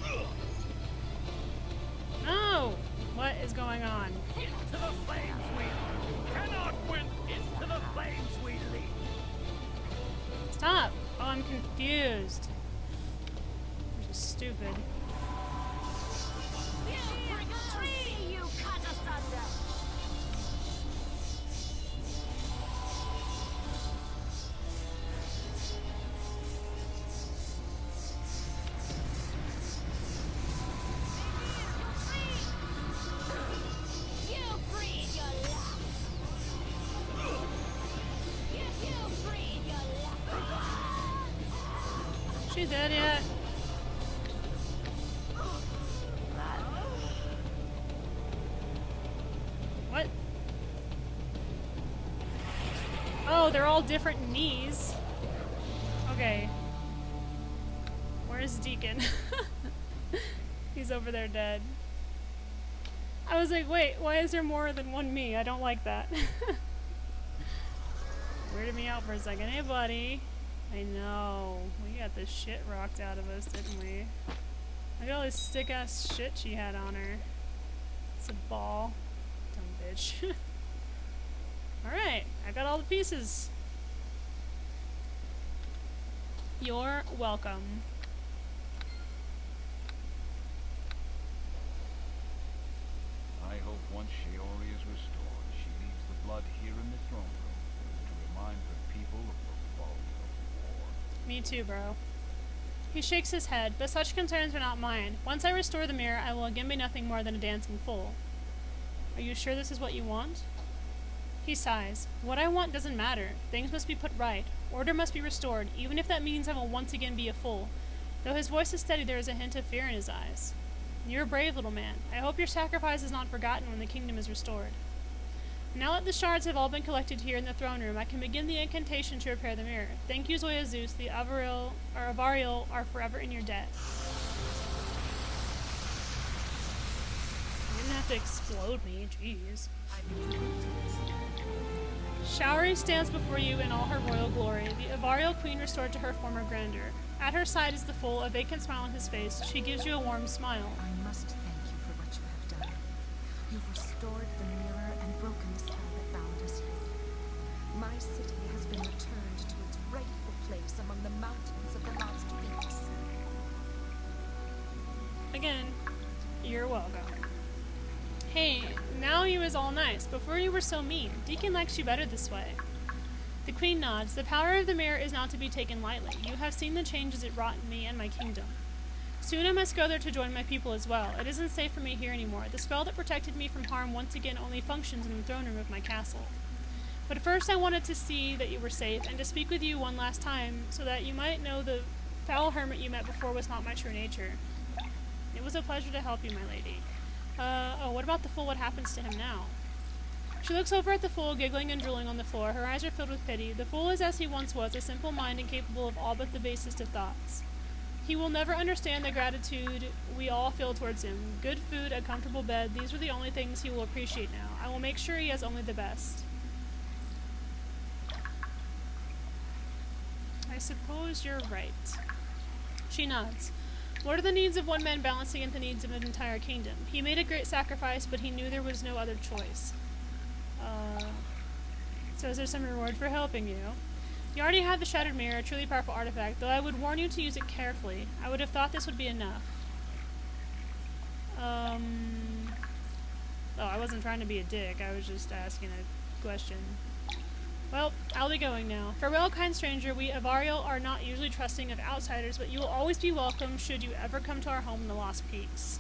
No! What is going on? Into the flames we cannot win. Into the flames we lead. Stop! Oh, I'm confused. Which is stupid. She dead yet? Oh, they're all different knees. Okay. Where's Deacon? He's over there dead. I was like, wait, why is there more than one me? I don't like that. Weirded me out for a second. Hey, buddy. I know. We got the shit rocked out of us, didn't we? Look at all this sick-ass shit she had on her. It's a ball. Dumb bitch. Alright, I got all the pieces. You're welcome. I hope once Shiori is restored, she leaves the blood here in the throne room to remind the people of the folly of war. Me too, bro. He shakes his head, but such concerns are not mine. Once I restore the mirror, I will again be nothing more than a dancing fool. Are you sure this is what you want? He sighs. What I want doesn't matter. Things must be put right. Order must be restored, even if that means I will once again be a fool. Though his voice is steady, there is a hint of fear in his eyes. You're a brave little man. I hope your sacrifice is not forgotten when the kingdom is restored. Now that the shards have all been collected here in the throne room, I can begin the incantation to repair the mirror. Thank you, Zoya Zeus. The Avariel are forever in your debt. You didn't have to explode me, jeez. Showery stands before you in all her royal glory, the Avariel queen restored to her former grandeur. At her side is the fool, a vacant smile on his face. She gives you a warm smile. I must thank you for what you have done. You've restored the mirror and broken the spell that bound us here. My city has been returned to its rightful place among the mountains of the Lost Peaks. Again, you're welcome. Hey, now you is all nice. Before you were so mean. Deacon likes you better this way. The queen nods. The power of the mirror is not to be taken lightly. You have seen the changes it wrought in me and my kingdom. Soon I must go there to join my people as well. It isn't safe for me here anymore. The spell that protected me from harm once again only functions in the throne room of my castle. But first I wanted to see that you were safe, and to speak with you one last time, so that you might know the foul hermit you met before was not my true nature. It was a pleasure to help you, my lady. Oh, what about the fool? What happens to him now? She looks over at the fool, giggling and drooling on the floor. Her eyes are filled with pity. The fool is as he once was, a simple mind incapable of all but the basest of thoughts. He will never understand the gratitude we all feel towards him. Good food, a comfortable bed, these are the only things he will appreciate now. I will make sure he has only the best. I suppose you're right. She nods. What are the needs of one man balanced against the needs of an entire kingdom? He made a great sacrifice, but he knew there was no other choice. So is there some reward for helping you? You already have the Shattered Mirror, a truly powerful artifact, though I would warn you to use it carefully. I would have thought this would be enough. Oh, I wasn't trying to be a dick, I was just asking a question. Well, I'll be going now. Farewell, kind stranger. We Avariel are not usually trusting of outsiders, but you will always be welcome should you ever come to our home in the Lost Peaks.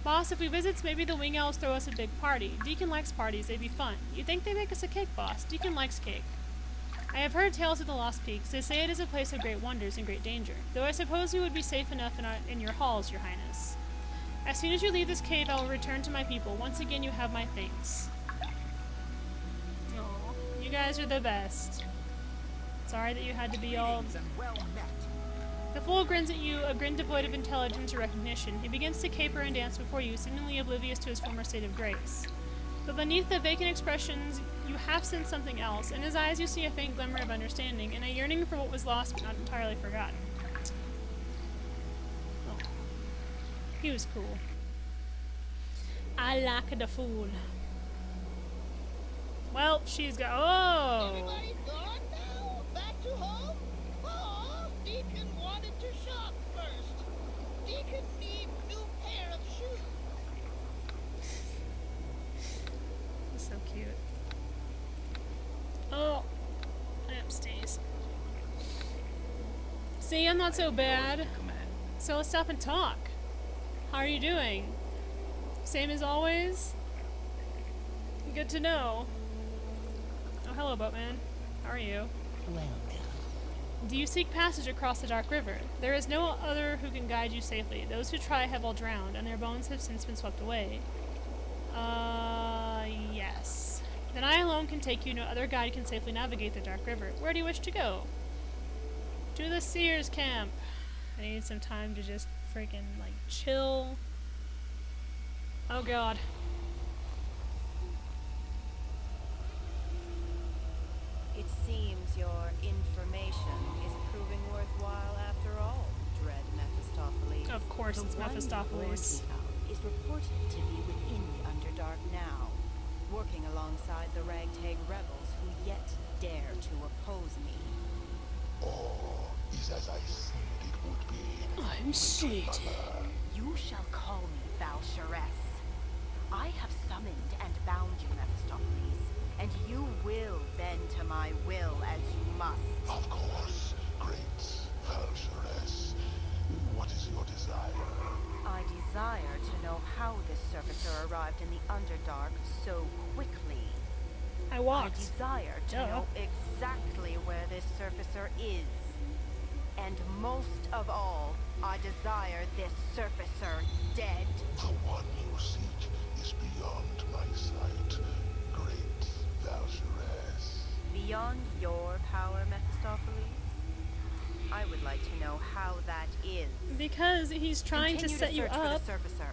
Boss, if we visit, maybe the Wing Elves throw us a big party. Deacon likes parties, they'd be fun. You think they make us a cake, boss? Deacon likes cake. I have heard tales of the Lost Peaks. They say it is a place of great wonders and great danger, though I suppose we would be safe enough in your halls, your highness. As soon as you leave this cave, I will return to my people. Once again, you have my thanks. Aw, you guys are the best. Sorry that you had to be all... The fool grins at you, a grin devoid of intelligence or recognition. He begins to caper and dance before you, seemingly oblivious to his former state of grace. But beneath the vacant expressions, you have sensed something else. In his eyes you see a faint glimmer of understanding, and a yearning for what was lost but not entirely forgotten. Oh. He was cool. I like the fool. Well, she's got... Oh! Everybody gone now? Back to home? Oh, Deacon wanted to shop first. Deacon need new pair of shoes. He's so cute. Oh, I am Stace. See, I'm not so bad. So let's stop and talk. How are you doing? Same as always? Good to know. Oh, hello, boatman. How are you? Welcome. Do you seek passage across the dark river? There is no other who can guide you safely. Those who try have all drowned, and their bones have since been swept away. Yes. Then I alone can take you. No other guide can safely navigate the Dark River. Where do you wish to go? To the Seers camp. I need some time to just freaking, like, chill. Oh god. It seems your information is proving worthwhile after all, dread Mephistopheles. Of course it's Mephistopheles. The one you warned me of is reported to be within the Underdark now, working alongside the ragtag rebels who yet dare to oppose me. All is as I said it would be. I'm sated. You shall call me Valsharess. I have summoned and bound you, Mephistopheles, and you will bend to my will as you must. Of course, great Valsharess. What is your desire? I desire to know how this surfacer arrived in the Underdark so quickly. I I walked. desire to Duh. know exactly where this surfacer is. And most of all, I desire this surfacer dead. The one you seek is beyond my sight, great Valsharess. Beyond your power, Mephistopheles? I would like to know how that is. Because he's trying Continue to set you search up. for the surfacer.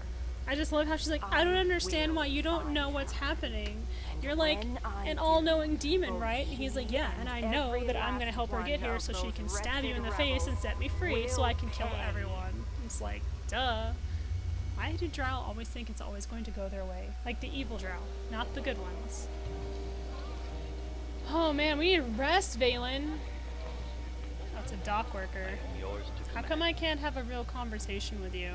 I just love how she's like, I don't I understand will why you don't find know what's her. happening. And You're like when I an do, all-knowing demon, both right? And he's like, yeah, and I know every that I'm gonna last help her get one here of so she those can stab you in the wretched face and rebels set me free so will I can kill pay. everyone. It's like, duh. Why do Drow always think it's always going to go their way? Like the evil Drow, not the good ones. Oh man, we need rest, Valen. That's a dock worker. I'm yours to How come I can't have a real conversation with you?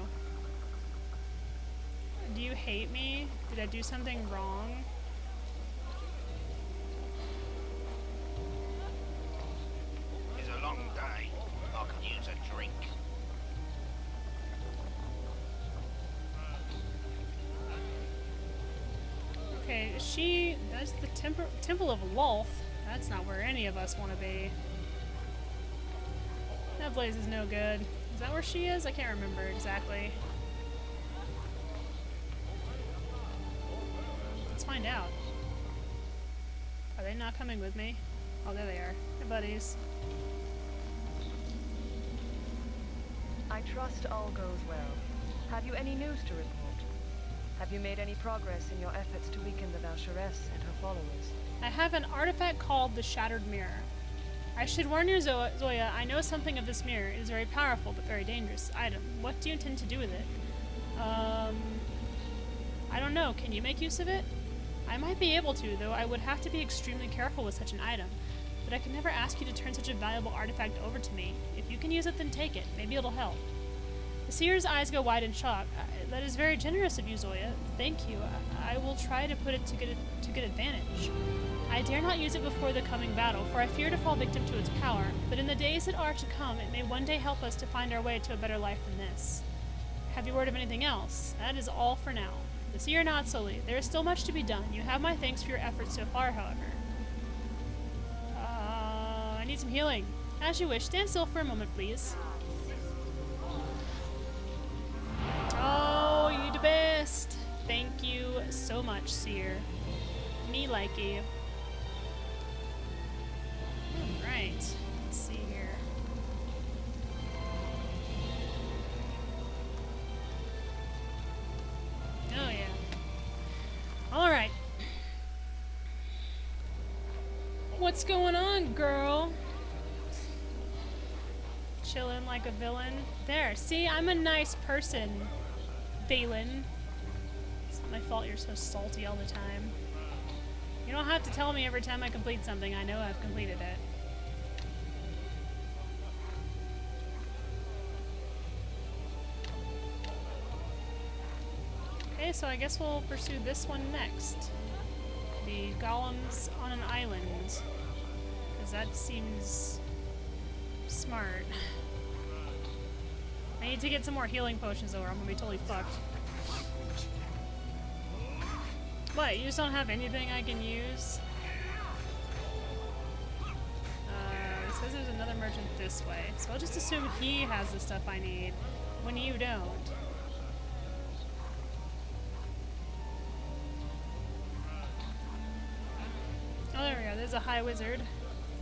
Do you hate me? Did I do something wrong? It's a long day. I could use a drink. Okay, that's the Temple of Lolth. That's not where any of us want to be. That place is no good. Is that where she is? I can't remember exactly. Let's find out. Are they not coming with me? Oh, there they are. Hey, buddies. I trust all goes well. Have you any news to report? Have you made any progress in your efforts to weaken the Valsharess and her followers? I have an artifact called the Shattered Mirror. I should warn you, Zoya, I know something of this mirror. It is a very powerful but very dangerous item. What do you intend to do with it? I don't know. Can you make use of it? I might be able to, though I would have to be extremely careful with such an item. But I could never ask you to turn such a valuable artifact over to me. If you can use it, then take it. Maybe it'll help. The seer's eyes go wide in shock. That is very generous of you, Zoya. Thank you. I will try to put it to good advantage. I dare not use it before the coming battle, for I fear to fall victim to its power. But in the days that are to come, it may one day help us to find our way to a better life than this. Have you word of anything else? That is all for now. The seer nods slowly. There is still much to be done. You have my thanks for your efforts so far, however. I need some healing. As you wish. Stand still for a moment, please. Oh, you the best. Thank you so much, Seer. Me like you. Alright. Let's see here. Oh, yeah. Alright. What's going on, girl? Chilling like a villain. There, see, I'm a nice person, Valen. It's not my fault you're so salty all the time. You don't have to tell me every time I complete something. I know I've completed it. Okay, so I guess we'll pursue this one next. The golems on an island. Because that seems smart. I need to get some more healing potions or I'm gonna be totally fucked. What, you just don't have anything I can use? It says there's another merchant this way, so I'll just assume he has the stuff I need when you don't. is a high wizard.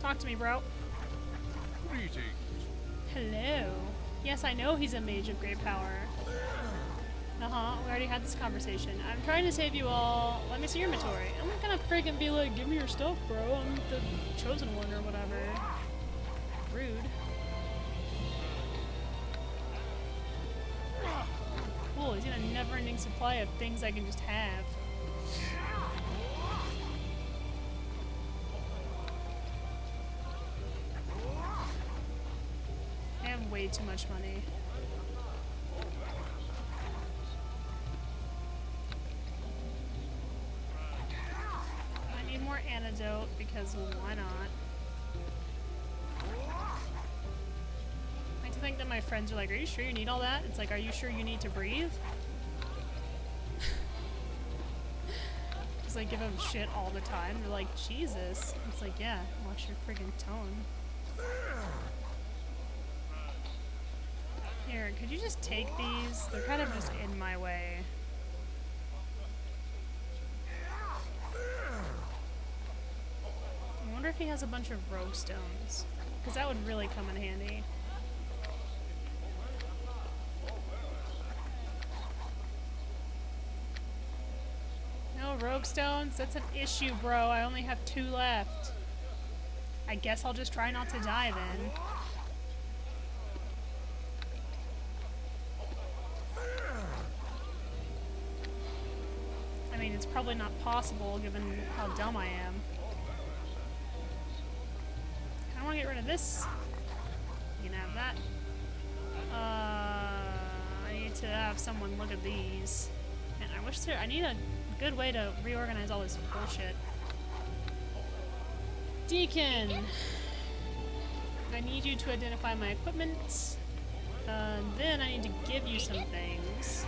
Talk to me, bro. Greetings. Hello. Yes, I know he's a mage of great power. Uh-huh, we already had this conversation. I'm trying to save you all. Let me see your inventory. I'm not gonna friggin' be like, give me your stuff, bro. I'm the chosen one or whatever. Rude. Cool, he's got a never-ending supply of things I can just have. I have way too much money. I need more antidote because why not? I like to think that my friends are like, are you sure you need all that? It's like, are you sure you need to breathe? Just like give them shit all the time. They're like, Jesus. It's like, yeah, watch your friggin' tone. Here, could you just take these? They're kind of just in my way. I wonder if he has a bunch of rogue stones. Because that would really come in handy. No rogue stones? That's an issue, bro. I only have 2 left. I guess I'll just try not to die then. I mean, it's probably not possible given how dumb I am. I want to get rid of this. You can have that. I need to have someone look at these. And I wish I need a good way to reorganize all this bullshit. Deacon! I need you to identify my equipment. Then I need to give you some things.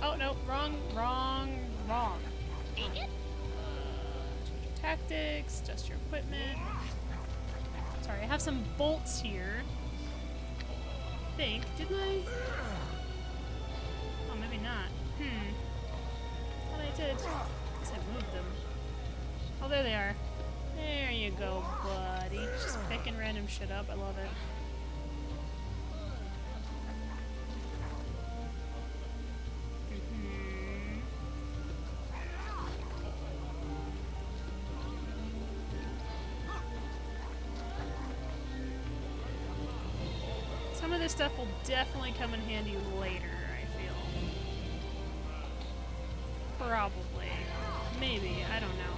Oh, no, wrong. Tactics, just your equipment. Sorry, I have some bolts here. I think, didn't I? Oh, maybe not. Thought I did. Guess I moved them. Oh, there they are. There you go, buddy. Just picking random shit up. I love it. Some of this stuff will definitely come in handy later, I feel. Probably. Maybe. I don't know.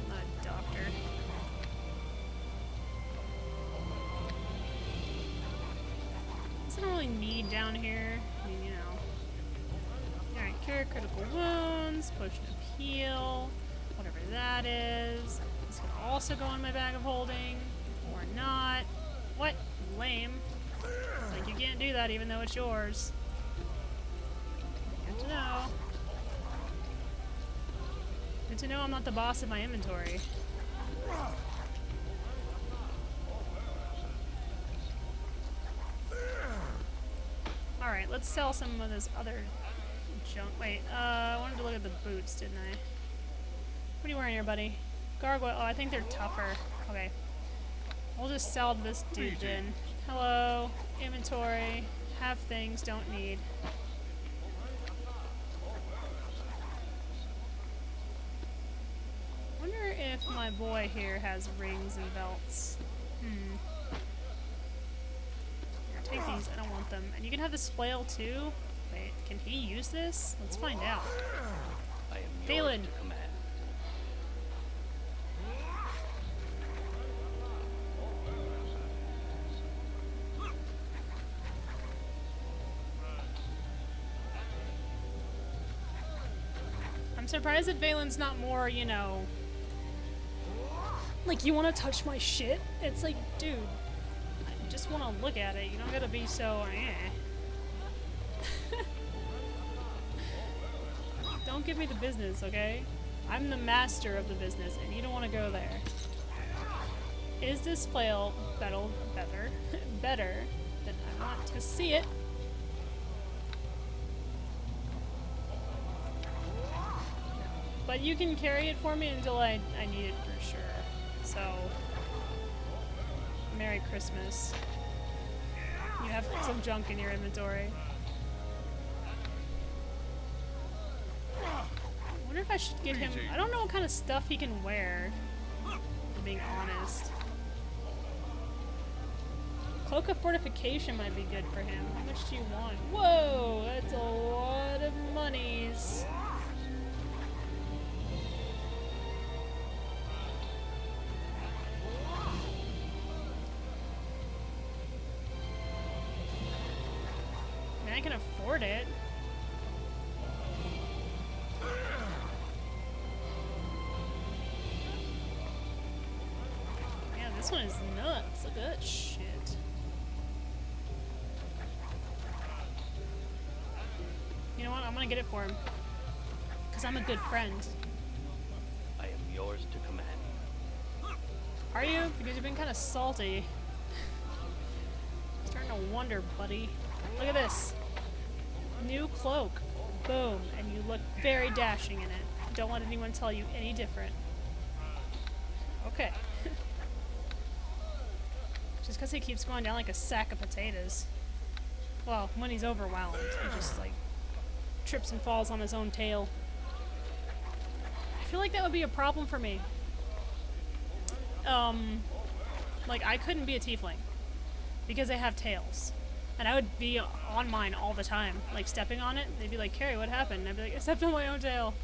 I'm not a doctor. I don't really need down here. I mean, you know. Alright, cure critical wounds, potion of heal, whatever that is. This can also go in my bag of holding, or not. What? Lame. It's like you can't do that even though it's yours. Good to know. Good to know I'm not the boss of my inventory. Alright, let's sell some of this other junk. Wait, I wanted to look at the boots, didn't I? What are you wearing here, buddy? Gargoyle. Oh, I think they're tougher. Okay. We'll just sell this dude then. Hello. Inventory. Have things. Don't need. Wonder if my boy here has rings and belts. Here, take these. I don't want them. And you can have this flail too. Wait, can he use this? Let's find out. I am yours Valen. to command. I'm surprised that Valen's not more, you know, like, you want to touch my shit? It's like, dude, I just want to look at it. You don't gotta be so, Don't give me the business, okay? I'm the master of the business, and you don't want to go there. Is this flail better than I want to see it? But you can carry it for me until I need it for sure. So, Merry Christmas. You have some junk in your inventory. I wonder if I should get him... I don't know what kind of stuff he can wear, if I'm being honest. Cloak of Fortification might be good for him. How much do you want? Whoa! That's a lot of monies. I mean, I can afford it. Yeah, this one is nuts. Look at that shit. You know what? I'm gonna get it for him. Because I'm a good friend. I am yours to command. Are you? Because you've been kind of salty. Starting to wonder, buddy. Look at this. New cloak. Boom. And you look very dashing in it. Don't let anyone tell you any different. Okay. Just because he keeps going down like a sack of potatoes. Well, when he's overwhelmed, he just like trips and falls on his own tail. I feel like that would be a problem for me. Like I couldn't be a tiefling because they have tails. And I would be on mine all the time, like stepping on it. They'd be like, "Carrie, what happened?" And I'd be like, "I stepped on my own tail."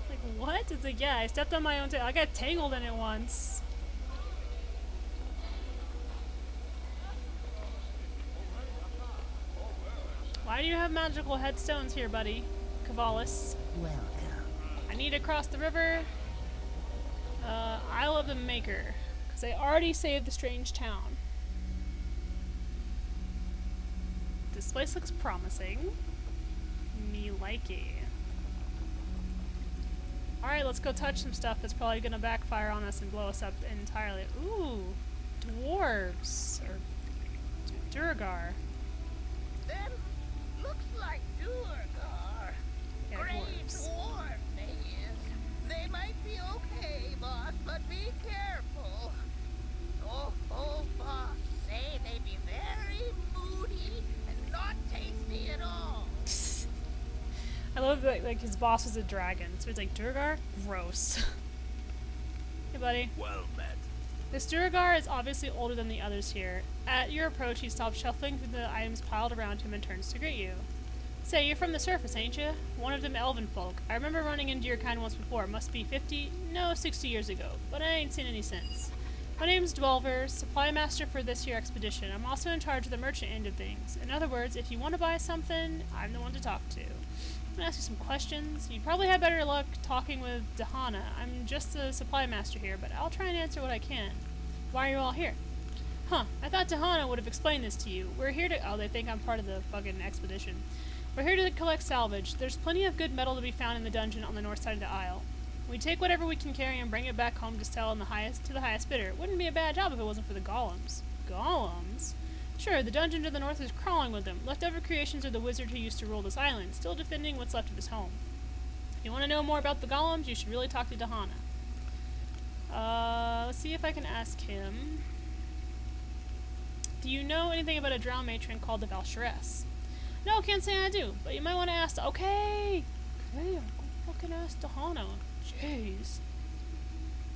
Like, what? It's like, yeah, I stepped on my own tail. I got tangled in it once. Why do you have magical headstones here, buddy? Cavalis. Welcome. I need to cross the river. Isle of the Maker. Because I already saved the strange town. This place looks promising. Me likey. Alright, let's go touch some stuff that's probably gonna backfire on us and blow us up entirely. Ooh, dwarves. Or Durgar. Them looks like Durgar. Yeah, Great dwarves. dwarf they is. They might be okay, boss, but be careful. Oh, boss, say they be very moody and not tasty at all. I love that like his boss is a dragon, so he's like, Durgar? Gross. Hey buddy. Well met. This Durgar is obviously older than the others here. At your approach, he stops shuffling through the items piled around him and turns to greet you. Say, you're from the surface, ain't you? One of them elven folk. I remember running into your kind once before. Must be 50, no, 60 years ago. But I ain't seen any since. My name's Dwelver, supply master for this here expedition. I'm also in charge of the merchant end of things. In other words, if you want to buy something, I'm the one to talk to. I'm gonna ask you some questions. You'd probably have better luck talking with Dahana. I'm just the supply master here, but I'll try and answer what I can. Why are you all here? Huh, I thought Dahana would have explained this to you. We're here to— oh, they think I'm part of the fucking expedition. We're here to collect salvage. There's plenty of good metal to be found in the dungeon on the north side of the isle. We take whatever we can carry and bring it back home to sell to the highest bidder. It wouldn't be a bad job if it wasn't for the golems. Golems? Sure, the dungeon to the north is crawling with them. Leftover creations of the wizard who used to rule this island, still defending what's left of his home. If you want to know more about the golems, you should really talk to Dahana. Let's see if I can ask him. Do you know anything about a drow matron called the Valshires? No, can't say I do, but you might want to ask— okay, I'm gonna fucking ask Dahana. Jeez.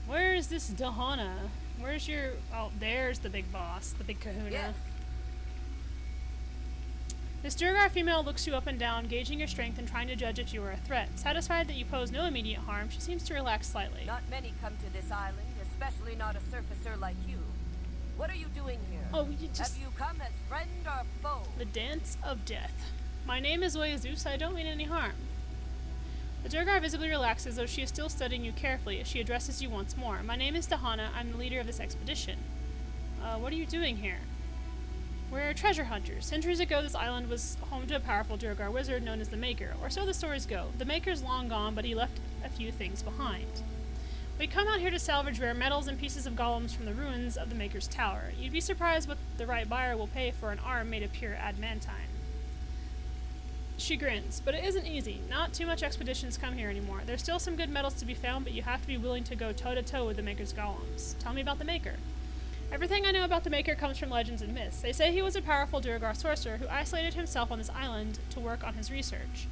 Where is this Dahana? Where's your— oh, there's the big boss, the big kahuna. Yeah. This Durgar female looks you up and down, gauging your strength and trying to judge if you are a threat. Satisfied that you pose no immediate harm, she seems to relax slightly. Not many come to this island, especially not a surfacer like you. What are you doing here? Oh, you just— Have you come as friend or foe? the dance of death. My name is Oyazus, I don't mean any harm. The Durgar visibly relaxes, though she is still studying you carefully as she addresses you once more. My name is Dahana, I'm the leader of this expedition. What are you doing here? We're treasure hunters. Centuries ago, this island was home to a powerful Durgar wizard known as the Maker, or so the stories go. The Maker's long gone, but he left a few things behind. We come out here to salvage rare metals and pieces of golems from the ruins of the Maker's tower. You'd be surprised what the right buyer will pay for an arm made of pure adamantine. She grins, but it isn't easy. Not too much expeditions come here anymore. There's still some good metals to be found, but you have to be willing to go toe-to-toe with the Maker's golems. Tell me about the Maker. Everything I know about the Maker comes from legends and myths. They say he was a powerful Duergar sorcerer who isolated himself on this island to work on his research.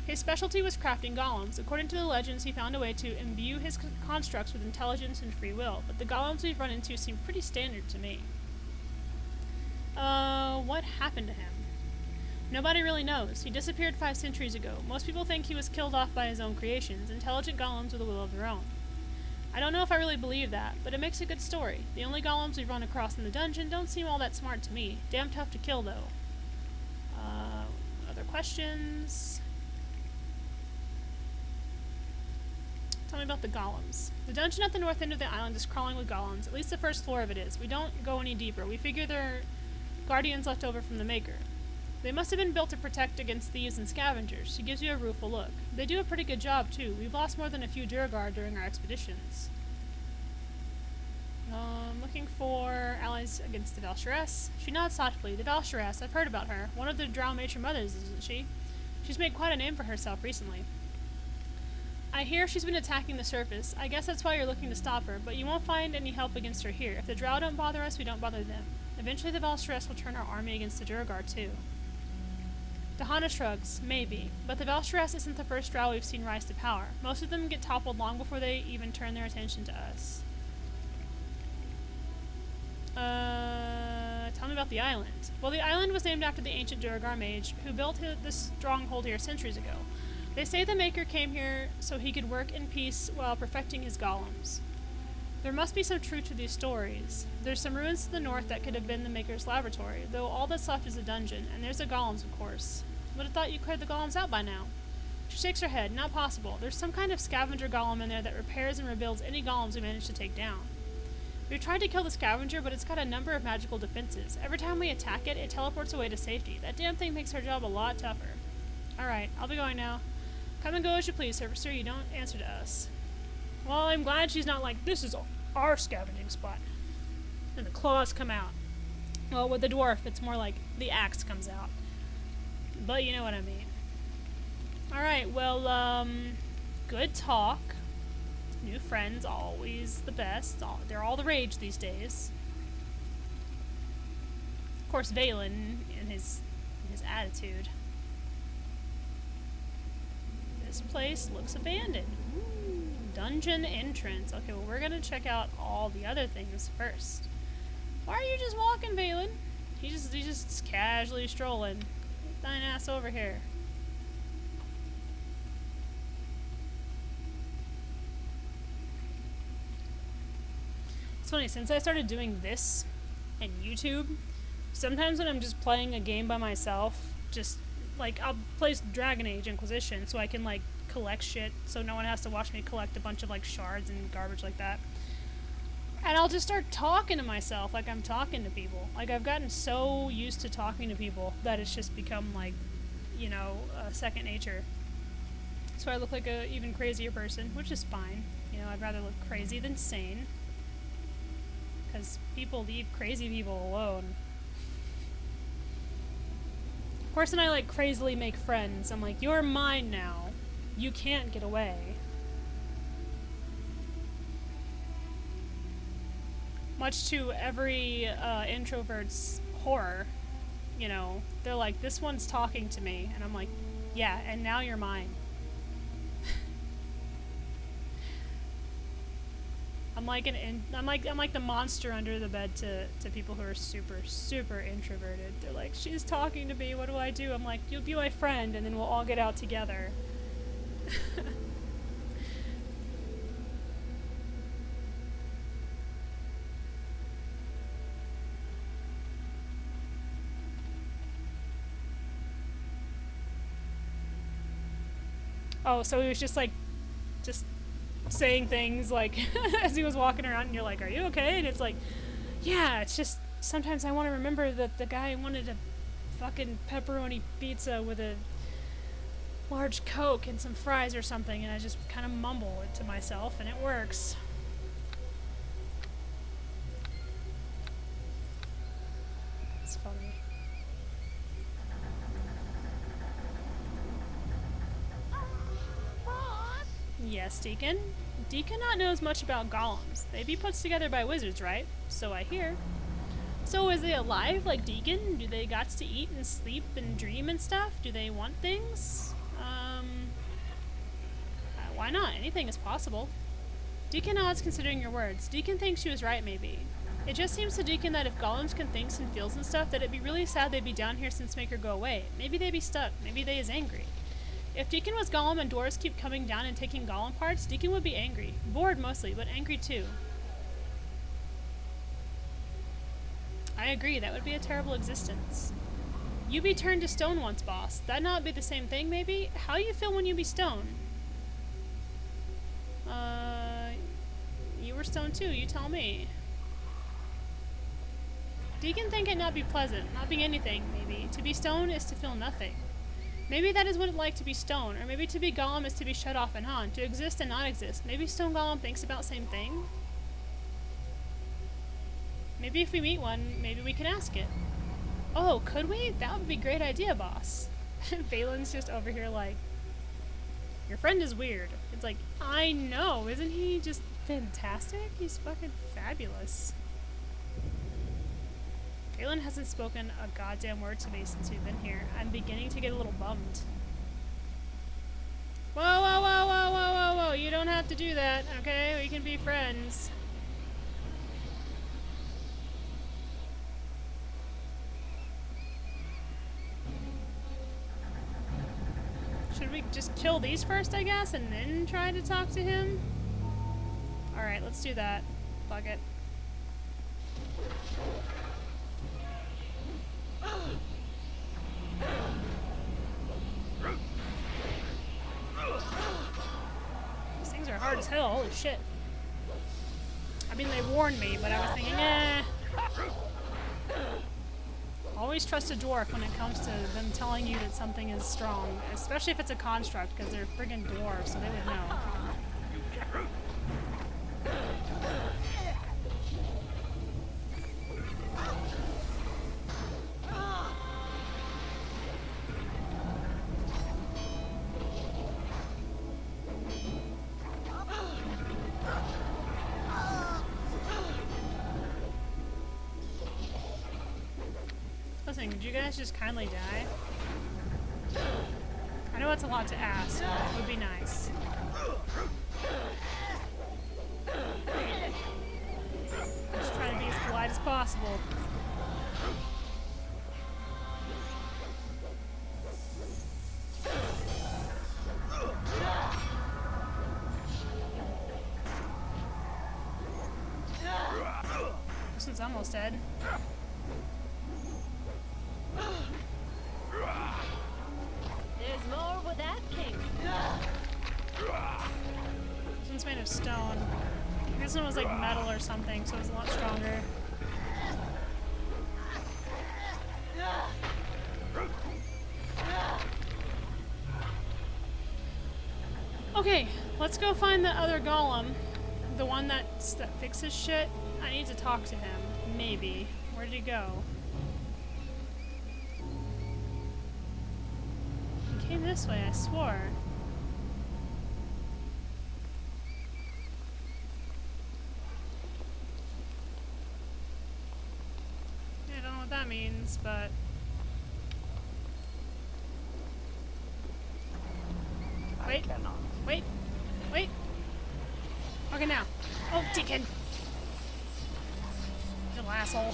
His specialty was crafting golems. According to the legends, he found a way to imbue his constructs with intelligence and free will, but the golems we've run into seem pretty standard to me. What happened to him? Nobody really knows. He disappeared 5 centuries ago. Most people think he was killed off by his own creations, intelligent golems with a will of their own. I don't know if I really believe that, but it makes a good story. The only golems we've run across in the dungeon don't seem all that smart to me. Damn tough to kill, though. Other questions? Tell me about the golems. The dungeon at the north end of the island is crawling with golems. At least the first floor of it is. We don't go any deeper. We figure they're guardians left over from the Maker. They must have been built to protect against thieves and scavengers. She gives you a rueful look. They do a pretty good job, too. We've lost more than a few Duergar during our expeditions. Looking for allies against the Valshires. She nods thoughtfully. The Valshires, I've heard about her. One of the Drow matron mothers, isn't she? She's made quite a name for herself recently. I hear she's been attacking the surface. I guess that's why you're looking to stop her, but you won't find any help against her here. If the Drow don't bother us, we don't bother them. Eventually the Valshires will turn our army against the Duergar, too. Dahana shrugs. Maybe. But the Valshires isn't the first Drow we've seen rise to power. Most of them get toppled long before they even turn their attention to us. Tell me about the island. Well, the island was named after the ancient Duergar mage who built this stronghold here centuries ago. They say the Maker came here so he could work in peace while perfecting his golems. There must be some truth to these stories. There's some ruins to the north that could have been the Maker's laboratory, though all that's left is a dungeon, and there's the golems, of course. Would have thought you cleared the golems out by now. She shakes her head. Not possible. There's some kind of scavenger golem in there that repairs and rebuilds any golems we manage to take down. We've tried to kill the scavenger, but it's got a number of magical defenses. Every time we attack it, it teleports away to safety. That damn thing makes our job a lot tougher. Alright, I'll be going now. Come and go as you please, Surfacer. You don't answer to us. Well, I'm glad she's not like, this is our scavenging spot. And the claws come out. Well, with the dwarf, it's more like the axe comes out. But you know what I mean. Alright, well, good talk. New friends, always the best. They're all the rage these days. Of course, Valen and his attitude. This place looks abandoned. Ooh, dungeon entrance. Okay, well, we're gonna check out all the other things first. Why are you just walking, Valen? He's just casually strolling. Get thine ass over here. It's funny, since I started doing this and YouTube, sometimes when I'm just playing a game by myself, just like I'll play Dragon Age Inquisition so I can like collect shit so no one has to watch me collect a bunch of like shards and garbage like that. And I'll just start talking to myself like I'm talking to people. Like I've gotten so used to talking to people that it's just become like, you know, second nature. So I look like a even crazier person, which is fine. You know, I'd rather look crazy than sane. Because people leave crazy people alone. Of course, then I like crazily make friends. I'm like, you're mine now. You can't get away. Much to every introvert's horror, you know, they're like, this one's talking to me, and I'm like, yeah, and now you're mine. I'm like the monster under the bed to people who are super introverted. They're like, she's talking to me, what do I do? I'm like, you'll be my friend and then we'll all get out together. Oh, so he was just saying things like as he was walking around and you're like, are you okay? And it's like, yeah, it's just sometimes I want to remember that the guy wanted a fucking pepperoni pizza with a large Coke and some fries or something, and I just kind of mumble it to myself and it works. It's funny. Yes, Deacon. Deacon not knows much about golems. They be put together by wizards, right? So I hear. So is they alive like Deacon? Do they got to eat and sleep and dream and stuff? Do they want things? Why not? Anything is possible. Deacon nods considering your words. Deacon thinks she was right, maybe. It just seems to Deacon that if golems can think and feels and stuff, that it'd be really sad they'd be down here since Maker go away. Maybe they'd be stuck. Maybe they is angry. If Deacon was golem and dwarves keep coming down and taking golem parts, Deacon would be angry. Bored mostly, but angry too. I agree, that would be a terrible existence. You be turned to stone once, boss. That not be the same thing, maybe? How you feel when you be stone? You were stone too, you tell me. Deacon think it not be pleasant, not be anything, maybe. To be stone is to feel nothing. Maybe that is what it's like to be stone, or maybe to be golem is to be shut off and on, to exist and not exist. Maybe stone golem thinks about same thing? Maybe if we meet one, maybe we can ask it. Oh, could we? That would be a great idea, boss. Valen's just over here like, your friend is weird. It's like, I know, isn't he just fantastic? He's fucking fabulous. Valen hasn't spoken a goddamn word to me since we've been here. I'm beginning to get a little bummed. Whoa, whoa, whoa, whoa, whoa, whoa, whoa. You don't have to do that, okay? We can be friends. Should we just kill these first, I guess, and then try to talk to him? Alright, let's do that. Fuck it. These things are hard as hell, holy shit. I mean, they warned me, but I was thinking, eh. Always trust a dwarf when it comes to them telling you that something is strong, especially if it's a construct, because they're friggin' dwarves, so they would know. Listen, could you guys just kindly die? I know it's a lot to ask, but it would be nice. Just trying to be as polite as possible. This one's almost dead. There's more where that came from. This one's made of stone. This one was like metal or something, so it was a lot stronger. Okay, let's go find the other golem. The one that fixes shit. I need to talk to him. Maybe. Where did he go? He came this way, I swore. Yeah, I don't know what that means, but... Wait. Wait. Wait. Okay, now. Oh, Deacon! You little asshole.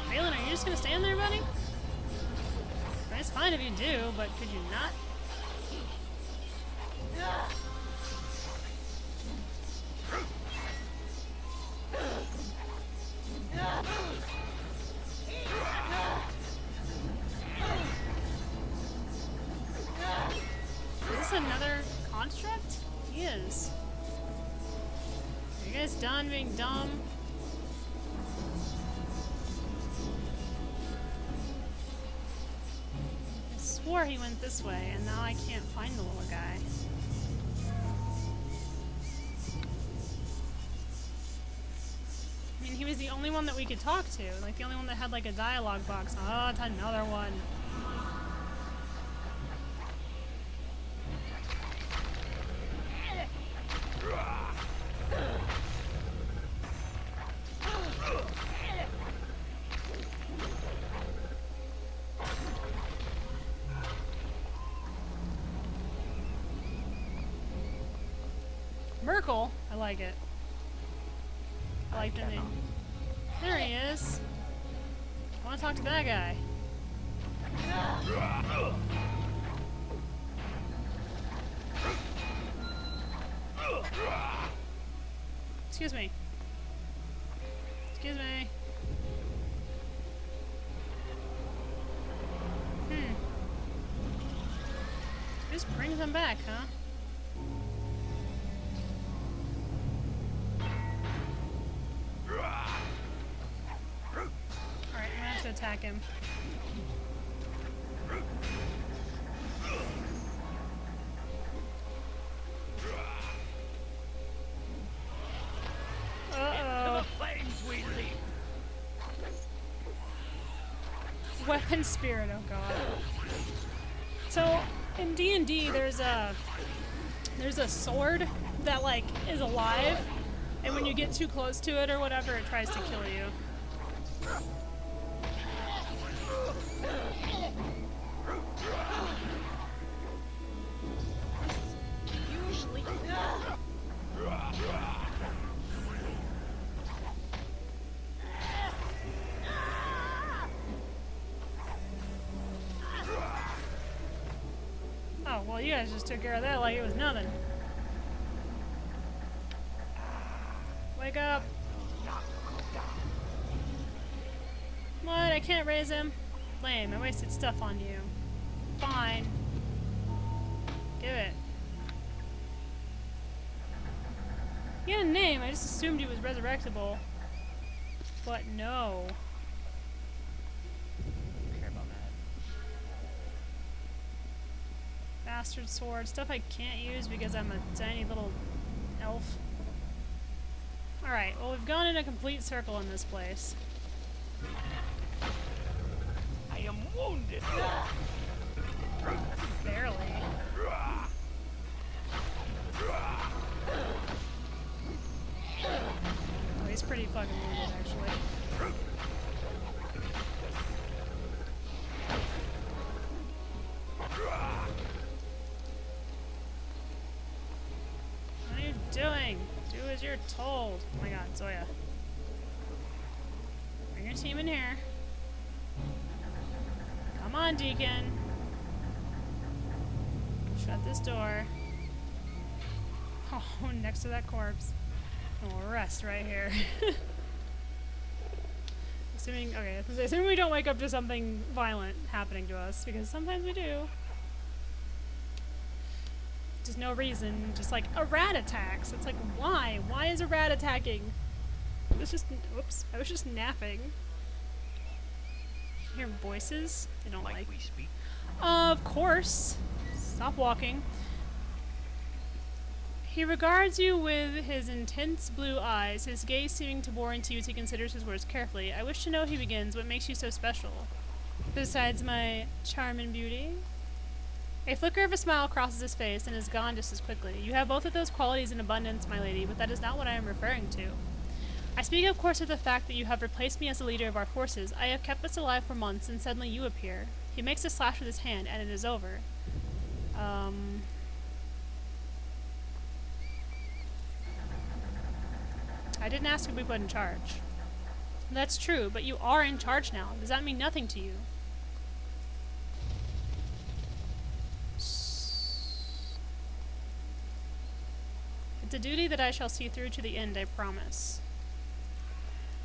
Valen, are you just gonna stand there, buddy? It's fine if you do, but could you not? Is this another construct? He is. Are you guys done being dumb? I swore he went this way, and now I can't find the little guy. I mean, he was the only one that we could talk to. Like, the only one that had, like, a dialogue box. Oh, it's another one. circle. I like it. I like the name. There he is. I want to talk to that guy. Excuse me. Excuse me. Just bring them back, huh? Alright, I'm gonna have to attack him. To the flames we leap. Weapon spirit, oh god. So in D&D there's a sword that like is alive, and when you get too close to it or whatever, it tries to kill you. Usually. Oh, well, you guys just took care of that like it was nothing. Wake up. What? I can't raise him? Lame, I wasted stuff on you. Fine. Give it. He had a name, I just assumed he was resurrectable. But no. Don't care about that. Bastard sword. Stuff I can't use because I'm a tiny little elf. Alright, well we've gone in a complete circle in this place. I am wounded. Barely. Oh, he's pretty fucking wounded, actually. What are you doing? Do as you're told. Oh my god, Zoya. Bring your team in here. Come on, Deacon. Shut this door. Oh, next to that corpse. And we'll rest right here. Assuming we don't wake up to something violent happening to us, because sometimes we do. Just no reason, just like a rat attacks. It's like, why? Why is a rat attacking? It was just, whoops, I was just napping. I hear voices. I don't like. we speak. Of course. Stop walking. He regards you with his intense blue eyes, his gaze seeming to bore into you as he considers his words carefully. I wish to know, he begins, what makes you so special? Besides my charm and beauty? A flicker of a smile crosses his face and is gone just as quickly. You have both of those qualities in abundance, my lady, but that is not what I am referring to. I speak, of course, of the fact that you have replaced me as the leader of our forces. I have kept us alive for months, and suddenly you appear. He makes a slash with his hand, and it is over. I didn't ask if we put in charge. That's true, but you are in charge now. Does that mean nothing to you? It's a duty that I shall see through to the end, I promise.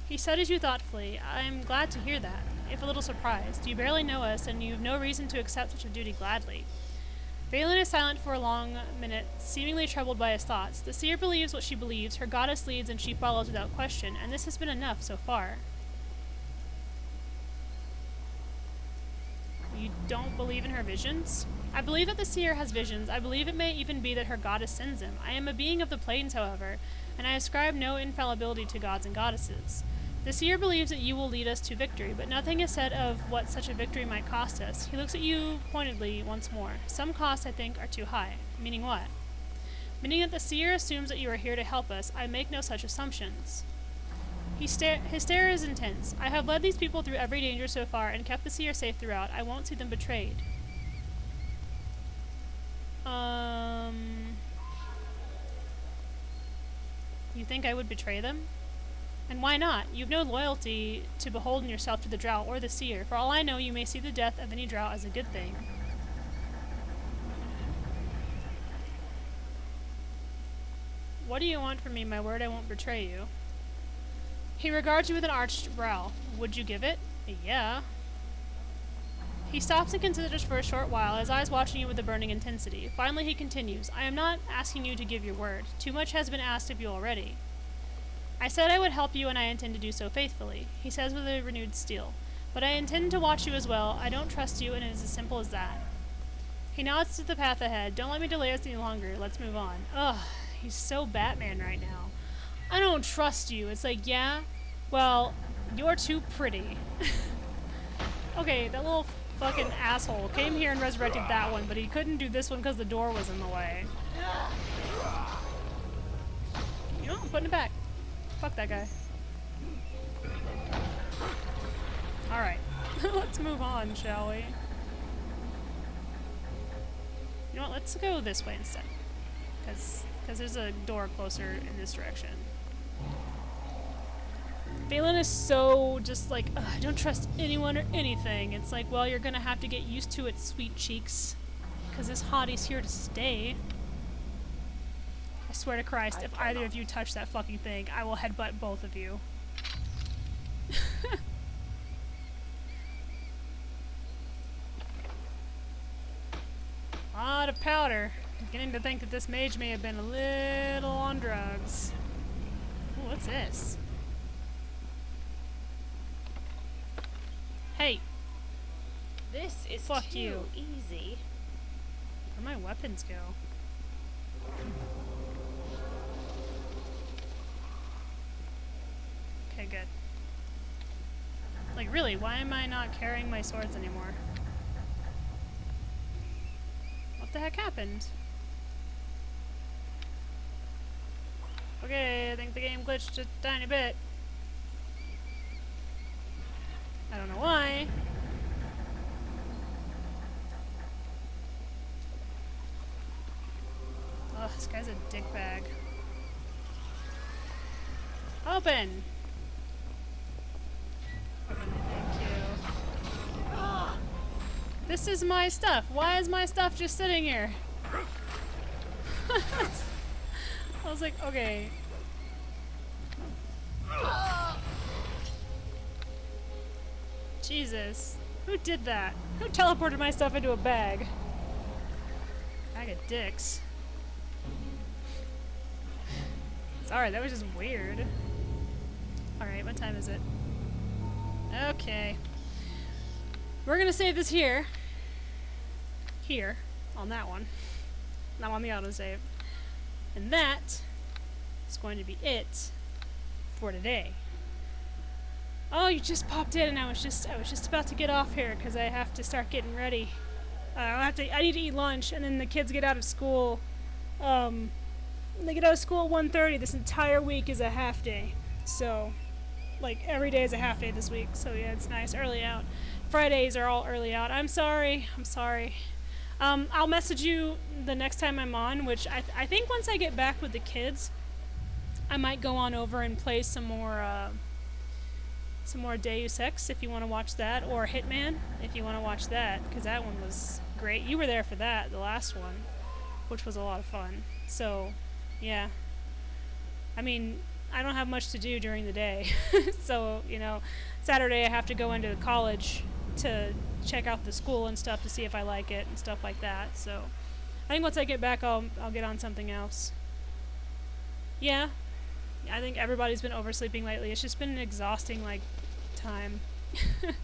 He studies you thoughtfully. I am glad to hear that, if a little surprised. You barely know us, and you have no reason to accept such a duty gladly. Valen is silent for a long minute, seemingly troubled by his thoughts. The seer believes what she believes, her goddess leads, and she follows without question, and this has been enough so far. You don't believe in her visions? I believe that the seer has visions. I believe it may even be that her goddess sends them. I am a being of the plains, however, and I ascribe no infallibility to gods and goddesses. The seer believes that you will lead us to victory, but nothing is said of what such a victory might cost us. He looks at you pointedly once more. Some costs, I think, are too high. Meaning what? Meaning that the seer assumes that you are here to help us. I make no such assumptions. His stare is intense. I have led these people through every danger so far and kept the seer safe throughout. I won't see them betrayed. You think I would betray them? And why not? You've no loyalty to beholden yourself to the Drow or the Seer. For all I know, you may see the death of any Drow as a good thing. What do you want from me? My word, I won't betray you. He regards you with an arched brow. Would you give it? Yeah. He stops and considers for a short while, his eyes watching you with a burning intensity. Finally he continues, I am not asking you to give your word. Too much has been asked of you already. I said I would help you and I intend to do so faithfully, he says with a renewed steel. But I intend to watch you as well. I don't trust you and it is as simple as that. He nods to the path ahead. Don't let me delay us any longer. Let's move on. Ugh, he's so Batman right now. I don't trust you. It's like, yeah, well, you're too pretty. Okay, that little fucking asshole came here and resurrected that one, but he couldn't do this one because the door was in the way. You know, I'm putting it back. Fuck that guy. Alright. Let's move on, shall we? You know what? Let's go this way instead. Because there's a door closer in this direction. Balin is so just like, I don't trust anyone or anything. It's like, well, you're gonna have to get used to it, sweet cheeks. Because this hottie's here to stay. I swear to Christ, if either of you touch that fucking thing, I will headbutt both of you. A lot of powder. I'm beginning to think that this mage may have been a little on drugs. Ooh, what's this? Hey! This is Fuck too you. easy. Where'd my weapons go? Okay, good. Like, really, why am I not carrying my swords anymore? What the heck happened? Okay, I think the game glitched a tiny bit. I don't know why. Ugh, this guy's a dickbag. Open! Open, thank you. This is my stuff. Why is my stuff just sitting here? I was like, okay. Jesus. Who did that? Who teleported my stuff into a bag? Bag of dicks. Sorry, that was just weird. Alright, what time is it? Okay. We're gonna save this here. Here. On that one. Not on the autosave. And that is going to be it for today. Oh, you just popped in and I was just about to get off here because I have to start getting ready. I need to eat lunch and then the kids get out of school. They get out of school at 1:30. This entire week is a half day. So, like, every day is a half day this week. So, yeah, it's nice. Early out. Fridays are all early out. I'm sorry. I'll message you the next time I'm on, which I think once I get back with the kids, I might go on over and play some more Deus Ex if you want to watch that, or Hitman if you want to watch that, because that one was great. You were there for that, the last one, which was a lot of fun. So, yeah. I mean, I don't have much to do during the day. So, you know, Saturday I have to go into college to check out the school and stuff to see if I like it and stuff like that. So, I think once I get back, I'll get on something else. Yeah. I think everybody's been oversleeping lately. It's just been an exhausting, like, time. But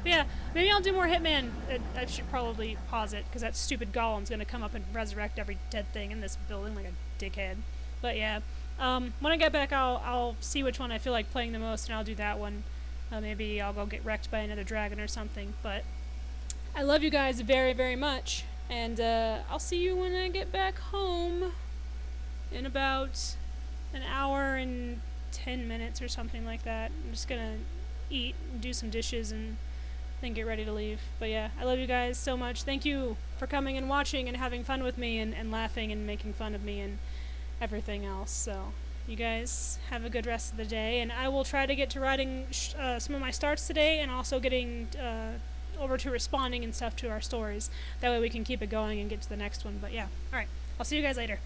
yeah, maybe I'll do more Hitman. I should probably pause it, because that stupid golem's gonna come up and resurrect every dead thing in this building like a dickhead. But yeah, when I get back, I'll see which one I feel like playing the most, and I'll do that one. Maybe I'll go get wrecked by another dragon or something. But I love you guys very, very much, and I'll see you when I get back home in about an hour and 10 minutes or something like that. I'm just gonna eat and do some dishes and then get ready to leave. But yeah, I love you guys so much. Thank you for coming and watching and having fun with me and laughing and making fun of me and everything else. So You guys have a good rest of the day, and I will try to get to writing some of my starts today, and also getting over to responding and stuff to our stories. That way we can keep it going and get to the next one. But yeah, alright. I'll see you guys later.